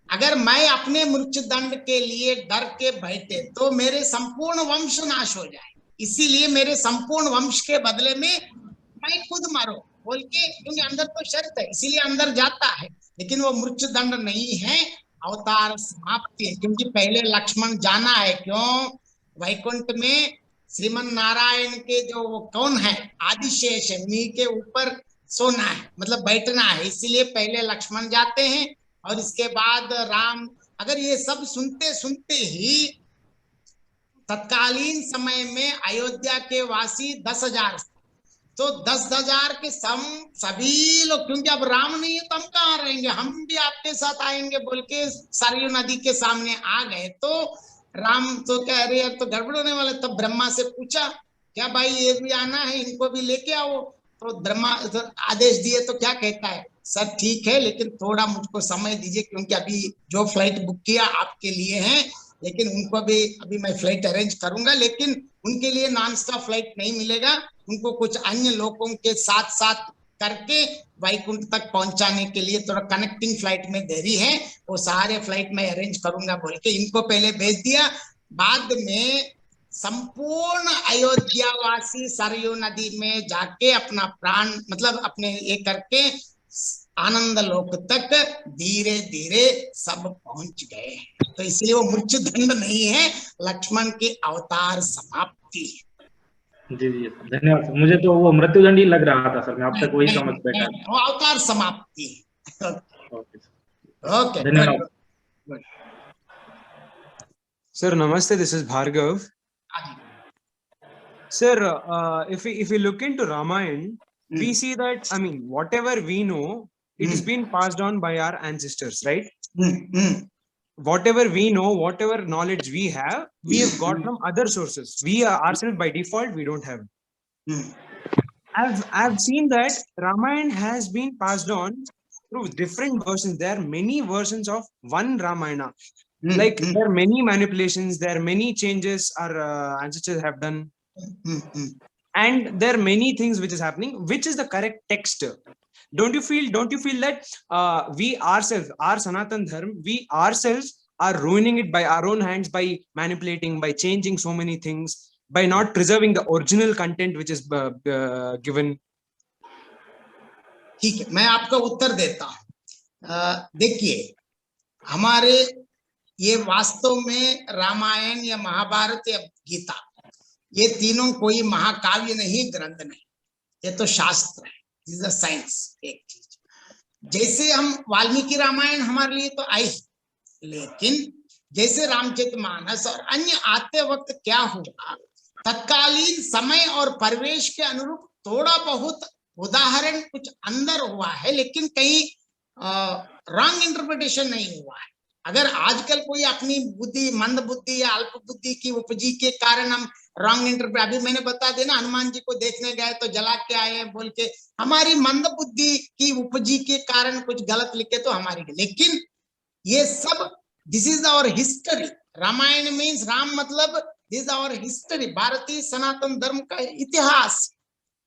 अगर मैं अपने मृत्युदंड के लिए डर के बैठे तो मेरे संपूर्ण वंश नाश हो जाए, इसीलिए मेरे संपूर्ण वंश के बदले में मैं खुद मारो बोल के, क्योंकि अंदर तो शर्त है इसीलिए अंदर जाता है। लेकिन वो मृत्युदंड नहीं है, अवतार समाप्ति है, क्योंकि पहले लक्ष्मण जाना है। क्यों? वैकुंठ में श्रीमन नारायण के जो वो कौन है, आदिशेष है, उन्हीं के ऊपर सोना है, मतलब बैठना है, इसीलिए पहले लक्ष्मण जाते हैं और इसके बाद राम अगर ये सब सुनते सुनते ही तत्कालीन समय में अयोध्या के वासी 10,000, तो 10,000 के सभी लोग, क्योंकि अब राम नहीं है तो हम कहाँ रहेंगे, हम भी आपके साथ आएंगे बोल के सरयू नदी के सामने आ गए। तो राम तो कह रहे हैं तो गड़बड़ होने वाले। तब ब्रह्मा से पूछा, क्या भाई ये भी आना है, इनको भी लेके आओ। तो ब्रह्मा तो आदेश दिए। तो क्या कहता है, सर ठीक है लेकिन थोड़ा मुझको समय दीजिए, क्योंकि अभी जो फ्लाइट बुक किया आपके लिए है, लेकिन उनको भी अभी मैं फ्लाइट अरेंज करूंगा, लेकिन उनके लिए नॉन स्टॉप फ्लाइट नहीं मिलेगा, उनको कुछ अन्य लोगों के साथ साथ करके वैकुंठ तक पहुंचाने के लिए थोड़ा कनेक्टिंग फ्लाइट में देरी है, वो सारे फ्लाइट में अरेंज करूंगा बोल के इनको पहले भेज दिया। बाद में संपूर्ण अयोध्या वासी सरयू नदी में जाके अपना प्राण मतलब अपने ये करके आनंद लोक तक धीरे धीरे सब पहुंच गए। तो इसलिए वो मृत्यु दंड नहीं है, लक्ष्मण की अवतार समाप्ति है। जी जी धन्यवाद सर, मुझे तो वो मृत्युदंड ही लग रहा था सर, मैं अब तक वही समझ बैठा। वो अवतार समाप्ति है। ओके धन्यवाद सर। नमस्ते, this is Bhargav. Sir, if we look into Ramayana, we see that, I mean, whatever we know, it has been passed on by our ancestors, right? Whatever we know, whatever knowledge we have got from other sources. We ourselves by default, we don't have. I've seen that Ramayana has been passed on through different versions. There are many versions of one Ramayana. Like there are many manipulations, there are many changes our ancestors have done. And there are many things which is happening. Which is the correct text? Don't you feel that we ourselves, our Sanatan Dharma, we ourselves are ruining it by our own hands, by manipulating, by changing so many things, by not preserving the original content which is given? ठीक है, मैं आपका उत्तर देता हूं। देखिए, हमारे ये वास्तव में रामायण या महाभारत या गीता, ये तीनों कोई महाकाव्य नहीं, ग्रंथ नहीं, ये तो शास्त्र है, इज अ साइंस। एक चीज, जैसे हम वाल्मीकि रामायण हमारे लिए तो आई, लेकिन जैसे रामचरितमानस और अन्य आते वक्त क्या हुआ, तत्कालीन समय और परिवेश के अनुरूप थोड़ा बहुत उदाहरण कुछ अंदर हुआ है, लेकिन कहीं रॉन्ग इंटरप्रिटेशन नहीं हुआ है। अगर आजकल कोई अपनी बुद्धि, मंद बुद्धि या अल्प बुद्धि की उपजी के कारण हम रॉन्ग इंटरप्रेट, अभी मैंने बता देना, हनुमान जी को देखने गए तो जला के आए हैं बोल के, हमारी मंद बुद्धि की उपजी के कारण कुछ गलत लिखे तो हमारी, लेकिन ये सब this is our history. Ramayan means Ram मतलब दिस इज आवर हिस्ट्री, भारतीय सनातन धर्म का इतिहास,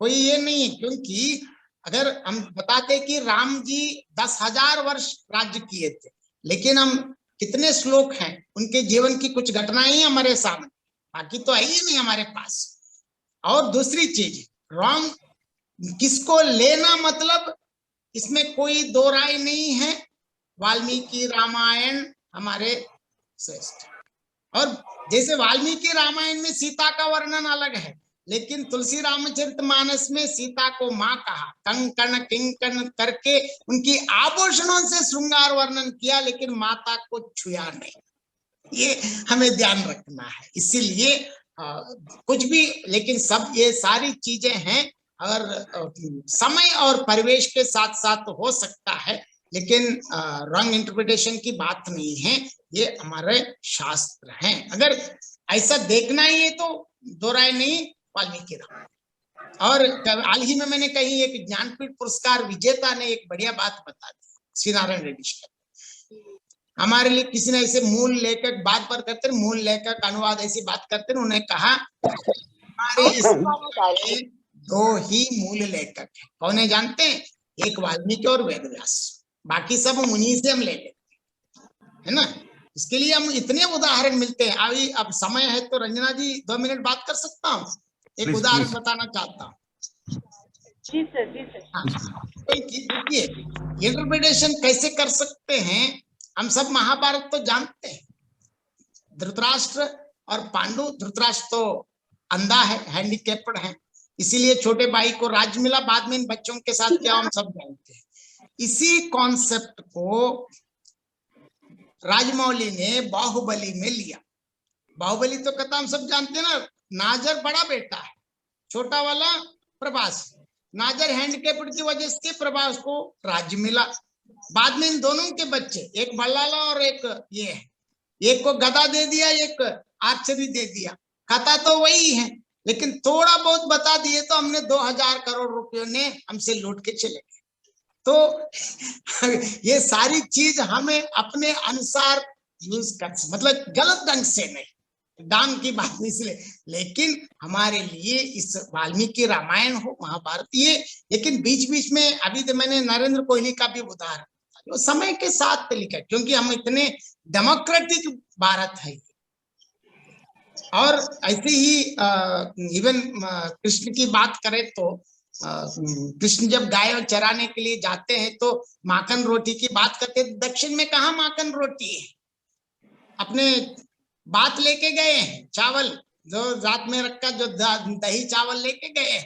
कोई ये नहीं है। क्योंकि अगर हम बताते कि राम जी 10,000 वर्ष राज्य किए थे, लेकिन हम कितने श्लोक हैं उनके जीवन की कुछ घटनाएं ही हमारे सामने, बाकी तो है ही नहीं हमारे पास। और दूसरी चीज, रॉन्ग किसको लेना, मतलब इसमें कोई दो राय नहीं है, वाल्मीकि रामायण हमारे श्रेष्ठ। और जैसे वाल्मीकि रामायण में सीता का वर्णन अलग है, लेकिन तुलसी रामचरितमानस में सीता को माँ कहा, कंकण किंकण करके उनकी आभूषणों से श्रृंगार वर्णन किया, लेकिन माता को छुआ नहीं। ये हमें ध्यान रखना है। इसीलिए कुछ भी, लेकिन सब ये सारी चीजें हैं, और समय और परिवेश के साथ साथ हो सकता है, लेकिन रॉन्ग इंटरप्रिटेशन की बात नहीं है, ये हमारे शास्त्र हैं। अगर ऐसा देखना ही है तो दो राय नहीं, वाल्मीकि रामायण। और हाल ही में मैंने कहीं एक ज्ञानपीठ पुरस्कार विजेता ने एक बढ़िया बात बता दी, श्री नारायण रेड्डी। हमारे लिए किसी ने ऐसे मूल लेखक बात पर करते, मूल लेखक अनुवाद ऐसी बात करते, उन्होंने कहा हमारे इस दो ही मूल लेखक हैं, कौन है जानते हैं? एक वाल्मीकि और वेदव्यास, बाकी सब उन्हीं से हम ले लेते है ना। इसके लिए हम इतने उदाहरण मिलते हैं। अभी अब समय है तो रंजना जी 2 मिनट बात कर सकता हूँ? एक उदाहरण बताना चाहता हूँ। जी सर, जी सर। देखिए, इंटरप्रिटेशन कैसे कर सकते हैं, हम सब महाभारत तो जानते हैं, धृतराष्ट्र और पांडु, धृतराष्ट्र तो अंधा है, हैंडीकैप्ड है, इसीलिए छोटे भाई को राज्य मिला, बाद में इन बच्चों के साथ क्या हम सब जानते हैं। इसी कॉन्सेप्ट को राजमौली ने बाहुबली में लिया। बाहुबली तो कथा हम सब जानते हैं ना, नाजर बड़ा बेटा है, छोटा वाला प्रभास। नाजर हैंडकेप्ड की वजह से प्रभास को राज्य मिला। बाद में इन दोनों के बच्चे, एक भल्लाला और एक ये है, एक को गदा दे दिया, एक आर्चरी दे दिया। कथा तो वही है, लेकिन थोड़ा बहुत बता दिए तो हमने 2000 करोड़ रुपयों ने हमसे लूट के चले गए। तो ये सारी चीज हमें अपने अनुसार यूज कर, मतलब गलत ढंग से नहीं, दाम की बात नहीं इसलिए, लेकिन हमारे लिए इस वाल्मीकि रामायण हो, महाभारत, ये लेकिन बीच बीच में अभी तो मैंने नरेंद्र कोहली का भी उदाहरण जो समय के साथ लिखा, क्योंकि हम इतने डेमोक्रेटिक भारत है। और ऐसे ही इवन कृष्ण की बात करें तो कृष्ण जब गाय चराने के लिए जाते हैं तो माखन रोटी की बात करते हैं। दक्षिण में कहाँ माखन रोटी है, अपने बात लेके गए हैं, चावल जो रात में रखा, जो दही चावल लेके गए,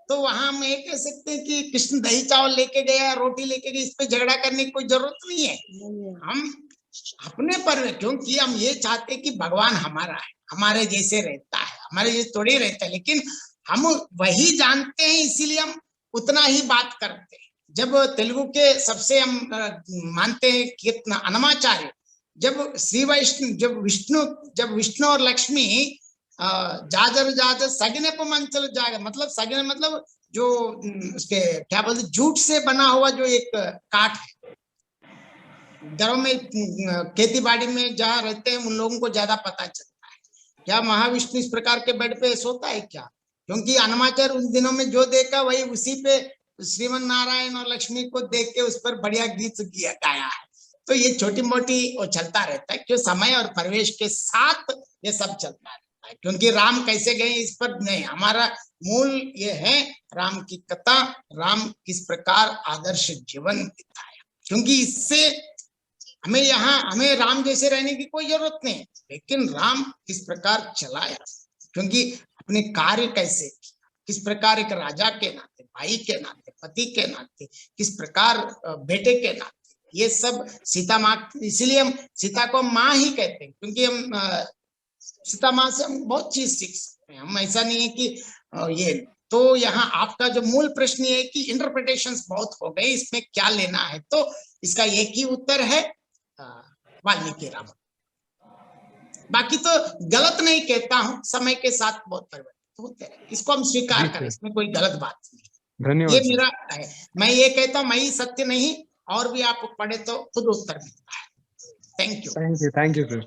तो वहां हम ये कह सकते हैं कि कृष्ण दही चावल लेके गया, रोटी लेके गए, इस पे झगड़ा करने की कोई जरूरत नहीं है। हम अपने पर, क्योंकि हम ये चाहते कि भगवान हमारा है, हमारे जैसे रहता है, हमारे जैसे थोड़ी रहता है, लेकिन हम वही जानते हैं, इसीलिए हम उतना ही बात करते हैं। जब तेलुगु के सबसे हम मानते हैं कितना अन्नमाचार्य, जब श्री वैष्णव, जब विष्णु और लक्ष्मी जाजर जाजर सगने पर मंचल जागर, मतलब सगने मतलब जो उसके क्या बोलते, जूट से बना हुआ जो एक काट है, घरों में खेती बाड़ी में जहाँ रहते हैं उन लोगों को ज्यादा पता चलता है। क्या महाविष्णु इस प्रकार के बेड पे सोता है क्या? क्योंकि अन्नमाचार्य उन दिनों में जो देखा वही उसी पे श्रीमन नारायण और लक्ष्मी को देख के उस पर बढ़िया गीत गाया है। तो ये छोटी मोटी वो चलता रहता है, क्यों समय और परिवेश के साथ ये सब चलता रहता है। क्योंकि राम कैसे गए इस पर नहीं, हमारा मूल ये है राम की कथा, राम किस प्रकार आदर्श जीवन दिखाया। क्योंकि इससे हमें राम जैसे रहने की कोई जरूरत नहीं, लेकिन राम किस प्रकार चलाया, क्योंकि अपने कार्य कैसे किया, किस प्रकार एक राजा के नाते, भाई के नाते, पति के नाते, किस प्रकार बेटे के नाते, ये सब सीता माँ, इसीलिए हम सीता को माँ ही कहते हैं, क्योंकि हम सीता माँ से हम बहुत चीज सीख सकते हैं। हम ऐसा नहीं है कि ये, तो यहाँ आपका जो मूल प्रश्न ये है कि इंटरप्रिटेशंस बहुत हो गए, इसमें क्या लेना है, तो इसका एक ही उत्तर है वाल्मीकि रामायण। बाकी तो गलत नहीं कहता हूँ, समय के साथ बहुत परिवर्तित होते हैं, इसको हम स्वीकार करें, इसमें कोई गलत बात नहीं। धन्यवाद। ये मेरा है, मैं ये कहता हूँ मैं ही सत्य नहीं, और भी आप पढ़े तो खुद उत्तर मिलता है। Thank you. Thank you sir.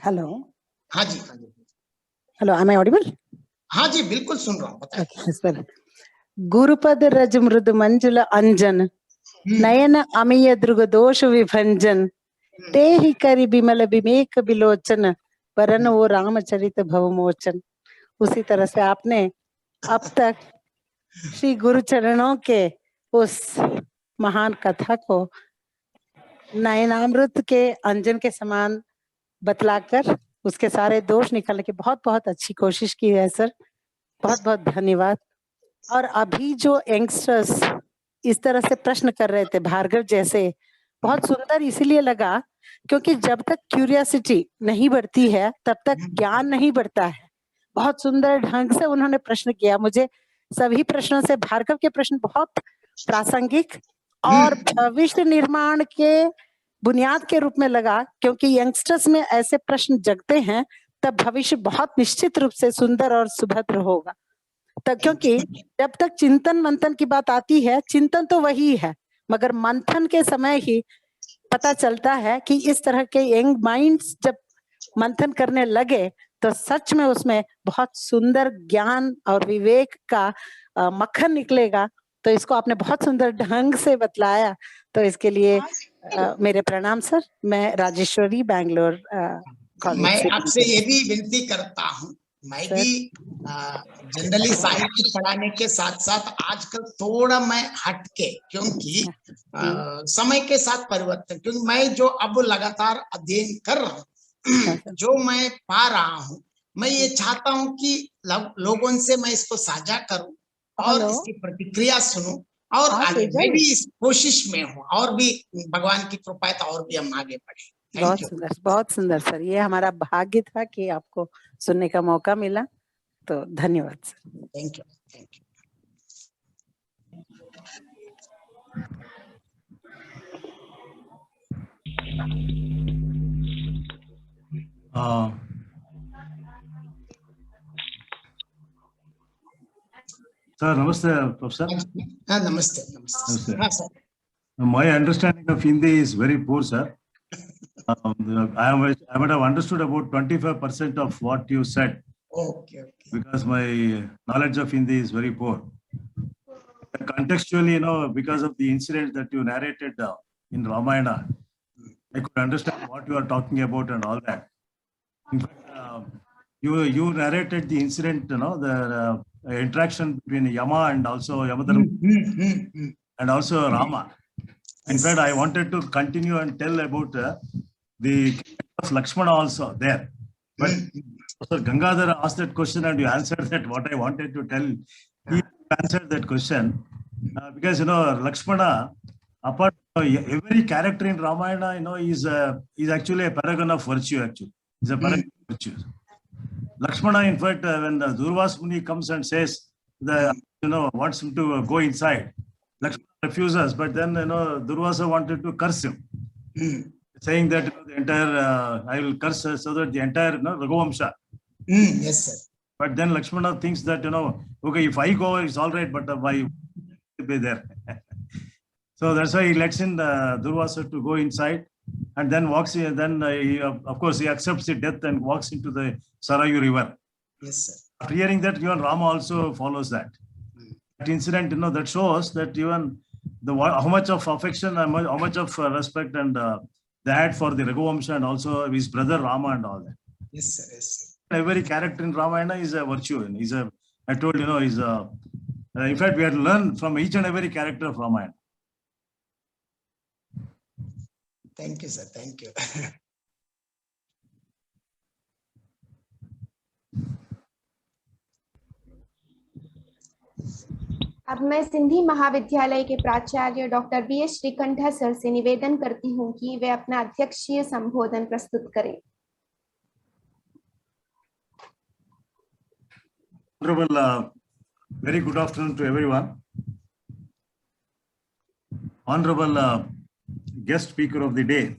Hello. हाँ जी। Hello, am I audible? हाँ जी, बिल्कुल सुन रहा हूँ, बताइए सर। गुरुपद रज मृदु मंजुल अंजन, नयन अमीय दृग दोष विभंजन, ते ही करी बिमल बिमेक बिलोचन, वरन वो रामचरित भवमोचन। उसी तरह से आपने अब तक श्री गुरु चरणों के उस महान कथा को नयनामृत के अंजन के समान बतलाकर उसके सारे दोष निकालने की बहुत बहुत अच्छी कोशिश की है सर, बहुत बहुत धन्यवाद। और अभी जो यंगस्टर्स इस तरह से प्रश्न कर रहे थे, भार्गव जैसे, बहुत सुंदर इसीलिए लगा क्योंकि जब तक क्यूरियोसिटी नहीं बढ़ती है तब तक ज्ञान नहीं बढ़ता है। बहुत सुंदर ढंग से उन्होंने प्रश्न किया। मुझे सभी प्रश्नों से भार्गव के प्रश्न बहुत प्रासंगिक और भविष्य निर्माण के बुनियाद के रूप में लगा, क्योंकि यंगस्टर्स में ऐसे प्रश्न जगते हैं तब भविष्य बहुत निश्चित रूप से सुंदर और सुभद्र होगा। तब क्योंकि जब तक चिंतन मंथन की बात आती है, चिंतन तो वही है, मगर मंथन के समय ही पता चलता है कि इस तरह के यंग माइंड्स जब मंथन करने लगे तो सच में उसमें बहुत सुंदर ज्ञान और विवेक का मक्खन निकलेगा। तो इसको आपने बहुत सुंदर ढंग से बतलाया, तो इसके लिए मेरे प्रणाम सर। मैं राजेश्वरी, बैंगलोर कॉलेज से। मैं आपसे ये भी विनती करता हूँ, मैं भी जनरली साहित्य पढ़ाने के साथ साथ आजकल थोड़ा मैं हटके, क्योंकि समय के साथ परिवर्तन, क्योंकि मैं जो अब लगातार अध्ययन कर रहा हूँ, जो मैं पा रहा हूँ, मैं ये चाहता हूँ कि लोगों से मैं इसको साझा करूं और इसकी प्रतिक्रिया सुनूं और हाँ, आगे मैं सेजल। भी इस कोशिश में हूँ, और भी भगवान की कृपा है तो और भी हम आगे बढ़े। बहुत थैंक यू। सुंदर, बहुत सुंदर सर। ये हमारा भाग्य था कि आपको सुनने का मौका मिला, तो धन्यवाद sir. Thank you, thank you. Sir, namaste, Professor. नमस्ते, नमस्ते। हाँ sir. My understanding of Hindi is very poor, sir. I might have understood about 25% of what you said. Okay, okay. Because my knowledge of Hindi is very poor. Contextually, because of the incident that you narrated in Ramayana, I could understand what you are talking about and all that. In fact, you narrated the incident, the interaction between Yama and also Yamadharma and also Rama. In fact, I wanted to continue and tell about the character of Lakshmana also there. But Sir Gangadhar asked that question and you answered that what I wanted to tell. He answered that question because, Lakshmana, apart from every character in Ramayana, is actually a paragon of virtue, actually. He's a paragon of virtue. Lakshmana, in fact, when Durvas Muni comes and says, wants him to go inside, Lakshmana refuses, but then, Durvasa wanted to curse him, saying that the entire, I will curse so that the entire Raghuvamsha. Yes, sir. But then Lakshmana thinks that, okay, if I go, it's all right, but why be there? So that's why he lets in Durvasa to go inside and then walks in. Then, he, of course, he accepts the death and walks into the Sarayu River. Yes, sir. After hearing that, even Rama also follows that. That incident, that shows that even how much of affection and how much of respect and they had for the Raghuvamsha and also his brother Rama and all that. Yes, sir. Yes, sir. Every character in Ramayana is a virtue. I told in fact, we had to learn from each and every character of Ramayana. Thank you, sir. Thank you. अब मैं सिंधी महाविद्यालय के प्राचार्य doctor BS श्रीकंठा sir से निवेदन करती हूँ कि वे अपना अध्यक्षीय संबोधन प्रस्तुत करें। Honorable, very good afternoon to everyone. Honorable guest speaker of the day,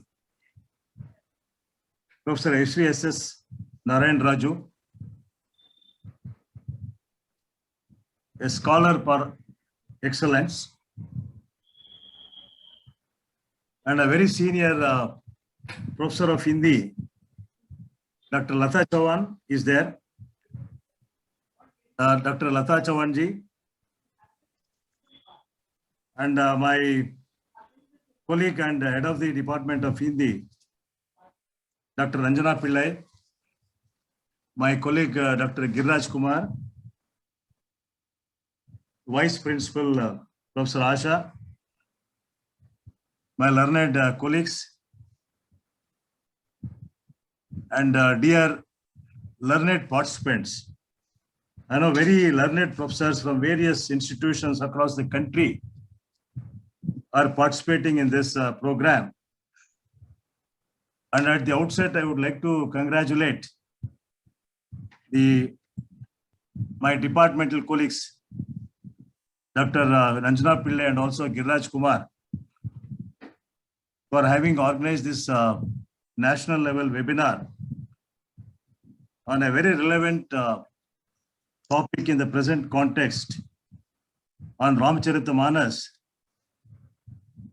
Professor S.S. Narayan Raju, a scholar for excellence and a very senior professor of Hindi, Dr. Lata Chauhan is there. Dr. Lata Chauhan ji, and my colleague and head of the Department of Hindi, Dr. Ranjana Pillai, my colleague Dr. Giriraj Kumar, Vice Principal Professor Asha, my learned colleagues, and dear learned participants. I know very learned professors from various institutions across the country are participating in this program. And at the outset, I would like to congratulate my departmental colleagues, Dr. Ranjana Pillai and also Giriraj Kumar, for having organized this national level webinar on a very relevant topic in the present context on Ramcharitamanas.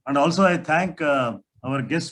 And also I thank our guest